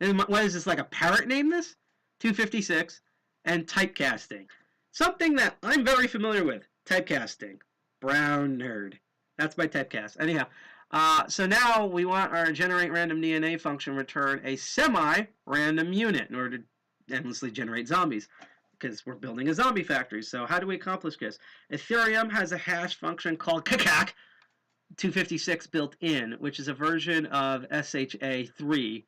And what is this, like a parrot name this? 256. And typecasting. Something that I'm very familiar with. Typecasting. Brown nerd. That's my typecast. Anyhow. So now we want our generate random DNA function return a semi-random unit in order to endlessly generate zombies because we're building a zombie factory. So how do we accomplish this? Ethereum has a hash function called Kikak 256 built in, which is a version of SHA-3.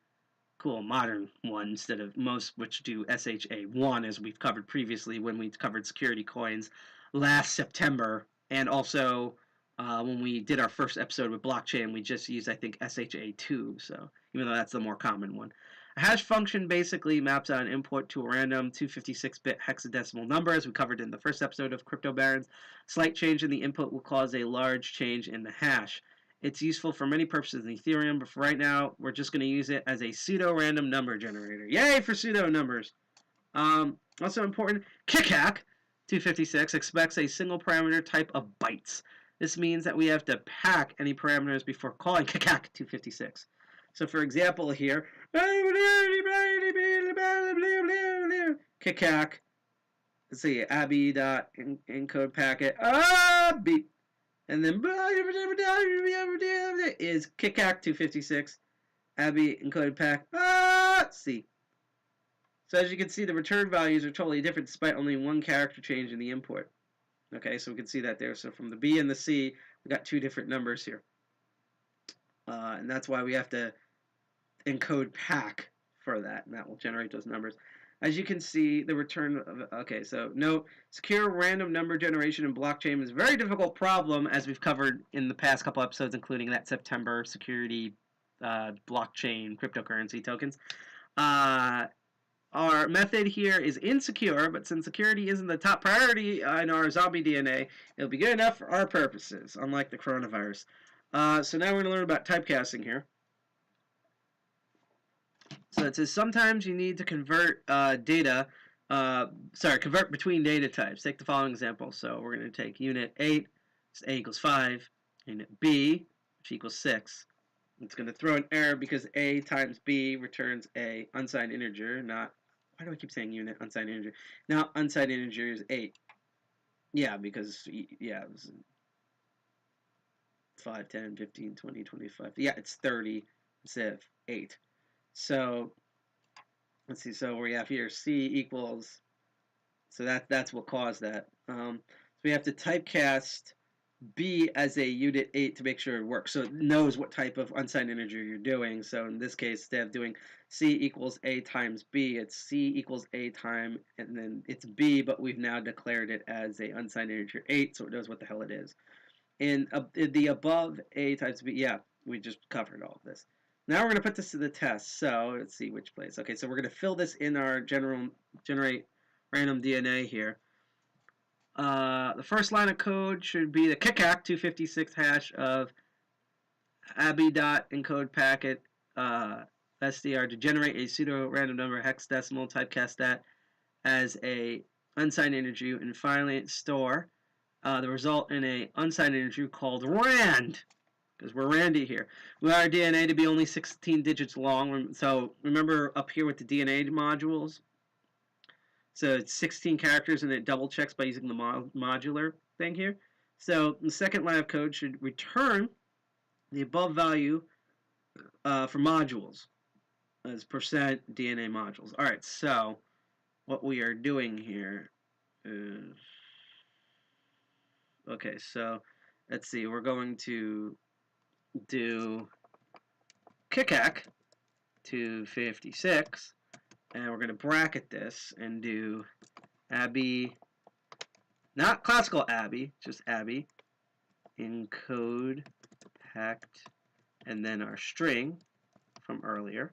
Cool, modern one instead of most which do SHA-1 as we've covered previously when we covered security coins last September, and also when we did our first episode with blockchain, we just used, I think, SHA-2, so even though that's the more common one. A hash function basically maps out an input to a random 256-bit hexadecimal number, as we covered in the first episode of Crypto Barons. Slight change in the input will cause a large change in the hash. It's useful for many purposes in Ethereum, but for right now, we're just going to use it as a pseudo-random number generator. Yay for pseudo numbers! Also important, Kikak 256 expects a single parameter type of bytes. This means that we have to pack any parameters before calling Kikak 256. So for example here, Kikak, let's see, Abby.encode packet, beep, and then is Kikak 256, Abby encoded pack, C. So as you can see, the return values are totally different despite only one character change in the input. Okay, so we can see that there. So from the B and the C, we got two different numbers here. And that's why we have to encode pack for that, and that will generate those numbers. As you can see, the return of, okay, so note, secure random number generation in blockchain is a very difficult problem, as we've covered in the past couple episodes, including that September security blockchain cryptocurrency tokens. Our method here is insecure, but since security isn't the top priority in our zombie DNA, it'll be good enough for our purposes, unlike the coronavirus. So now we're going to learn about typecasting here. So it says sometimes you need to convert convert between data types. Take the following example. So we're going to take unit 8, so A equals 5, unit B, which equals 6. It's going to throw an error because A times B returns a unsigned integer, not, why do I keep saying unit, unsigned integer? Now, unsigned integer is 8. Yeah, because, yeah, it was 5, 10, 15, 20, 25. Yeah, it's 30 instead of 8. So, let's see, so we have here C equals, so that's what caused that. So we have to typecast B as a unit 8 to make sure it works. So it knows what type of unsigned integer you're doing. So in this case, instead of doing C equals A times B, it's C equals A time, and then it's B, but we've now declared it as a unsigned integer 8, so it knows what the hell it is. In the above A times B, yeah, we just covered all of this. Now we're going to put this to the test. So let's see which place. Okay, so we're going to fill this in our generate random DNA here. The first line of code should be the kickack 256 hash of abi.encode packet SDR to generate a pseudo random number hexadecimal, typecast that as a unsigned integer, and finally store the result in a unsigned integer called rand, because we're randy here. We want our DNA to be only 16 digits long. So remember up here with the DNA modules, so it's 16 characters, and it double checks by using the modular thing here. So the second line of code should return the above value for modules as percent DNA modules. All right, so what we are doing here is, okay, so let's see, we're going to do kickack 256, and we're going to bracket this and do abi, not classical abi, just abi, encode packed, and then our string from earlier.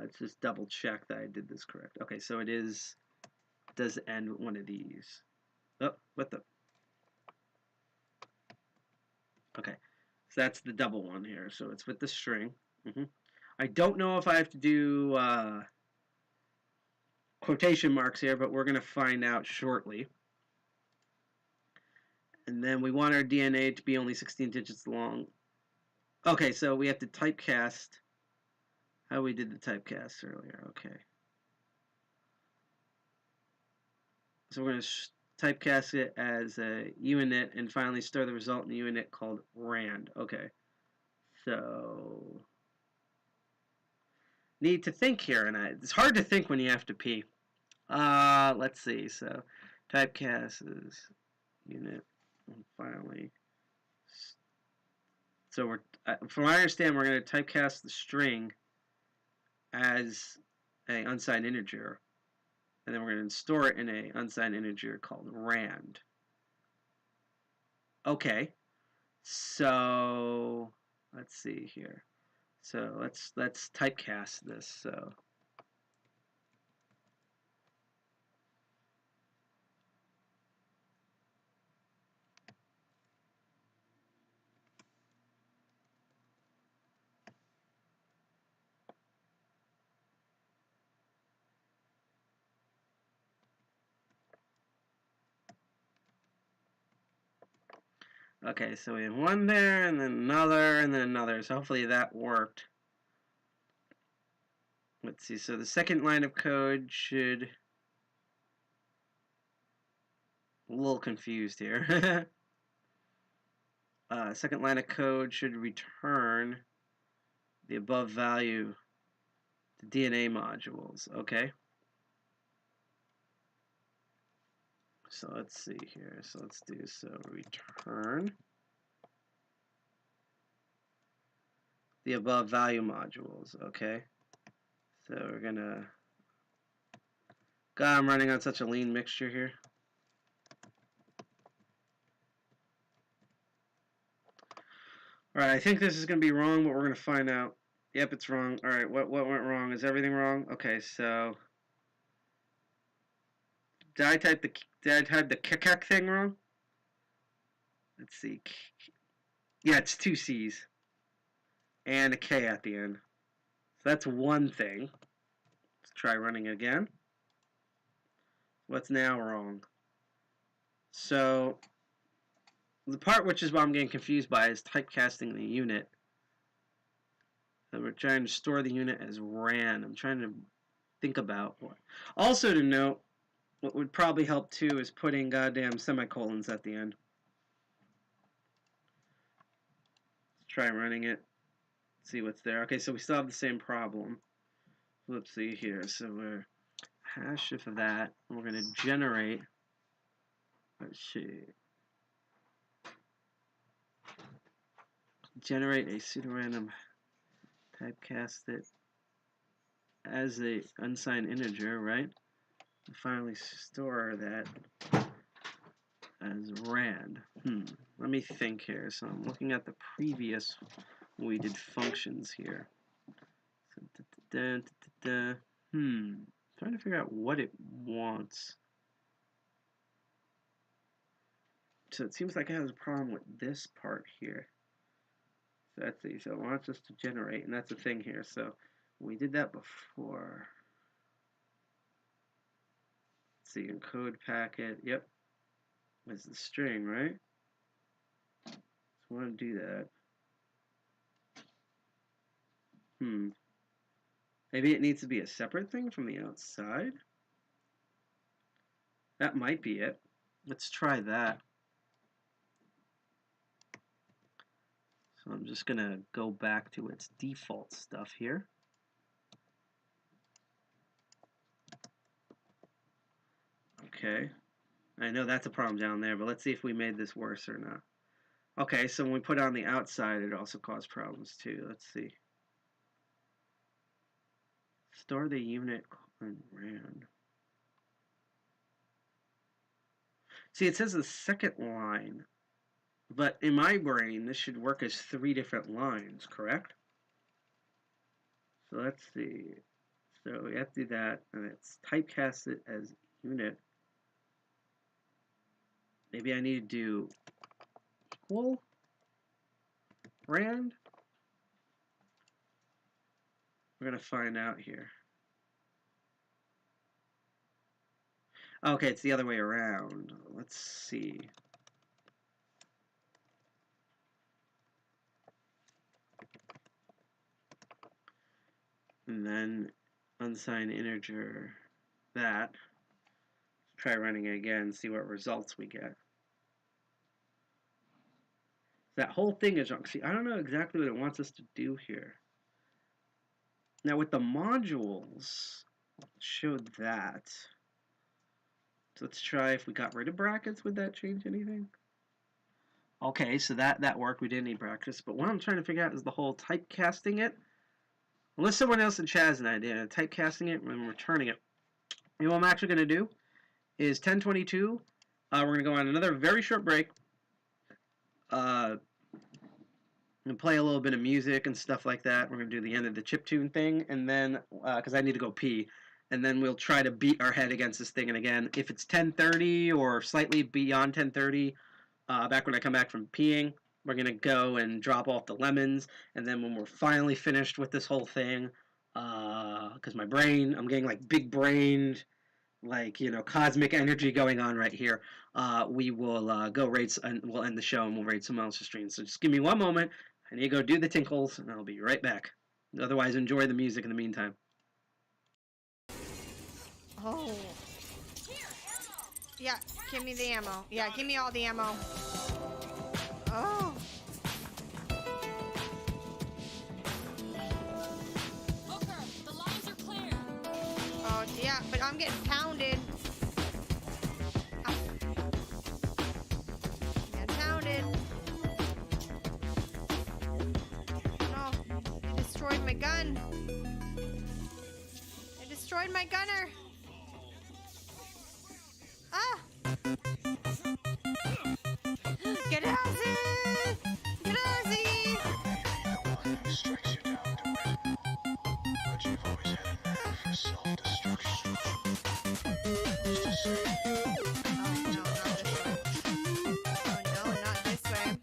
Let's just double check that I did this correct. Okay, so it does end with one of these. Oh, what the? Okay, so that's the double one here. So it's with the string. I don't know if I have to do quotation marks here, but we're going to find out shortly. And then we want our DNA to be only 16 digits long. Okay, so we have to typecast how we did the typecast earlier. Okay. So we're going to typecast it as a unit and finally store the result in the unit called rand. Okay. So need to think here, and it's hard to think when you have to pee. Let's see. So typecast is unit and finally. So we're, from what I understand, we're going to typecast the string as an unsigned integer, and then we're going to store it in an unsigned integer called rand. Okay, so let's see here. So let's typecast this. So okay, so we have one there, and then another, and then another. So hopefully that worked. Let's see. So the second line of code should, a little confused here. Second line of code should return the above value to DNA modules. Okay. So let's see here. So let's do return the above value modules. Okay. So we're gonna. God, I'm running on such a lean mixture here. Alright, I think this is going to be wrong, but we're going to find out. Yep, it's wrong. Alright, what went wrong? Is everything wrong? Okay, so did I type the kickack thing wrong? Let's see. Yeah, it's 2 C's and a K at the end. So that's one thing. Let's try running again. What's now wrong? So the part which is what I'm getting confused by is typecasting the unit. So we're trying to store the unit as rand. I'm trying to think about what. Also to note, what would probably help too is putting goddamn semicolons at the end. Let's try running it. See what's there. Okay, so we still have the same problem. Let's see here. So we're hash of that. We're going to generate. Let's see. Generate a pseudorandom, typecast it as a unsigned integer, right? And finally store that as rand. let me think here. So I'm looking at the previous, we did functions here. So, trying to figure out what it wants. So it seems like it has a problem with this part here. So let's see. So it wants us to generate, and that's the thing here. So we did that before. Let's see, encode packet. Yep. Is the string, right? So we want to do that. Maybe it needs to be a separate thing from the outside. That might be it. Let's try that. So I'm just going to go back to its default stuff here. Okay. I know that's a problem down there, but let's see if we made this worse or not. Okay, so when we put it on the outside, it also caused problems too. Let's see. Store the unit on RAM. See, it says the second line, but in my brain, this should work as 3 different lines, correct? So let's see. So we have to do that, and it's typecasted as unit. Maybe I need to do equal rand. We're going to find out here. Okay, it's the other way around. Let's see. And then unsigned integer that. Try running it again, see what results we get. That whole thing is wrong. See, I don't know exactly what it wants us to do here. Now with the modules, it showed that. So let's try if we got rid of brackets, would that change anything? Okay, so that worked. We didn't need brackets. But what I'm trying to figure out is the whole typecasting it. Unless someone else in chat has an idea, typecasting it and returning it. You know what I'm actually going to do is 10:22. We're going to go on another very short break. And play a little bit of music and stuff like that. We're going to do the end of the chiptune thing, and then, because I need to go pee, and then we'll try to beat our head against this thing. And again, if it's 10:30 or slightly beyond 10:30, back when I come back from peeing, we're going to go and drop off the lemons, and then when we're finally finished with this whole thing, because my brain, I'm getting like big-brained, like, you know, cosmic energy going on right here, we will go raid, and we'll end the show, and we'll raid someone else's stream. So just give me one moment. I need to go do the tinkles, and I'll be right back. Otherwise, enjoy the music in the meantime. Oh. Yeah, give me the ammo. Yeah, give me all the ammo. Oh. Booker, the lines are clear. Oh, yeah, but I'm getting pounded. Getting pounded. No, they destroyed my gun. They destroyed my gunner. Ah! Get Ozzy! Get Ozzy! Strikes you down to win, but you've always had a knack for self-destruction. Who's to say? Oh, no, not this way. Oh, no, not this way.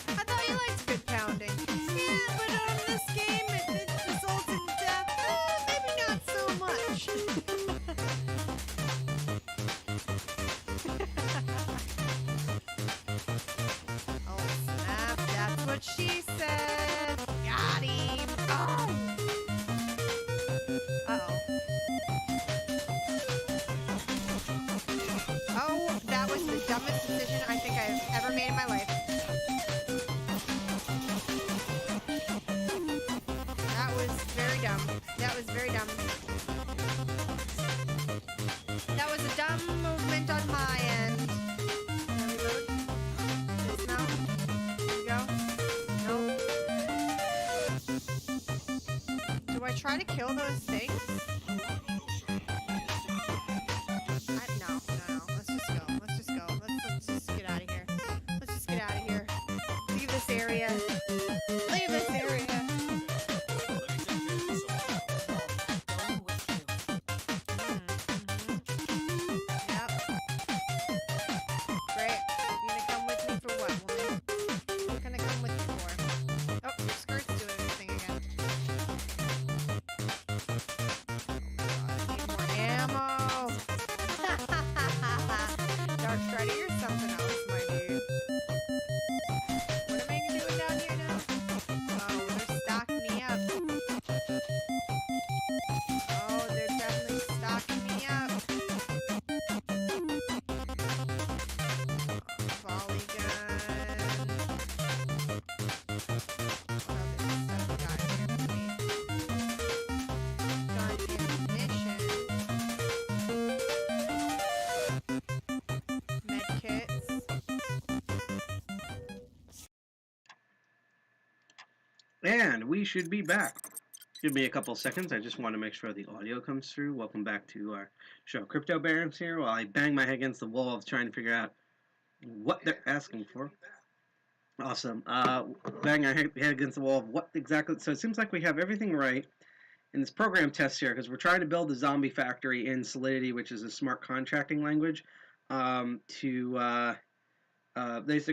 I thought you liked good pounding. Yeah, but on this game, it results in death. Maybe not so much. Oh, snap. That's what she said. Got him. Oh. Uh-oh. Oh, that was the dumbest decision I think I've ever made in my life. That was very dumb. That was very dumb. That was a dumb movement on my end. Reload. Dismount. Here we go. Nope. Do I try to kill those things? No. Let's just go. Let's just get out of here. Let's just get And we should be back. Give me a couple seconds. I just want to make sure the audio comes through. Welcome back to our show. Crypto Barons here while I bang my head against the wall of trying to figure out what they're asking for. Awesome. Bang our head against the wall of what exactly. So it seems like we have everything right in this program test here because we're trying to build a zombie factory in Solidity, which is a smart contracting language. Basically,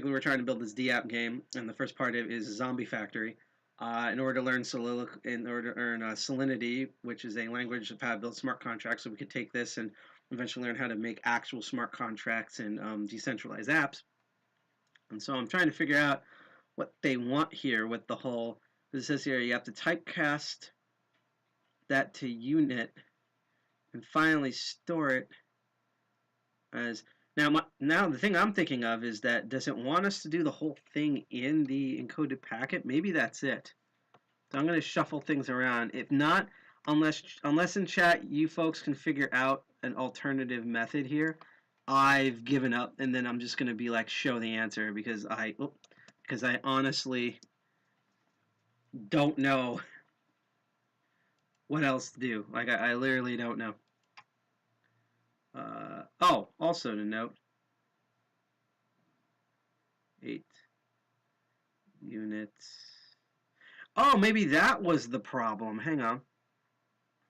we're trying to build this dApp game, and the first part of it is a zombie factory. In order to learn Salinity, which is a language of how to build smart contracts, so we could take this and eventually learn how to make actual smart contracts and decentralized apps. And so I'm trying to figure out what they want here with the whole. It says here you have to typecast that to unit and finally store it as. Now the thing I'm thinking of is that does it want us to do the whole thing in the encoded packet? Maybe that's it. So I'm going to shuffle things around. If not, unless in chat you folks can figure out an alternative method here, I've given up, and then I'm just going to be like show the answer because I honestly don't know what else to do. Like I literally don't know. Also to note, 8 units. Oh, maybe that was the problem. Hang on.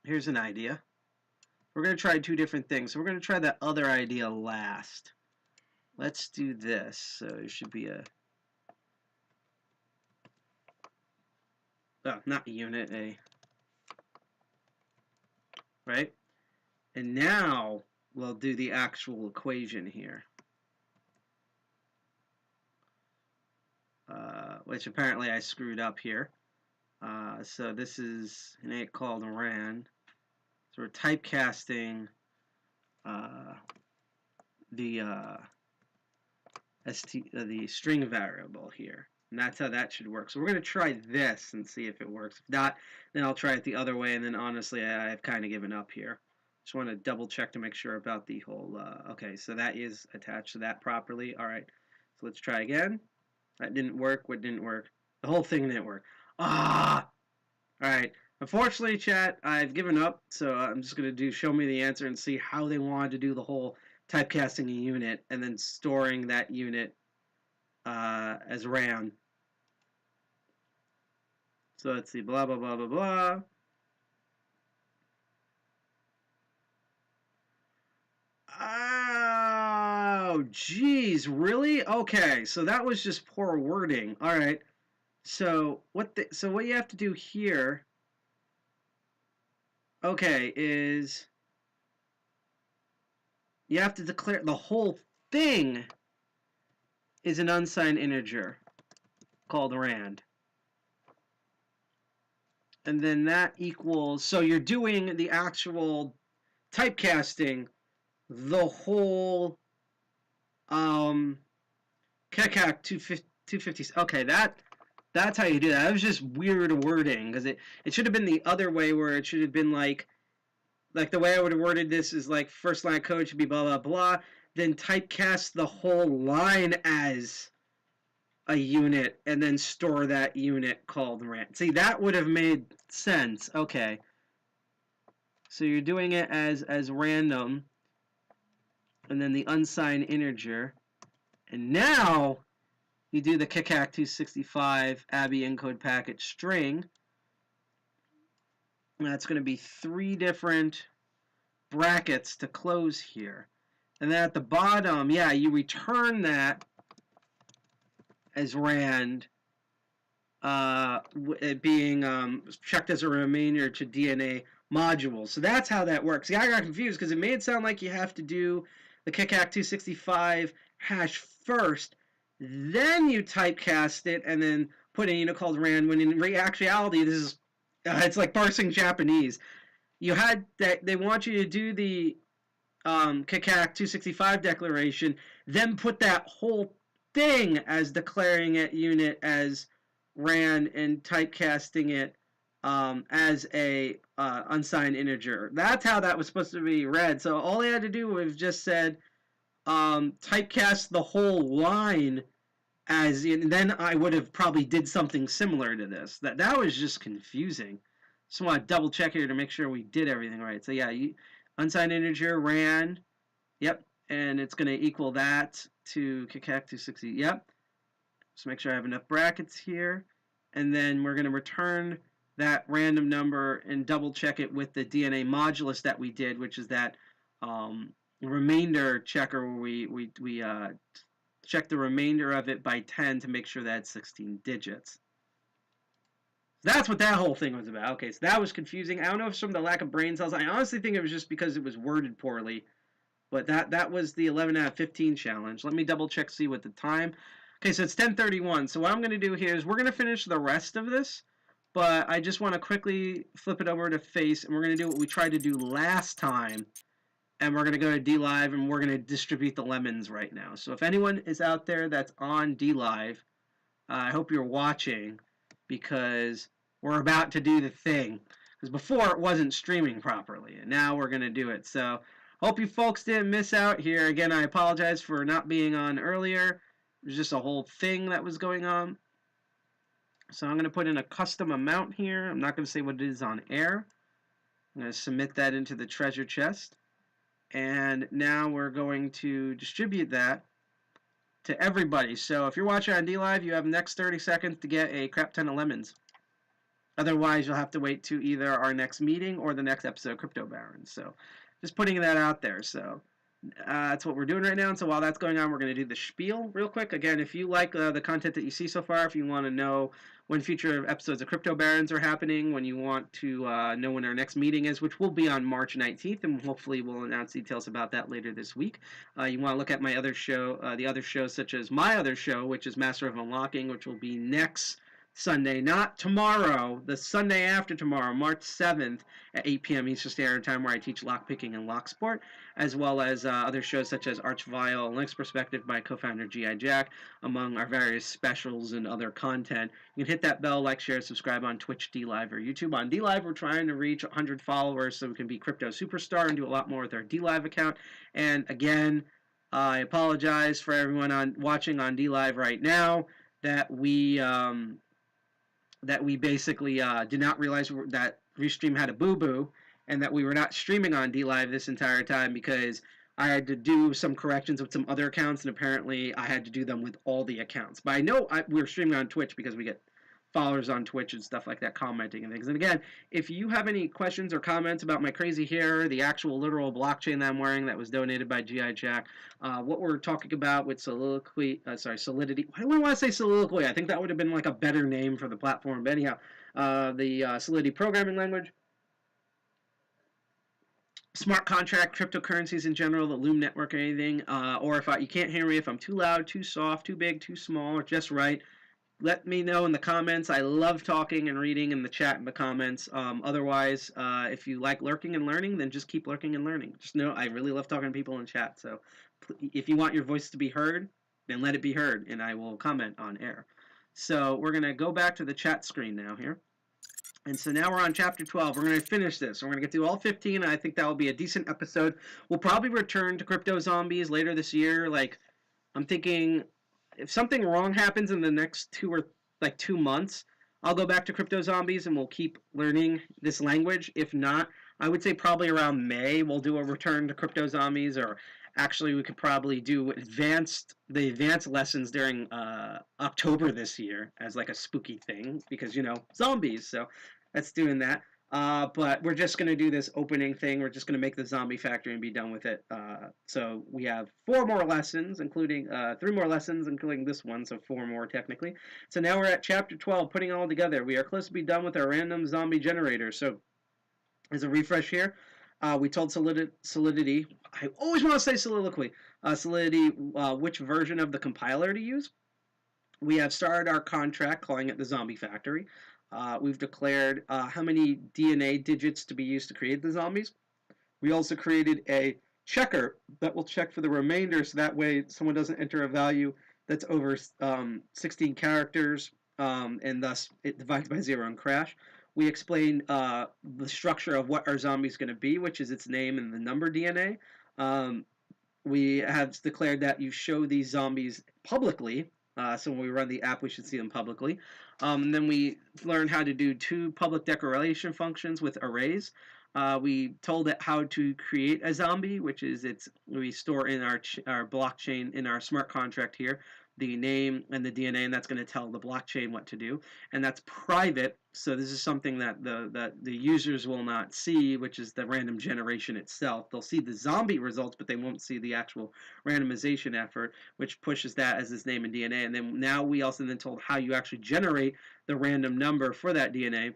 Here's an idea. We're going to try 2 different things. So we're going to try that other idea last. Let's do this. So it should be a... Oh, not a unit, a... Right? And now we'll do the actual equation here. Which apparently I screwed up here. So this is an 8 called ran. So we're typecasting the string variable here. And that's how that should work. So we're going to try this and see if it works. If not, then I'll try it the other way. And then honestly, I've kind of given up here. Just want to double check to make sure about the whole... okay, so that is attached to that properly. All right, so let's try again. That didn't work. What didn't work? The whole thing didn't work. Ah! Alright. Unfortunately, chat, I've given up, so I'm just going to do show me the answer and see how they wanted to do the whole typecasting a unit and then storing that unit as RAM. So let's see, blah, blah, blah, blah, blah. Oh, geez, really? Okay, so that was just poor wording. All right. So what you have to do here, okay, is you have to declare the whole thing is an unsigned integer called rand. And then that equals, so you're doing the actual typecasting, the whole KCAC 250. Okay, that's how you do that. That was just weird wording because it should have been the other way where it should have been like the way I would have worded this is like first line code should be blah blah blah, then typecast the whole line as a unit and then store that unit called rand. See, that would have made sense. Okay. So you're doing it as random and then the unsigned integer. And now you do the KCAC 265 Abby encode packet string. And that's going to be 3 different brackets to close here. And then at the bottom, yeah, you return that as rand, it being checked as a remainder to DNA module. So that's how that works. See, I got confused because it made it sound like you have to do the KCAC 265 hash first, then you typecast it and then put a unit called rand, when in actuality this is it's like parsing Japanese. You had that they want you to do the KCAC 265 declaration, then put that whole thing as declaring it unit as rand and typecasting it as a unsigned integer. That's how that was supposed to be read. So all they had to do was just said typecast the whole line and then I would have probably did something similar to this. That was just confusing. Just want to double check here to make sure we did everything right. So yeah, unsigned integer ran. Yep, and it's going to equal that to kcac 260. Yep. Just make sure I have enough brackets here, and then we're going to return that random number and double check it with the DNA modulus that we did, which is that remainder checker where we check the remainder of it by 10 to make sure that it's 16 digits. That's what that whole thing was about. Okay, so that was confusing. I don't know if it's from the lack of brain cells. I honestly think it was just because it was worded poorly. But that was the 11 out of 15 challenge. Let me double check, see what the time. Okay, so it's 10:31. So what I'm going to do here is we're going to finish the rest of this. But I just want to quickly flip it over to Face. And we're going to do what we tried to do last time. And we're going to go to DLive. And we're going to distribute the lemons right now. So if anyone is out there that's on DLive, I hope you're watching. Because we're about to do the thing. Because before it wasn't streaming properly. And now we're going to do it. So hope you folks didn't miss out here. Again, I apologize for not being on earlier. It was just a whole thing that was going on. So I'm going to put in a custom amount here. I'm not going to say what it is on air. I'm going to submit that into the treasure chest. And now we're going to distribute that to everybody. So if you're watching on DLive, you have the next 30 seconds to get a crap ton of lemons. Otherwise, you'll have to wait to either our next meeting or the next episode of Crypto Barons. So just putting that out there. So that's what we're doing right now. And so while that's going on, we're going to do the spiel real quick. Again, if you like the content that you see so far, if you want to know when future episodes of Crypto Barons are happening, when you want to know when our next meeting is, which will be on March 19th, and hopefully we'll announce details about that later this week. You want to look at my other show, the other shows such as my other show, which is Master of Unlocking, which will be next Sunday, not tomorrow, the Sunday after tomorrow, March 7th at 8 p.m. Eastern Standard Time, where I teach lockpicking and lock sport, as well as other shows such as Archvile and Link's Perspective by co-founder G.I. Jack, among our various specials and other content. You can hit that bell, like, share, subscribe on Twitch, DLive, or YouTube. On DLive, we're trying to reach 100 followers so we can be Crypto Superstar and do a lot more with our DLive account. And again, I apologize for everyone watching on DLive right now that we basically did not realize that Restream had a boo-boo and that we were not streaming on DLive this entire time because I had to do some corrections with some other accounts, and apparently I had to do them with all the accounts. But I know we were streaming on Twitch because we get followers on Twitch and stuff like that commenting and things. And again, if you have any questions or comments about my crazy hair, the actual literal blockchain that I'm wearing that was donated by G.I. Jack, what we're talking about with Solidity. Why do I want to say Soliloquy? I think that would have been like a better name for the platform. But anyhow, the Solidity programming language, smart contract, cryptocurrencies in general, the Loom network or anything, or if you can't hear me, if I'm too loud, too soft, too big, too small, or just right, let me know in the comments. I love talking and reading in the chat and the comments. Otherwise, if you like lurking and learning, then just keep lurking and learning. Just know I really love talking to people in chat. So if you want your voice to be heard, then let it be heard, and I will comment on air. So we're going to go back to the chat screen now here. And so now we're on Chapter 12. We're going to finish this. We're going to get through all 15, and I think that will be a decent episode. We'll probably return to CryptoZombies later this year. Like, I'm thinking if something wrong happens in the next 2 months, I'll go back to CryptoZombies and we'll keep learning this language. If not, I would say probably around May we'll do a return to CryptoZombies, or actually we could probably do the advanced lessons during October this year as like a spooky thing because, zombies. So that's doing that. But we're just going to do this opening thing. We're just going to make the zombie factory and be done with it. So we have 4 more lessons, including 3 more lessons, including this one, so 4 more technically. So now we're at Chapter 12, putting it all together. We are close to be done with our random zombie generator. So as a refresh here, we told Solidity, I always want to say Soliloquy, Solidity which version of the compiler to use. We have started our contract, calling it the zombie factory. We've declared how many DNA digits to be used to create the zombies. We also created a checker that will check for the remainder, so that way someone doesn't enter a value that's over 16 characters, and thus it divides by 0 and crash. We explained the structure of what our zombie is going to be, which is its name and the number DNA. We have declared that you show these zombies publicly, So when we run the app, we should see them publicly. And then we learned how to do 2 public declaration functions with arrays. We told it how to create a zombie, which is we store in our blockchain in our smart contract here the name and the DNA, and that's going to tell the blockchain what to do. And that's private, so this is something that the users will not see, which is the random generation itself. They'll see the zombie results, but they won't see the actual randomization effort, which pushes that as its name and DNA. And then now we also then told how you actually generate the random number for that DNA,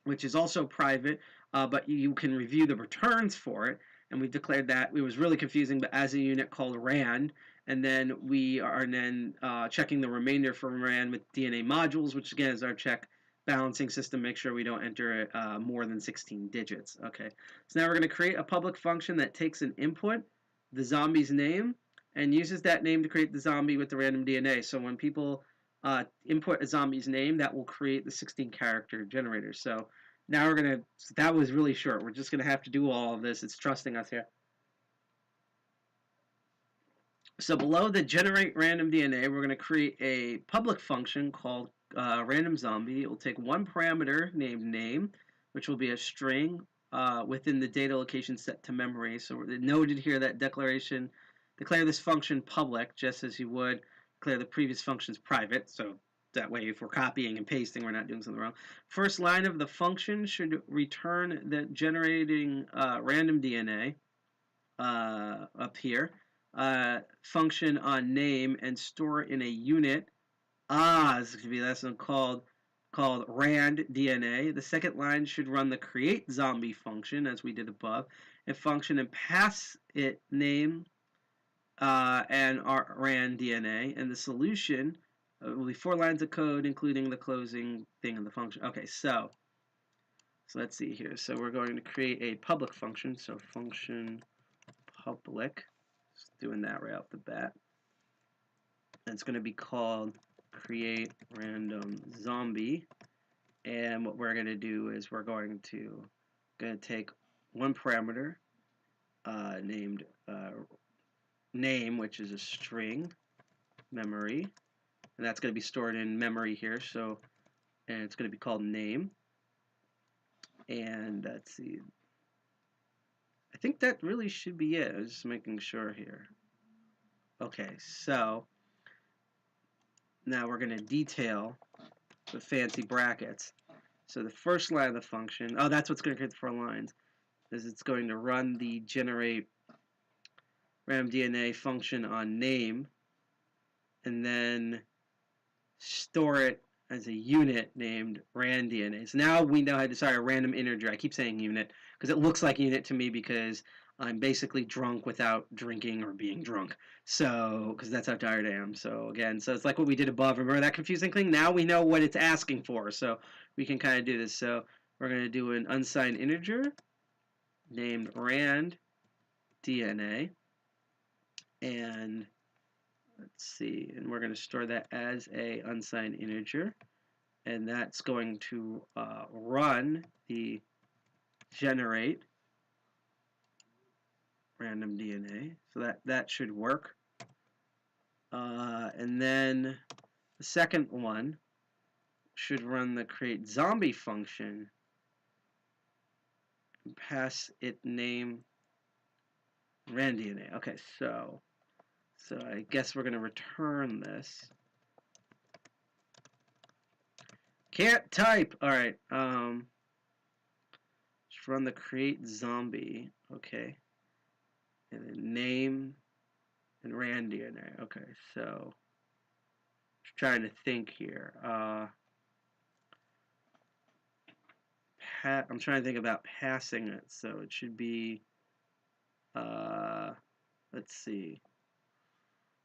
which is also private, but you can review the returns for it. And we declared that it was really confusing, but as a unit called RAND. And then we are then checking the remainder from RAND with DNA modules, which again is our check balancing system. Make sure we don't enter more than 16 digits. Okay, so now we're going to create a public function that takes an input, the zombie's name, and uses that name to create the zombie with the random DNA. So when people input a zombie's name, that will create the 16 character generator. So now we're going to, that was really short. We're just going to have to do all of this. It's trusting us here. So below the generate random DNA, we're going to create a public function called random zombie. It will take one parameter named name, which will be a string within the data location set to memory. So it noted here that declare this function public, just as you would declare the previous functions private. So that way, if we're copying and pasting, we're not doing something wrong. First line of the function should return the generating random DNA up here. Function on name and store in a unit. This is going to be a lesson called rand DNA. The second line should run the create zombie function as we did above, and function and pass it name and our rand DNA, and the solution will be 4 lines of code including the closing thing of the function. Okay, so let's see here. So we're going to create a public function. So function public. Just doing that right off the bat. And it's going to be called create random zombie. And what we're going to do is we're going to take one parameter named name, which is a string, memory, and that's going to be stored in memory here. So, and it's going to be called name. And let's see. I think that really should be it. I was just making sure here. Okay, so now we're going to detail the fancy brackets. So the first line of the function, that's what's going to create the 4 lines, is it's going to run the generate random DNA function on name, and then store it as a unit named rand DNA. So now we know how to, sorry, a random integer. I keep saying unit because it looks like unit to me because I'm basically drunk without drinking or being drunk. So, because that's how tired I am. So again, so it's like what we did above. Remember that confusing thing? Now we know what it's asking for. So we can kind of do this. So we're going to do an unsigned integer named rand DNA. And let's see, and we're going to store that as a unsigned integer, and that's going to run the generate random DNA. So that should work. And then the second one should run the create zombie function and pass it name rand DNA. Okay, so I guess we're going to return this. Can't type. All right. Just run the create zombie. Okay. And then name and rand DNA. Okay. So just trying to think here. I'm trying to think about passing it. So it should be. Let's see.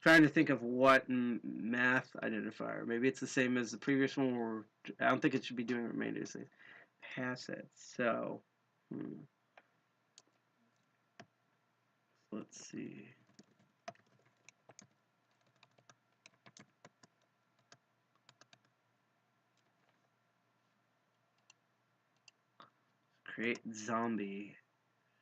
Trying to think of what math identifier. Maybe it's the same as the previous one, or I don't think it should be doing remainders. Pass it. So, let's see. Create zombie.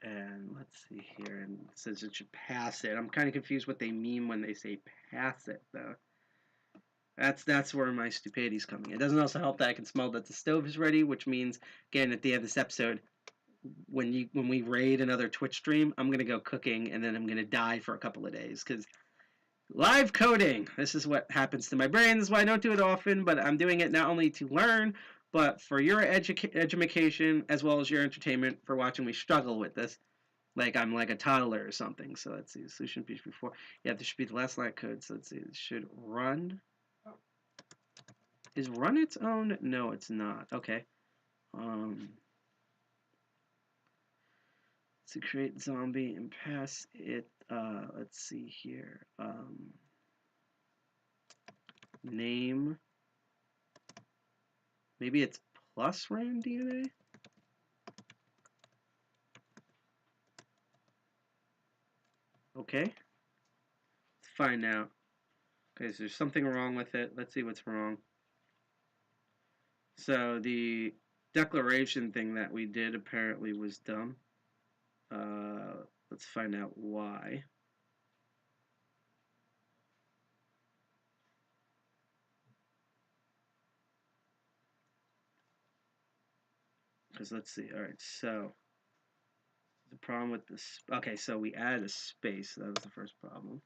And let's see here, and it says it should pass it. I'm kind of confused what they mean when they say pass it, though. That's where my stupidity's coming. It doesn't also help that I can smell that the stove is ready, which means, again, at the end of this episode, when we raid another Twitch stream, I'm gonna go cooking and then I'm gonna die for a couple of days because live coding. This is what happens to my brain. This is why I don't do it often, but I'm doing it not only to learn, but for your education as well as your entertainment for watching me struggle with this. Like I'm like a toddler or something. So let's see. Solution page before. Yeah, this should be the last line of code. So let's see. It should run. Is run its own? No, it's not. Okay. To create zombie and pass it. Let's see here. Name. Maybe it's plus RAM DNA. Okay. Let's find out. Okay, so there's something wrong with it. Let's see what's wrong. So the declaration thing that we did apparently was dumb. Let's find out why. Because let's see. All right, so the problem with this. Okay, so we added a space. That was the first problem.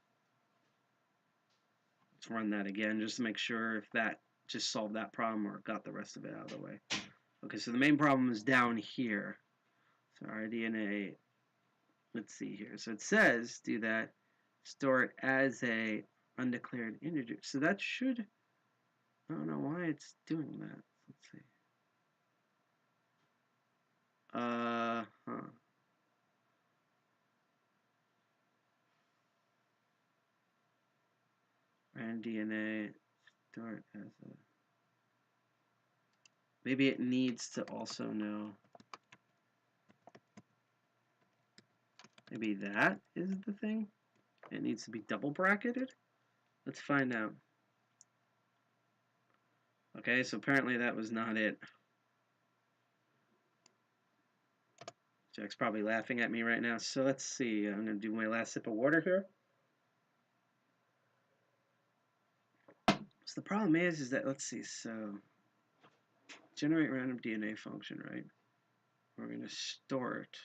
Let's run that again just to make sure if that just solved that problem or got the rest of it out of the way. Okay, so the main problem is down here. So our DNA, let's see here. So it says do that, store it as a undeclared integer. So that should, I don't know why it's doing that. Let's see. Rand DNA, store it as a, maybe it needs to also know. Maybe that is the thing. It needs to be double bracketed. Let's find out. Okay, so apparently that was not it. Jack's probably laughing at me right now. So let's see. I'm going to do my last sip of water here. So the problem is that, let's see. So generate random DNA function, right? We're going to store it.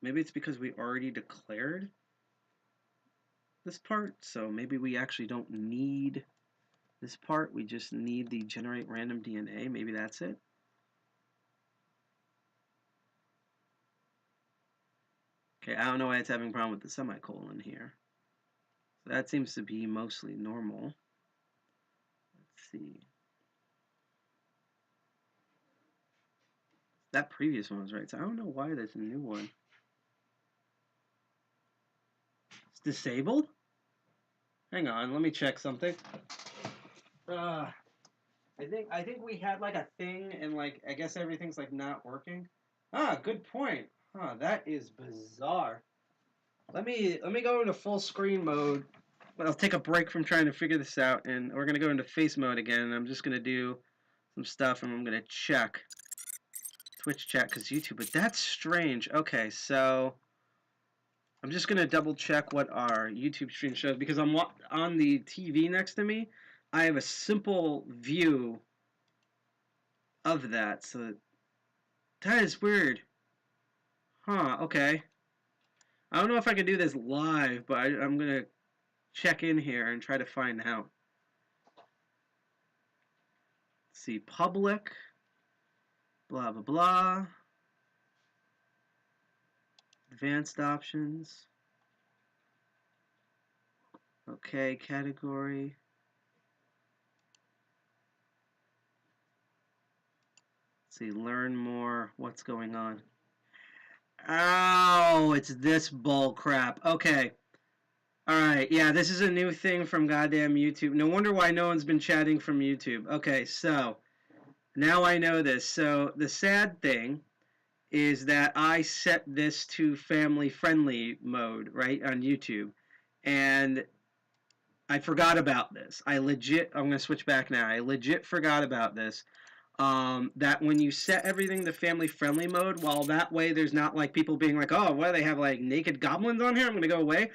Maybe it's because we already declared this part. So maybe we actually don't need this part. We just need the generate random DNA. Maybe that's it. Okay, I don't know why it's having a problem with the semicolon here. So that seems to be mostly normal. Let's see. That previous one was right, so I don't know why there's a new one. It's disabled? Hang on, let me check something. I think we had like a thing and like I guess everything's like not working. Ah, good point. Huh, that is bizarre. Let me go into full screen mode. I'll take a break from trying to figure this out, and we're gonna go into face mode again. And I'm just gonna do some stuff, and I'm gonna check Twitch chat because YouTube. But that's strange. Okay, so I'm just gonna double check what our YouTube stream shows because I'm on the TV next to me. I have a simple view of that, so that is weird. Huh, okay. I don't know if I can do this live, but I'm going to check in here and try to find out. Let's see, public, blah, blah, blah. Advanced options. Okay, category. Let's see, learn more. What's going on? Oh, it's this bull crap. Okay. Alright, yeah, this is a new thing from goddamn YouTube. No wonder why no one's been chatting from YouTube. Okay, so, now I know this. So, the sad thing is that I set this to family-friendly mode, right, on YouTube. And I forgot about this. I'm going to switch back now. I legit forgot about this. that when you set everything to family friendly mode, while that way there's not like people being like, oh, what do they have, like naked goblins on here? I'm gonna go away.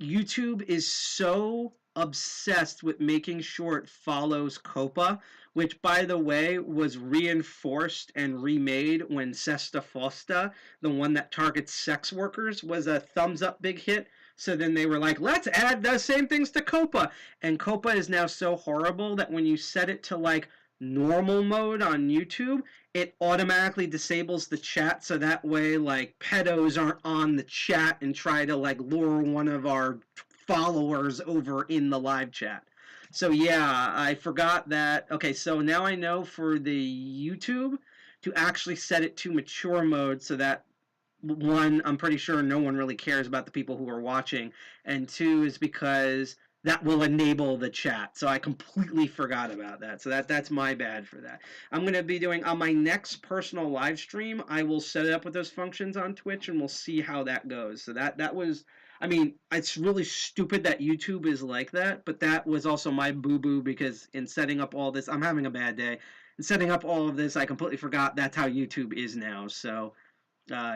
YouTube is so obsessed with making sure it follows COPA, which, by the way, was reinforced and remade when Sesta Fosta, the one that targets sex workers, was a thumbs up big hit. So then they were like, let's add the same things to COPA. And COPA is now so horrible that when you set it to like normal mode on YouTube, it automatically disables the chat, so that way like pedos aren't on the chat and try to like lure one of our followers over in the live chat. So yeah, I forgot that. Okay, so now I know for the YouTube to actually set it to mature mode, so that one, I'm pretty sure no one really cares about the people who are watching, and two is because that will enable the chat. So I completely forgot about that. So that's my bad for that. I'm going to be doing on my next personal live stream, I will set it up with those functions on Twitch and we'll see how that goes. So that was, I mean, it's really stupid that YouTube is like that, but that was also my boo-boo, because in setting up all this, I'm having a bad day. In setting up all of this, I completely forgot that's how YouTube is now. So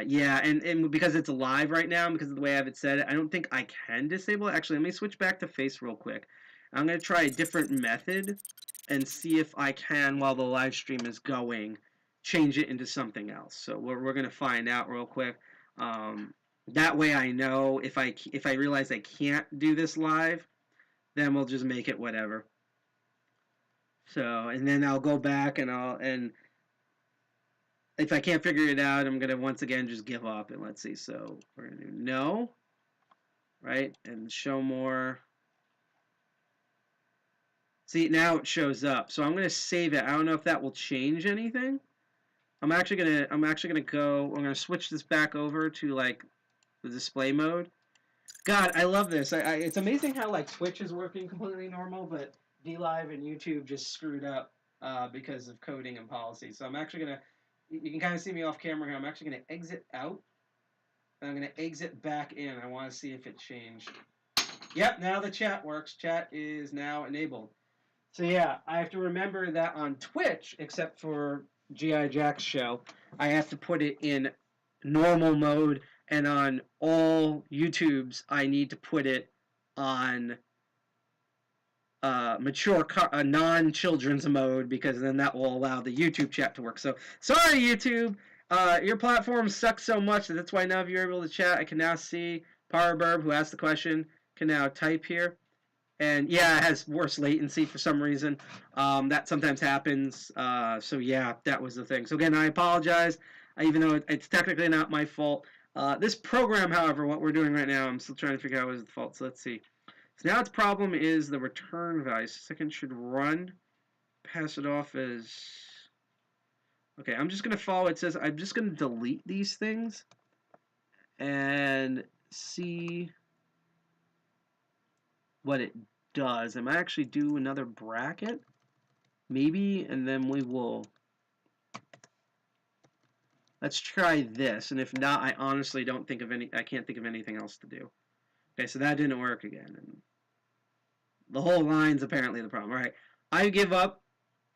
yeah, and because it's live right now, because of the way I have it set, I don't think I can disable it. Actually, let me switch back to face real quick. I'm going to try a different method and see if I can, while the live stream is going, change it into something else. So we're going to find out real quick. That way I know if I realize I can't do this live, then we'll just make it whatever. So, and then I'll go back and if I can't figure it out, I'm going to once again just give up. And let's see. So we're going to do no, right? And show more. See, now it shows up. So I'm going to save it. I don't know if that will change anything. I'm actually going to switch this back over to like the display mode. God, I love this. It's amazing how like Twitch is working completely normal, but DLive and YouTube just screwed up because of coding and policy. So I'm actually going to, you can kind of see me off camera here. I'm actually going to exit out. And I'm going to exit back in. I want to see if it changed. Yep, now the chat works. Chat is now enabled. So yeah, I have to remember that on Twitch, except for G.I. Jack's show, I have to put it in normal mode. And on all YouTubes, I need to put it on mature, non-children's mode, because then that will allow the YouTube chat to work. So, sorry, YouTube. Your platform sucks so much that's why now if you're able to chat, I can now see Powerburb, who asked the question, can now type here. And yeah, it has worse latency for some reason. That sometimes happens. So yeah, that was the thing. So again, I apologize, even though it's technically not my fault. This program, however, what we're doing right now, I'm still trying to figure out what is the fault. So let's see. So now its problem is the return value. So second should run. Pass it off as... Okay, I'm just going to follow. It says I'm just going to delete these things and see what it does. I might actually do another bracket, maybe, and then we will... Let's try this, and if not, I honestly don't think of any... I can't think of anything else to do. Okay, so that didn't work again. And the whole line's apparently the problem. All right, I give up.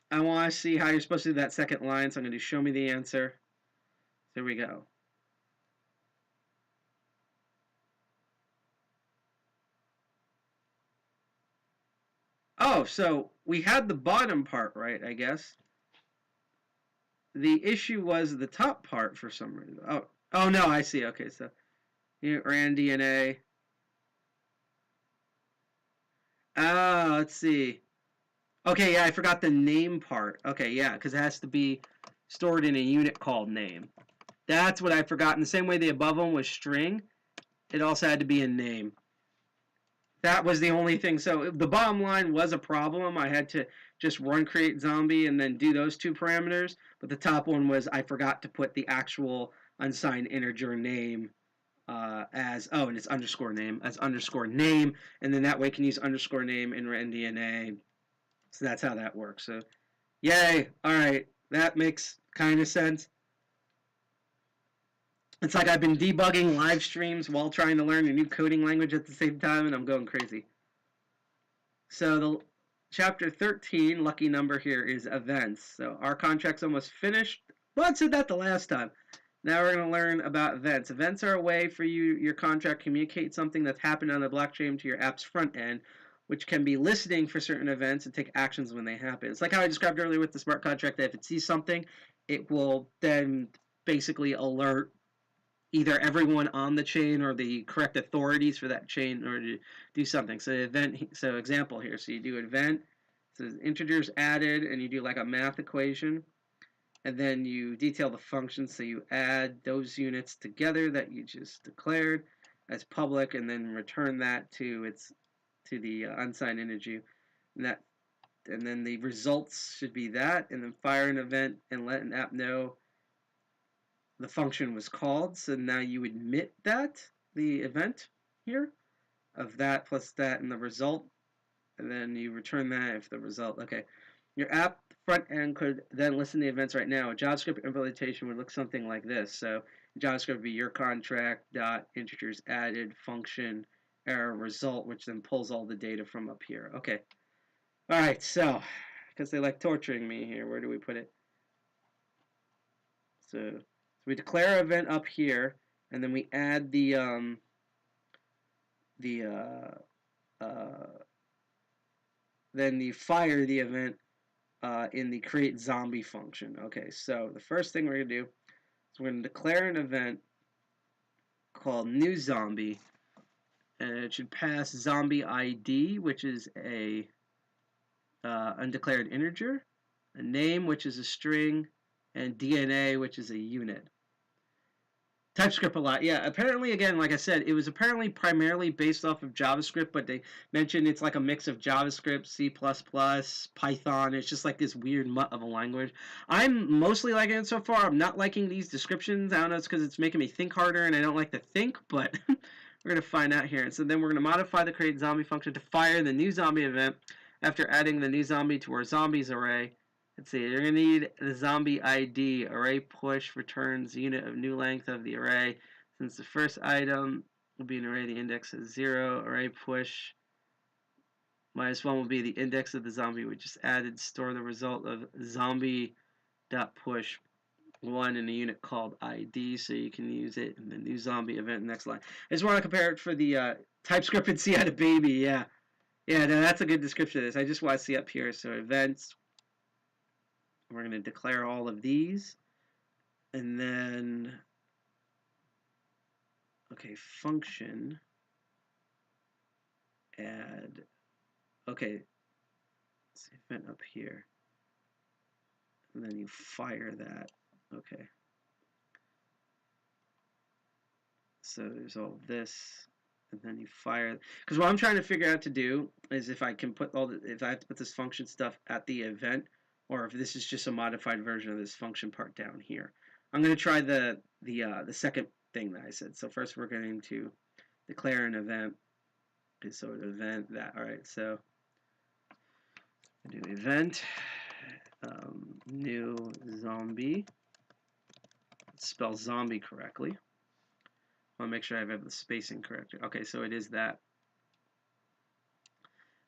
I want to see how you're supposed to do that second line, so I'm going to do show me the answer. There we go. Oh, so we had the bottom part right, I guess. The issue was the top part for some reason. Oh no, I see. Okay, so here, ran DNA. Let's see. Okay, yeah, I forgot the name part. Okay, yeah, because it has to be stored in a unit called name. That's what I forgot. In the same way the above one was string, it also had to be a name. That was the only thing. So the bottom line was a problem. I had to just run create zombie and then do those two parameters. But the top one was I forgot to put the actual unsigned integer name as, oh, and it's underscore name, as underscore name. And then that way I can use underscore name in RenDNA. So that's how that works. So, yay. All right. That makes kind of sense. It's like I've been debugging live streams while trying to learn a new coding language at the same time, and I'm going crazy. So chapter 13, lucky number here is events. So our contract's almost finished. Well, I said that the last time. Now we're going to learn about events. Events are a way for your contract to communicate something that's happened on the blockchain to your app's front end, which can be listening for certain events and take actions when they happen. It's like how I described earlier with the smart contract, that if it sees something, it will then basically alert either everyone on the chain or the correct authorities for that chain or to do something. So example here. So you do event, so integers added, and you do like a math equation, and then you detail the function. So you add those units together that you just declared as public, and then return that to the unsigned integer, and then the results should be that, and then fire an event and let an app know the function was called. So now you admit that the event here of that plus that and the result, and then you return that if the result. Okay, your app front end could then listen to the events right now. A JavaScript implementation would look something like this. So JavaScript would be your contract dot integers added function error result, which then pulls all the data from up here. Okay, all right. So because they like torturing me here, where do we put it? So we declare an event up here, and then we add then you fire the event in the create zombie function. Okay, so the first thing we're going to do is we're going to declare an event called new zombie, and it should pass zombie ID, which is a undeclared integer, a name, which is a string, and DNA, which is a unit. TypeScript a lot. Yeah, apparently, again, like I said, it was apparently primarily based off of JavaScript, but they mentioned it's like a mix of JavaScript, C++, Python. It's just like this weird mutt of a language. I'm mostly liking it so far. I'm not liking these descriptions. I don't know, it's because it's making me think harder, and I don't like to think, but we're going to find out here. And so then we're going to modify the create zombie function to fire the new zombie event after adding the new zombie to our zombies array. Let's see, you're going to need the zombie ID. Array push returns unit of new length of the array. Since the first item will be an array, the index is 0. Array push -1 will be the index of the zombie we just added. Store the result of zombie.push 1 in a unit called ID, so you can use it in the new zombie event next line. I just want to compare it for the TypeScript and see how to baby. Yeah, no, that's a good description of this. I just want to see up here. So events. We're going to declare all of these, and then, okay, function, add, okay, let's see, event up here, and then you fire that, okay. So there's all this, and then you fire, because what I'm trying to figure out to do is if I can put if I have to put this function stuff at the event, or if this is just a modified version of this function part down here. I'm going to try the second thing that I said. So first we're going to declare an event. Okay, so an event that, all right, so do event new zombie. Spell zombie correctly. I want to make sure I have the spacing correct. Okay, so it is that.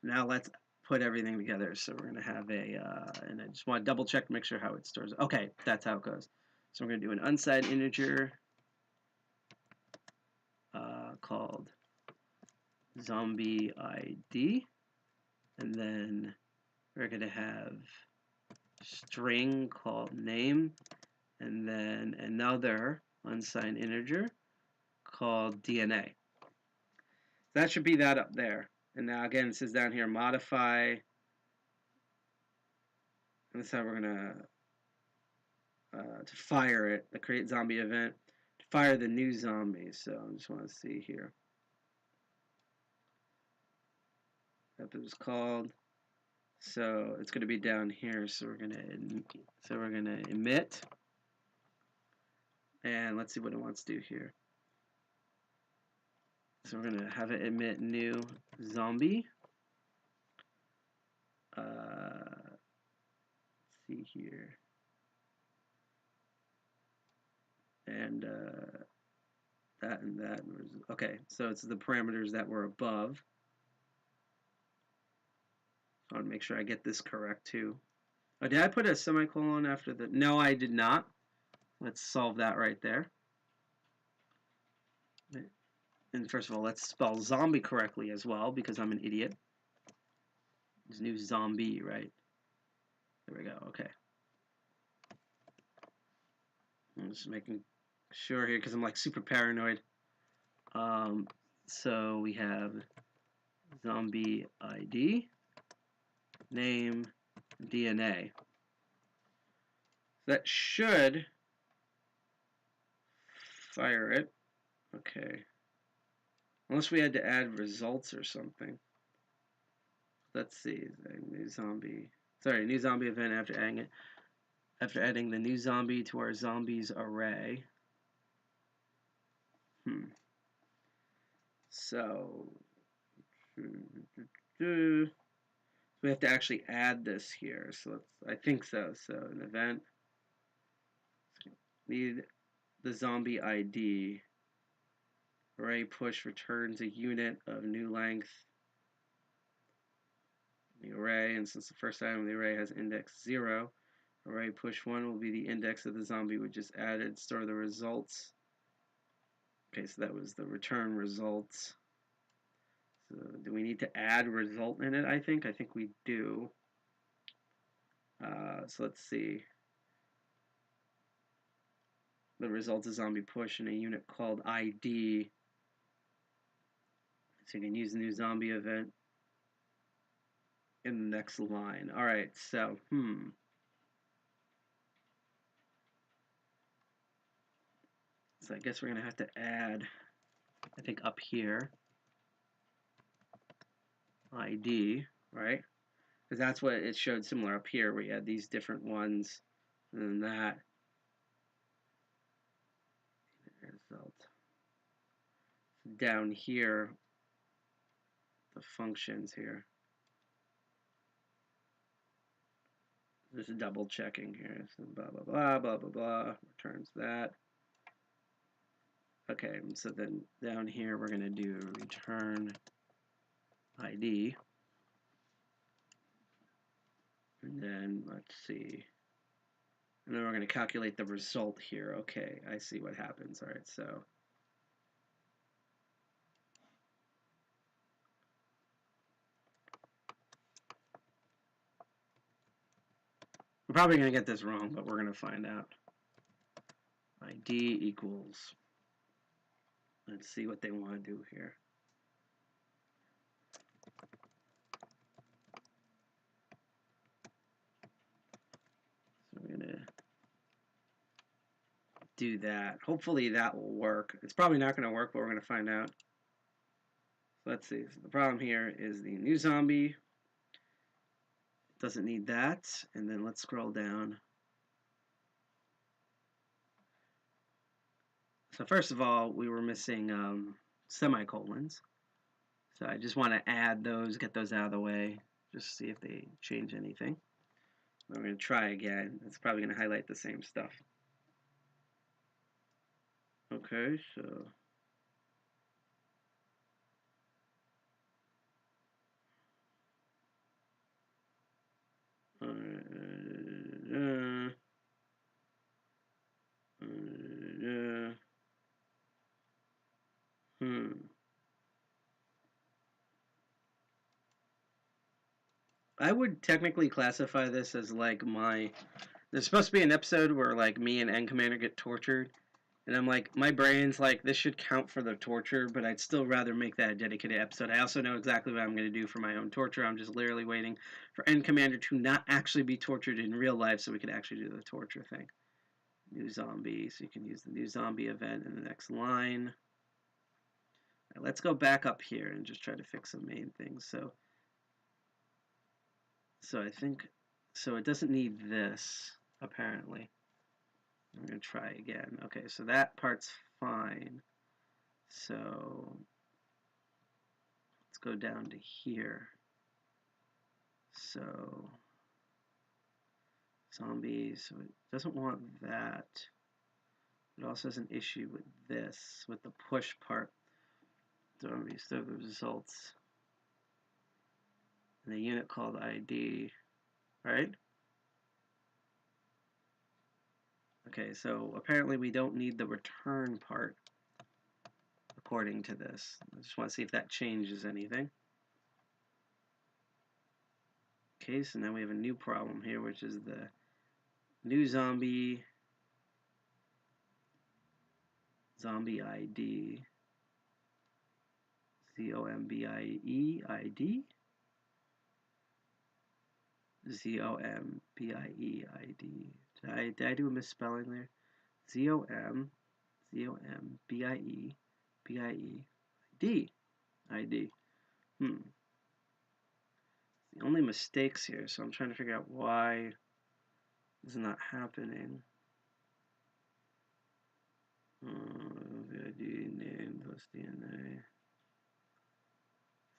Now let's put everything together. So we're going to have and I just want to double check to make sure how it stores. Okay, that's how it goes. So we're going to do an unsigned integer called zombie ID, and then we're going to have string called name, and then another unsigned integer called DNA. That should be that up there. And now again, it says down here, modify. And that's how we're gonna to fire it, the create zombie event, to fire the new zombie. So I just want to see here. That was called. So it's gonna be down here. So we're gonna emit. And let's see what it wants to do here. So we're gonna have it emit new zombie. Let's see here. And that and that. Okay, so it's the parameters that were above. I want to make sure I get this correct too. Oh, did I put a semicolon after the? No, I did not. Let's solve that right there. And first of all, let's spell zombie correctly as well, because I'm an idiot. It's new zombie, right? There we go. Okay. I'm just making sure here because I'm like super paranoid. So we have zombie ID, name, DNA. That should fire it. Okay. Unless we had to add results or something. Let's see. New zombie. Sorry, new zombie event after adding it. After adding the new zombie to our zombies array. So we have to actually add this here. So let's, I think so. So an event need the zombie ID. Array push returns a unit of new length. The array, and since the first item of the array has index 0, array push 1 will be the index of the zombie we just added. Store the results. Okay, so that was the return results. So do we need to add result in it? I think we do. So let's see. The result is zombie push in a unit called ID. So you can use the new zombie event in the next line. All right, so So I guess we're gonna have to add, I think up here, ID, right? Because that's what it showed similar up here, where you had these different ones, and then that. Result. Down here, the functions here. Just double checking here. So blah, blah, blah, blah, blah, blah, returns that. Okay, so then down here we're going to do return ID. And then let's see. And then we're going to calculate the result here. Okay, I see what happens. All right, so. We're probably going to get this wrong, but we're going to find out. ID equals. Let's see what they want to do here. So we're going to do that. Hopefully that will work. It's probably not going to work, but we're going to find out. So let's see. So the problem here is the new zombie doesn't need that. And then let's scroll down. So first of all, we were missing semicolons. So I just want to add those, get those out of the way, just see if they change anything. We're going to try again. It's probably going to highlight the same stuff. Okay, so I would technically classify this as like there's supposed to be an episode where like me and N Commander get tortured, and I'm like, my brain's like, this should count for the torture, but I'd still rather make that a dedicated episode. I also know exactly what I'm going to do for my own torture. I'm just literally waiting for N Commander to not actually be tortured in real life so we could actually do the torture thing. New zombie, so you can use the new zombie event in the next line. Right, let's go back up here and just try to fix the main things. So I think, so it doesn't need this, apparently. I'm going to try again. Okay, so that part's fine. So let's go down to here. So zombies, so it doesn't want that. It also has an issue with this, with the push part. Zombies, so the results. and a unit called ID, right? Okay, so apparently we don't need the return part according to this. I just want to see if that changes anything. Okay, so now we have a new problem here, which is the new zombie ID. ZOMBIE ID? ZOMBIE ID. Did I do a misspelling there? ZOM ZOMBIE BIE ID. ID. The only mistakes here, so I'm trying to figure out why it's not happening. The ID name plus DNA.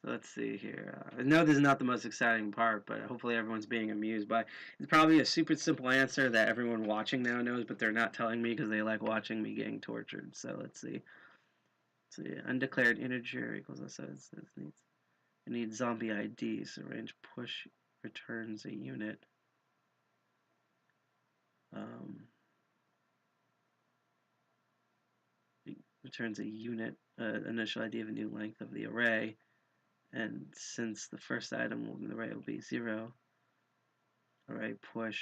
So let's see here. I know this is not the most exciting part, but hopefully everyone's being amused by. It's probably a super simple answer that everyone watching now knows, but they're not telling me because they like watching me getting tortured. So let's see. Undeclared integer equals it needs zombie ID. So range push returns a unit. Returns a unit initial ID of a new length of the array. And since the first item in the array will be 0, array push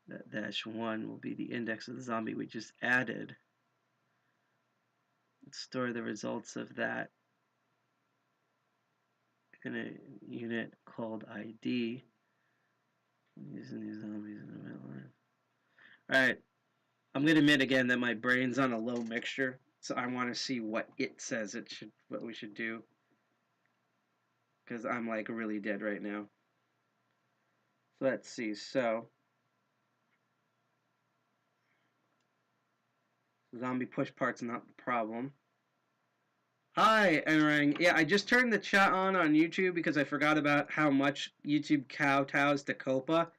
that -1 will be the index of the zombie we just added. Store the results of that in a unit called ID. Using these zombies in the outline. Alright, I'm going to admit again that my brain's on a low mixture, so I want to see what it says what we should do. Because I'm like really dead right now. So let's see. So zombie push part's not the problem. Hi, Enrang. Yeah, I just turned the chat on YouTube because I forgot about how much YouTube kowtows to COPA,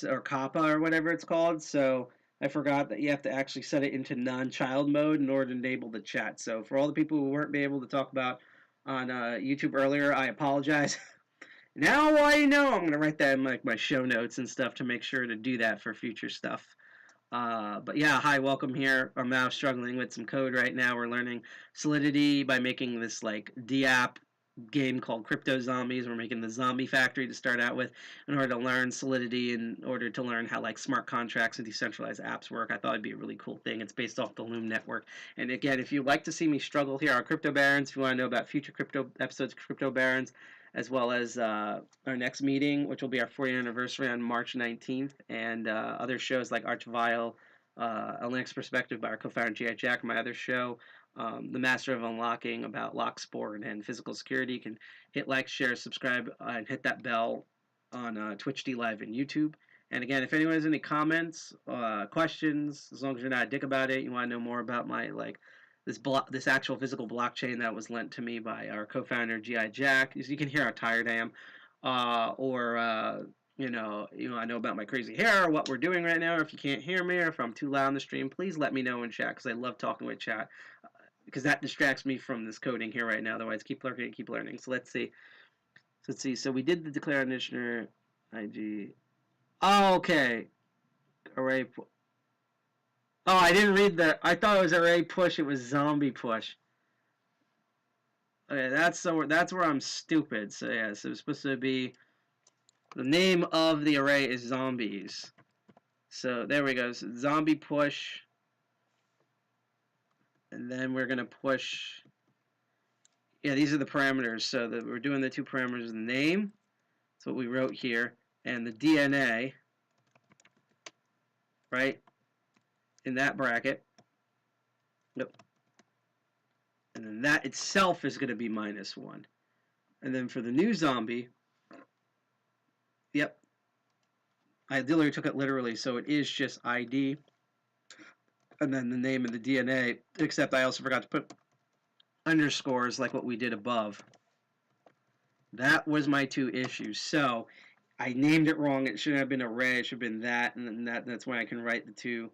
or COPPA, or whatever it's called. So I forgot that you have to actually set it into non-child mode in order to enable the chat. So for all the people who weren't able to talk about on YouTube earlier, I apologize. Now I know I'm going to write that in like my show notes and stuff to make sure to do that for future stuff. But yeah, hi, welcome here. I'm now struggling with some code right now. We're learning Solidity by making this like dApp game called CryptoZombies. We're making the zombie factory to start out with in order to learn Solidity, in order to learn how like smart contracts and decentralized apps work. I thought it'd be a really cool thing. It's based off the Loom network. And again, if you'd like to see me struggle here on Crypto Barons, if you want to know about future crypto episodes of Crypto Barons, as well as our next meeting, which will be our 40th anniversary on March 19th, and other shows like Archvile, A Linux Perspective by our co-founder G.I. Jack, my other show, The Master of Unlocking, about lock sport and physical security. You can hit like, share, subscribe, and hit that bell on Twitch D Live and YouTube. And again, if anyone has any comments, questions, as long as you're not a dick about it, you want to know more about my this actual physical blockchain that was lent to me by our co-founder G.I. Jack. As you can hear how tired I am, I know about my crazy hair, or what we're doing right now. Or if you can't hear me, or if I'm too loud on the stream, please let me know in chat, because I love talking with chat, because that distracts me from this coding here right now. Otherwise, keep learning, keep learning. So let's see. So we did the declare initiator IG. Oh, okay. Array. Oh, I didn't read the. I thought it was array push. It was zombie push. Okay, that's where I'm stupid. So yeah, so it's supposed to be the name of the array is zombies. So there we go. So zombie push, and then we're gonna push. Yeah, these are the parameters. So we're doing the two parameters: the name, that's what we wrote here, and the DNA, right, in that bracket. Yep. And then that itself is going to be -1. And then for the new zombie, yep, I literally took it literally, so it is just ID, and then the name of the DNA, except I also forgot to put underscores like what we did above. That was my two issues. So I named it wrong. It shouldn't have been array. It should have been that, and then that's why I can write the two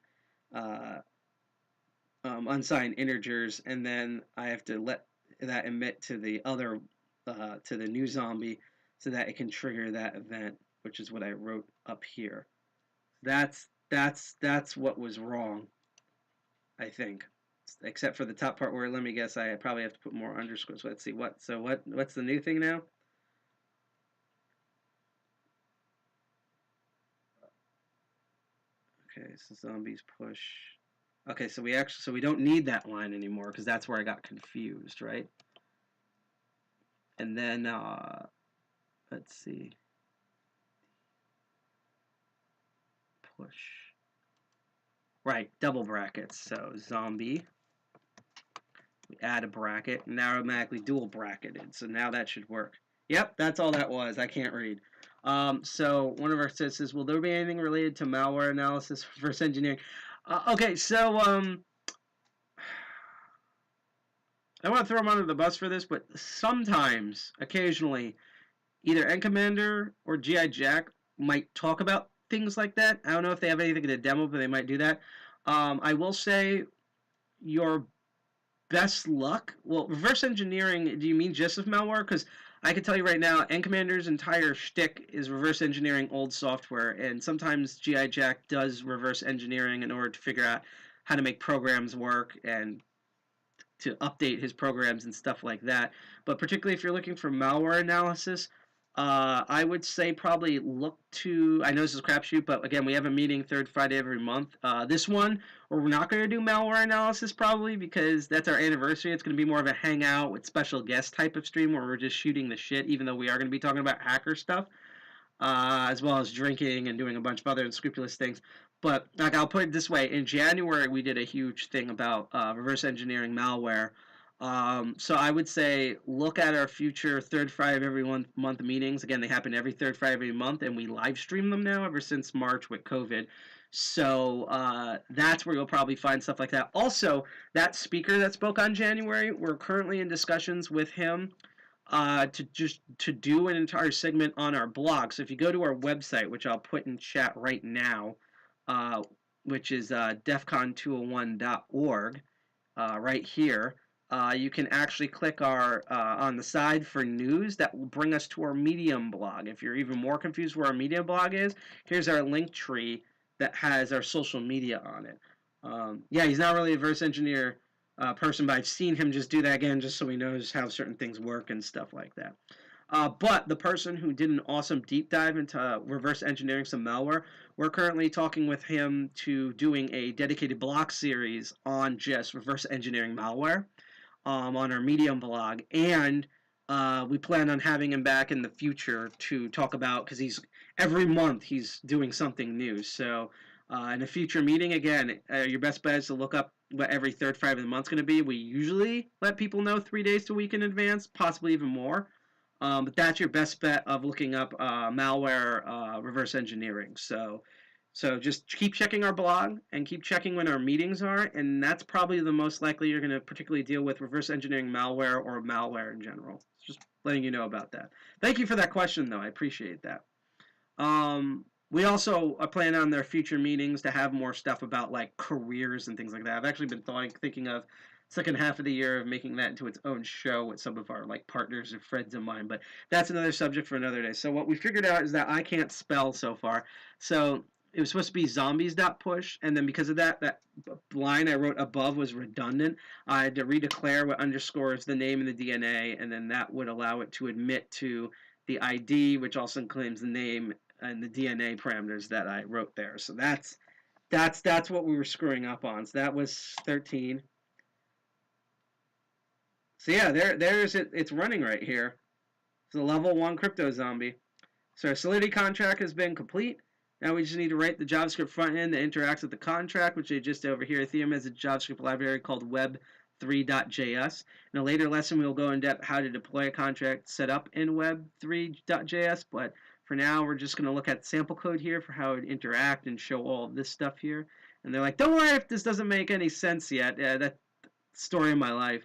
unsigned integers, and then I have to let that emit to the other to the new zombie so that it can trigger that event, which is what I wrote up here. That's what was wrong, I think. Except for the top part where, let me guess, I probably have to put more underscores. Let's see what's the new thing now? Okay, so zombies push. Okay, so we don't need that line anymore because that's where I got confused, right? And then let's see. Push. Right, double brackets. So zombie. We add a bracket, and now automatically dual bracketed. So now that should work. Yep, that's all that was. I can't read. So one of our says, will there be anything related to malware analysis for reverse engineering? Okay, so I want to throw them under the bus for this, but sometimes, occasionally, either N Commander or GI Jack might talk about things like that. I don't know if they have anything in the demo, but they might do that. I will say your best luck. Well, reverse engineering, do you mean just with malware? Because I can tell you right now, N Commander's entire shtick is reverse engineering old software, and sometimes GI Jack does reverse engineering in order to figure out how to make programs work and to update his programs and stuff like that. But particularly if you're looking for malware analysis, I would say probably look to, I know this is a crapshoot, but again, we have a meeting third Friday every month. This one, we're not going to do malware analysis probably because that's our anniversary. It's going to be more of a hangout with special guest type of stream where we're just shooting the shit, even though we are going to be talking about hacker stuff, as well as drinking and doing a bunch of other unscrupulous things. But like, I'll put it this way: in January, we did a huge thing about reverse engineering malware. So I would say look at our future third Friday of every month meetings. Again, they happen every third Friday of every month, and we live stream them now ever since March with COVID. So that's where you'll probably find stuff like that. Also, that speaker that spoke on January, we're currently in discussions with him to do an entire segment on our blog. So if you go to our website, which I'll put in chat right now, which is defcon201.org, right here. You can actually click our on the side for news. That will bring us to our Medium blog. If you're even more confused where our Medium blog is, here's our link tree that has our social media on it. Yeah, he's not really a reverse engineer person, but I've seen him just do that again just so he knows how certain things work and stuff like that. But the person who did an awesome deep dive into reverse engineering some malware, we're currently talking with him to doing a dedicated blog series on just reverse engineering malware on our Medium blog. And we plan on having him back in the future to talk about, because every month he's doing something new. So in a future meeting, again, your best bet is to look up what every third Friday of the month is going to be. We usually let people know 3 days to a week in advance, possibly even more. But that's your best bet of looking up malware reverse engineering. So just keep checking our blog and keep checking when our meetings are, and that's probably the most likely you're going to particularly deal with reverse engineering malware or malware in general. Just letting you know about that. Thank you for that question, though. I appreciate that. We also are planning on their future meetings to have more stuff about like careers and things like that. I've actually been thinking of second half of the year of making that into its own show with some of our like partners and friends of mine, but that's another subject for another day. So what we figured out is that I can't spell so far. So it was supposed to be zombies.push, and then because of that line I wrote above was redundant. I had to redeclare what underscores the name and the DNA, and then that would allow it to admit to the ID, which also claims the name and the DNA parameters that I wrote there. So that's what we were screwing up on. So that was 13. So yeah, there's it. It's running right here. It's a level 1 crypto zombie. So our Solidity contract has been complete. Now we just need to write the JavaScript front end that interacts with the contract, which they just over here. Ethereum has a JavaScript library called web3.js. In a later lesson, we'll go in depth how to deploy a contract set up in web3.js, but for now, we're just going to look at sample code here for how it would interact and show all of this stuff here. And they're like, don't worry if this doesn't make any sense yet. That's the story of my life.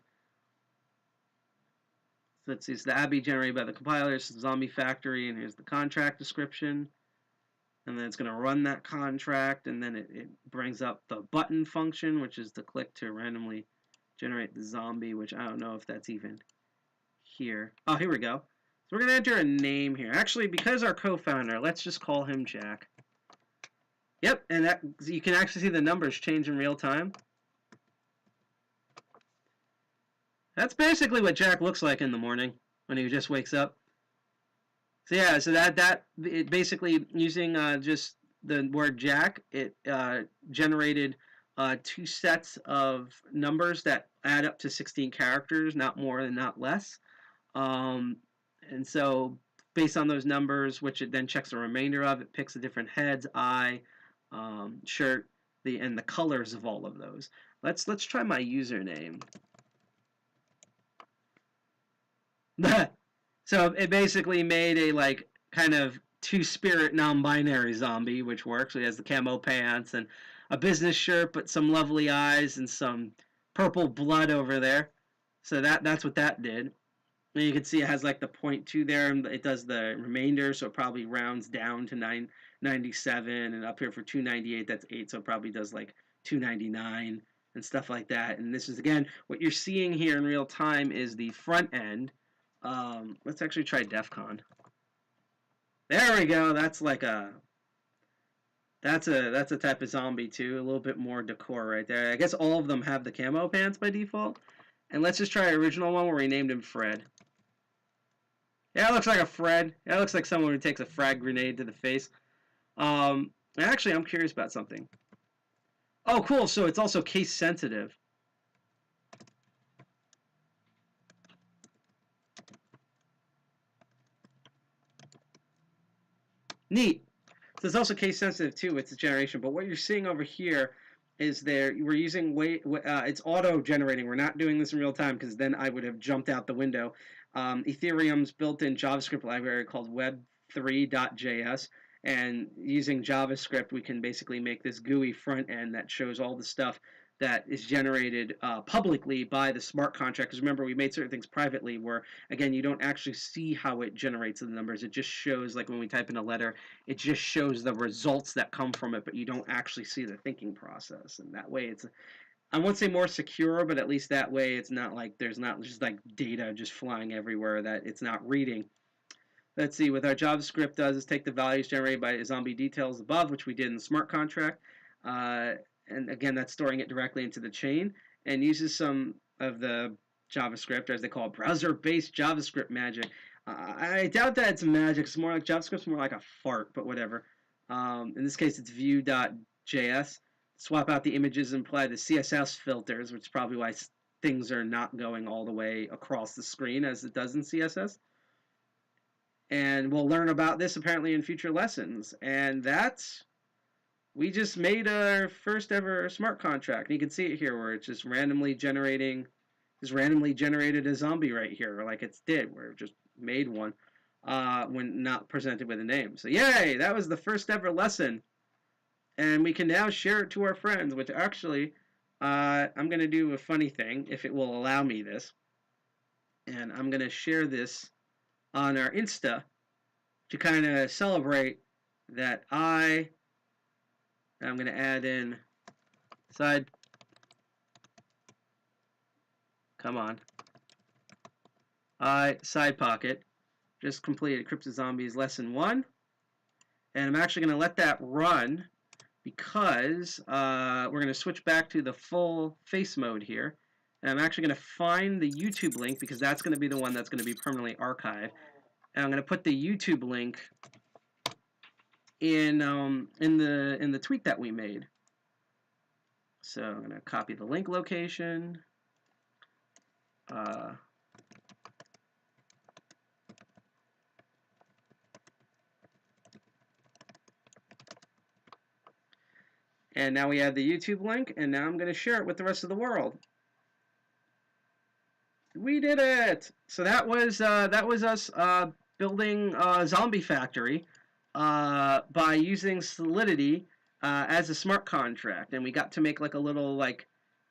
So let's see, it's the ABI generated by the compilers, Zombie Factory, and here's the contract description. And then it's going to run that contract, and then it brings up the button function, which is the click to randomly generate the zombie, which I don't know if that's even here. Oh, here we go. So we're going to enter a name here. Actually, because our co-founder, let's just call him Jack. Yep, and that you can actually see the numbers change in real time. That's basically what Jack looks like in the morning when he just wakes up. So yeah, so it basically using just the word Jack, it generated 2 sets of numbers that add up to 16 characters, not more and not less. And so based on those numbers, which it then checks the remainder of, it picks the different heads, eye, shirt, and the colors of all of those. Let's try my username. So it basically made a like kind of two-spirit non-binary zombie, which works. He has the camo pants and a business shirt, but some lovely eyes and some purple blood over there. So that's what that did. And you can see it has like the 0.2 there, and it does the remainder, so it probably rounds down to 997, and up here for 298, that's 8, so it probably does like 299 and stuff like that. And this is, again, what you're seeing here in real time is the front end. Let's actually try DEF CON. There we go. That's like that's a type of zombie too. A little bit more decor right there. I guess all of them have the camo pants by default. And let's just try an original one where we named him Fred. Yeah, it looks like a Fred. That looks like someone who takes a frag grenade to the face. Actually, I'm curious about something. Oh, cool. So it's also case sensitive. Neat. So it's also case sensitive too with the generation. But what you're seeing over here is we're using it's auto generating. We're not doing this in real time because then I would have jumped out the window. Ethereum's built-in JavaScript library called web3.js, and using JavaScript we can basically make this GUI front end that shows all the stuff that is generated publicly by the smart contract. Because remember, we made certain things privately where, again, you don't actually see how it generates the numbers. It just shows, like when we type in a letter, it just shows the results that come from it, but you don't actually see the thinking process. And that way it's, I won't say more secure, but at least that way it's not like there's not just like data just flying everywhere that it's not reading. Let's see, what our JavaScript does is take the values generated by zombie details above, which we did in the smart contract, and again, that's storing it directly into the chain, and uses some of the JavaScript, or as they call it, browser-based JavaScript magic. I doubt that it's magic. It's more like JavaScript's more like a fart, but whatever. In this case, it's view.js. Swap out the images and apply the CSS filters, which is probably why things are not going all the way across the screen as it does in CSS. And we'll learn about this apparently in future lessons. And we just made our first ever smart contract. And you can see it here where it's just randomly generated a zombie right here, like it's did, where it just made one when not presented with a name. So yay, that was the first ever lesson. And we can now share it to our friends, which actually, I'm going to do a funny thing, if it will allow me this. And I'm going to share this on our Insta to kind of celebrate that I'm going to add in side pocket. Just completed CryptoZombies lesson 1. And I'm actually going to let that run because we're going to switch back to the full face mode here. And I'm actually going to find the YouTube link because that's going to be the one that's going to be permanently archived. And I'm going to put the YouTube link in the tweet that we made. So I'm going to copy the link location. And now we have the YouTube link, and now I'm going to share it with the rest of the world. We did it! So that was us building a zombie factory by using Solidity as a smart contract, and we got to make like a little like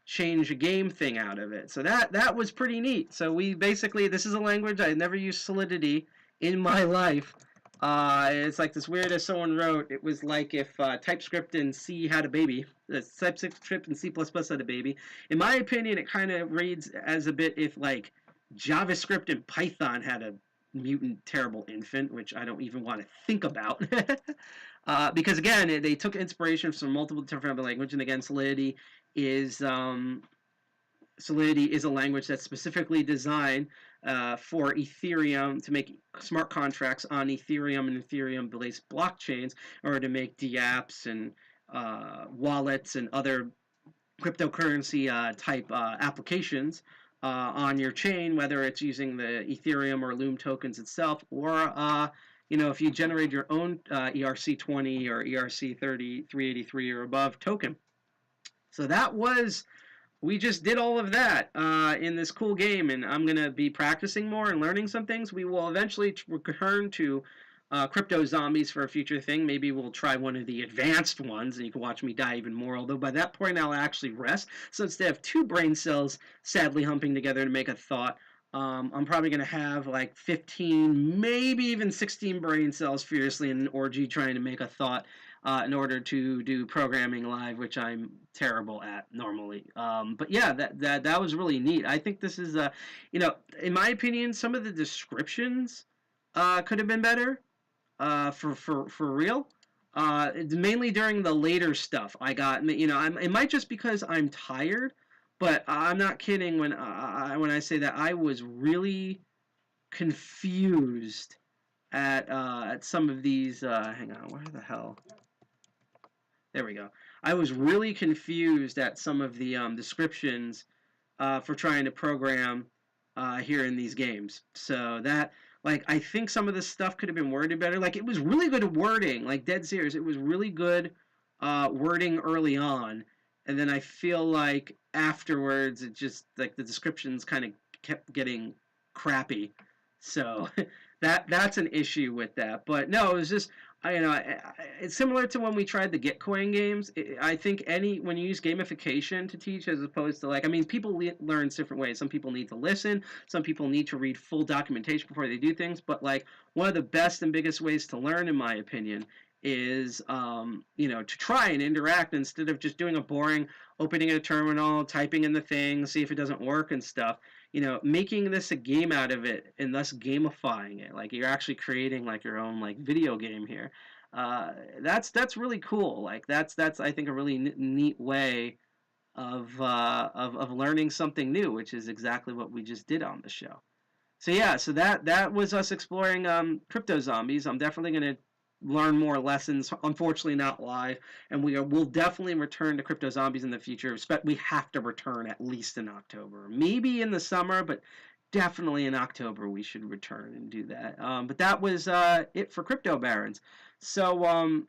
change a game thing out of it. So that was pretty neat. So we basically, this is a language I had never used Solidity in my life. It's like this weird as someone wrote, it was like if TypeScript and C had a baby. TypeScript and C++ had a baby. In my opinion, it kind of reads as a bit if like JavaScript and Python had a mutant terrible infant, which I don't even want to think about. Because again, they took inspiration from multiple different languages, and again, Solidity is a language that's specifically designed for Ethereum to make smart contracts on Ethereum and Ethereum-based blockchains in order to make dApps and wallets and other cryptocurrency type applications on your chain, whether it's using the Ethereum or Loom tokens itself, or if you generate your own ERC20 or ERC30, 383 or above token. So we just did all of that in this cool game, and I'm going to be practicing more and learning some things. We will eventually return to CryptoZombies for a future thing. Maybe we'll try one of the advanced ones, and you can watch me die even more, although by that point I'll actually rest. So instead of 2 brain cells sadly humping together to make a thought, I'm probably going to have like 15, maybe even 16 brain cells furiously in an orgy trying to make a thought in order to do programming live, which I'm terrible at normally. But yeah, that was really neat. I think this is, in my opinion, some of the descriptions could have been better for real. Mainly during the later stuff, I got, it might just because I'm tired, but I'm not kidding when I say that I was really confused at some of these. Hang on, where the hell? There we go. I was really confused at some of the descriptions for trying to program here in these games. So that, I think some of this stuff could have been worded better. It was really good wording, dead serious. It was really good wording early on, and then I feel like afterwards it just, the descriptions kind of kept getting crappy. So that's an issue with that. But no, it was just, it's similar to when we tried the Gitcoin games. I think when you use gamification to teach, as opposed to people learn different ways. Some people need to listen. Some people need to read full documentation before they do things. But one of the best and biggest ways to learn, in my opinion, is to try and interact instead of just doing a boring opening a terminal, typing in the thing, see if it doesn't work and stuff. Making this a game out of it and thus gamifying it, you're actually creating your own video game here. That's really cool. That's I think a really neat way of learning something new, which is exactly what we just did on the show. So yeah, so that was us exploring CryptoZombies. I'm definitely going to learn more lessons, unfortunately not live, and we'll definitely return to CryptoZombies in the future. We have to return at least in October, maybe in the summer, but definitely in October we should return and do that. But that was it for Crypto Barons. So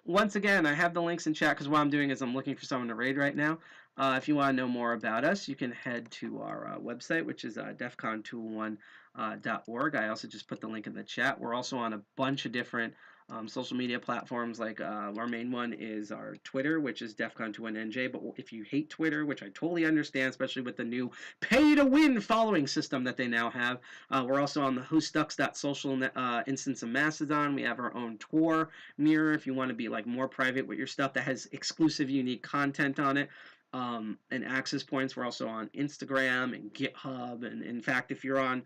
once again, I have the links in chat because what I'm doing is I'm looking for someone to raid right now. If you want to know more about us, you can head to our website, which is defcon201.org. I also just put the link in the chat. We're also on a bunch of different social media platforms. Our main one is our Twitter, which is defcon21nj. But if you hate Twitter, which I totally understand, especially with the new pay-to-win following system that they now have, we're also on the whostux.social instance of Mastodon. We have our own Tor mirror if you want to be more private with your stuff that has exclusive, unique content on it. And access points. We're also on Instagram and GitHub, and in fact, if you're on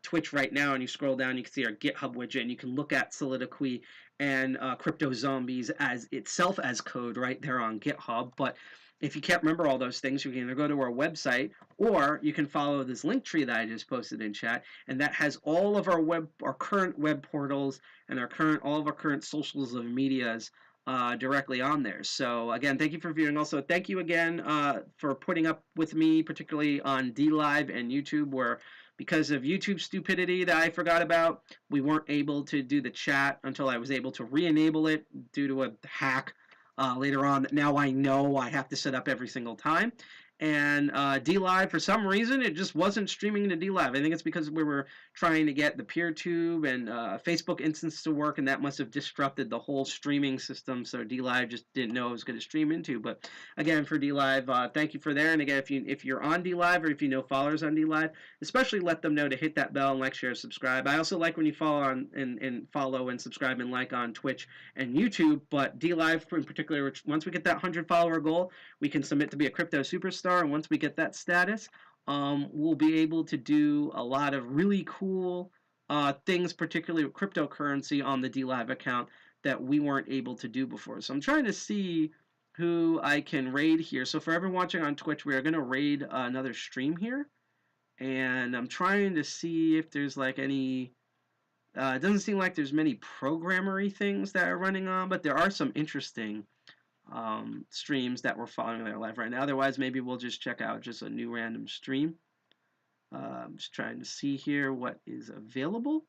Twitch right now and you scroll down, you can see our GitHub widget, and you can look at Soliloquy and CryptoZombies as itself as code right there on GitHub. But if you can't remember all those things, you can either go to our website or you can follow this link tree that I just posted in chat, and that has all of our current web portals and all of our current socials of medias directly on there. So again, thank you for viewing. Also, thank you again for putting up with me, particularly on DLive and YouTube, where because of YouTube stupidity that I forgot about, we weren't able to do the chat until I was able to re-enable it due to a hack later on. Now I know I have to set up every single time. And DLive, for some reason, it just wasn't streaming to DLive. I think it's because we were trying to get the PeerTube and Facebook instance to work, and that must have disrupted the whole streaming system, so DLive just didn't know it was going to stream into. But again, for DLive, thank you for there. And again, if you're on DLive or if you know followers on DLive, especially let them know to hit that bell and like, share, subscribe. I also like when you follow on and follow and subscribe and like on Twitch and YouTube, but DLive in particular, which once we get that 100 follower goal, we can submit to be a crypto superstar. And once we get that status, we'll be able to do a lot of really cool things, particularly with cryptocurrency on the DLive account that we weren't able to do before. So I'm trying to see who I can raid here. So for everyone watching on Twitch, we are going to raid another stream here. And I'm trying to see if there's like any... it doesn't seem like there's many programmery things that are running on, but there are some interesting streams that we're following there live right now. Otherwise, maybe we'll just check out just a new random stream. I'm just trying to see here what is available.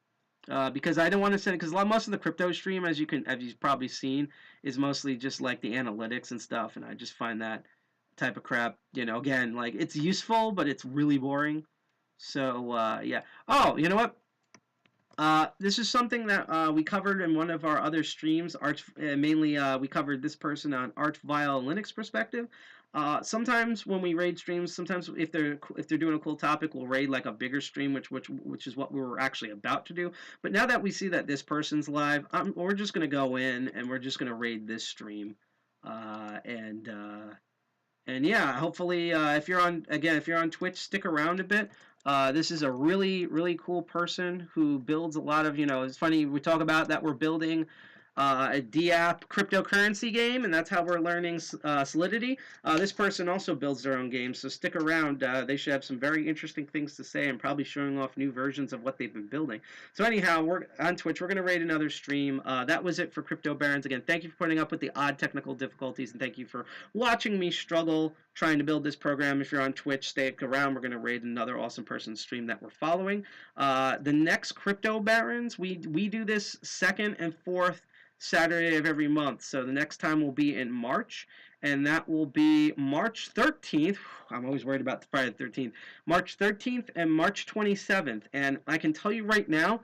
Because I don't want to send it, because most of the crypto stream, as you've probably seen, is mostly just like the analytics and stuff, and I just find that type of crap, again, like it's useful, but it's really boring. So yeah. Oh, you know what? This is something that we covered in one of our other streams. Mainly, we covered this person on Archvile Linux perspective. Sometimes when we raid streams, sometimes if they're doing a cool topic, we'll raid like a bigger stream, which is what we were actually about to do. But now that we see that this person's live, we're just gonna go in and we're just gonna raid this stream, and yeah, hopefully, if you're on Twitch, stick around a bit. This is a really, really cool person who builds a lot of, it's funny, we talk about that we're building a dApp cryptocurrency game, and that's how we're learning Solidity. This person also builds their own games, so stick around. They should have some very interesting things to say and probably showing off new versions of what they've been building. So anyhow, we're on Twitch. We're going to raid another stream. That was it for Crypto Barons. Again, thank you for putting up with the odd technical difficulties, and thank you for watching me struggle trying to build this program. If you're on Twitch, stick around. We're going to raid another awesome person's stream that we're following. The next Crypto Barons, we do this second and fourth Saturday of every month. So the next time will be in March, and that will be March 13th. I'm always worried about the Friday the 13th. March 13th and March 27th. And I can tell you right now,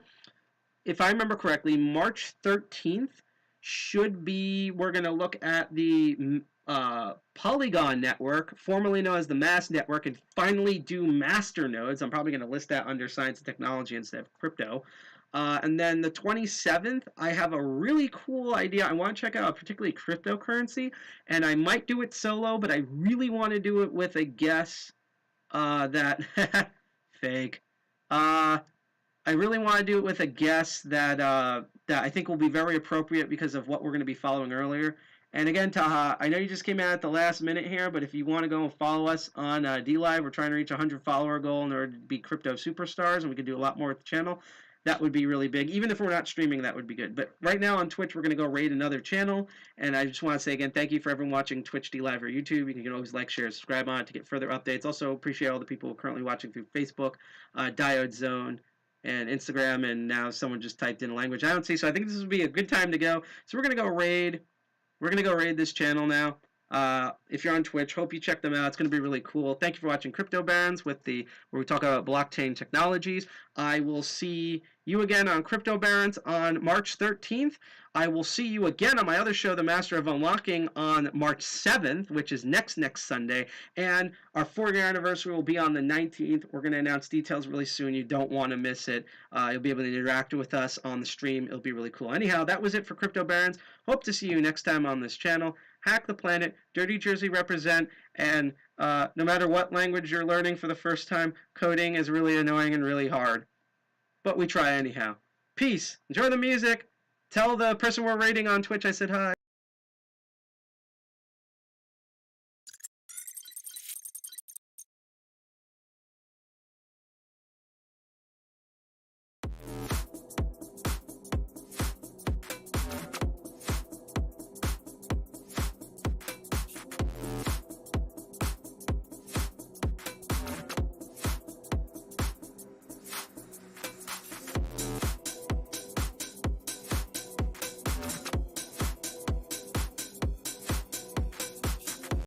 if I remember correctly, March 13th should be, we're going to look at the Polygon network, formerly known as the MAS network, and finally do master nodes. I'm probably going to list that under science and technology instead of crypto. And then the 27th, I have a really cool idea. I want to check out particularly cryptocurrency, and I might do it solo, but I really want to do it with a guest that fake. I really want to do it with a guest that I think will be very appropriate because of what we're going to be following earlier. And again, Taha, I know you just came out at the last minute here, but if you want to go and follow us on DLive, we're trying to reach a 100 follower goal in order to be crypto superstars, and we can do a lot more with the channel. That would be really big. Even if we're not streaming, that would be good. But right now on Twitch, we're going to go raid another channel. And I just want to say again, thank you for everyone watching Twitch, DLive, or YouTube. You can always like, share, subscribe on it to get further updates. Also, appreciate all the people currently watching through Facebook, Diode Zone, and Instagram. And now someone just typed in a language I don't see. So I think this would be a good time to go. So we're going to go raid. We're going to go raid this channel now. If you're on Twitch, hope you check them out. It's going to be really cool. Thank you for watching Crypto Barons where we talk about blockchain technologies. I will see you again on Crypto Barons on March 13th. I will see you again on my other show, The Master of Unlocking, on March 7th, which is next Sunday. And our 4-year anniversary will be on the 19th. We're going to announce details really soon. You don't want to miss it. You'll be able to interact with us on the stream. It'll be really cool. Anyhow, that was it for Crypto Barons. Hope to see you next time on this channel. Hack the planet, Dirty Jersey represent, and no matter what language you're learning for the first time, coding is really annoying and really hard. But we try anyhow. Peace. Enjoy the music. Tell the person we're rating on Twitch I said hi.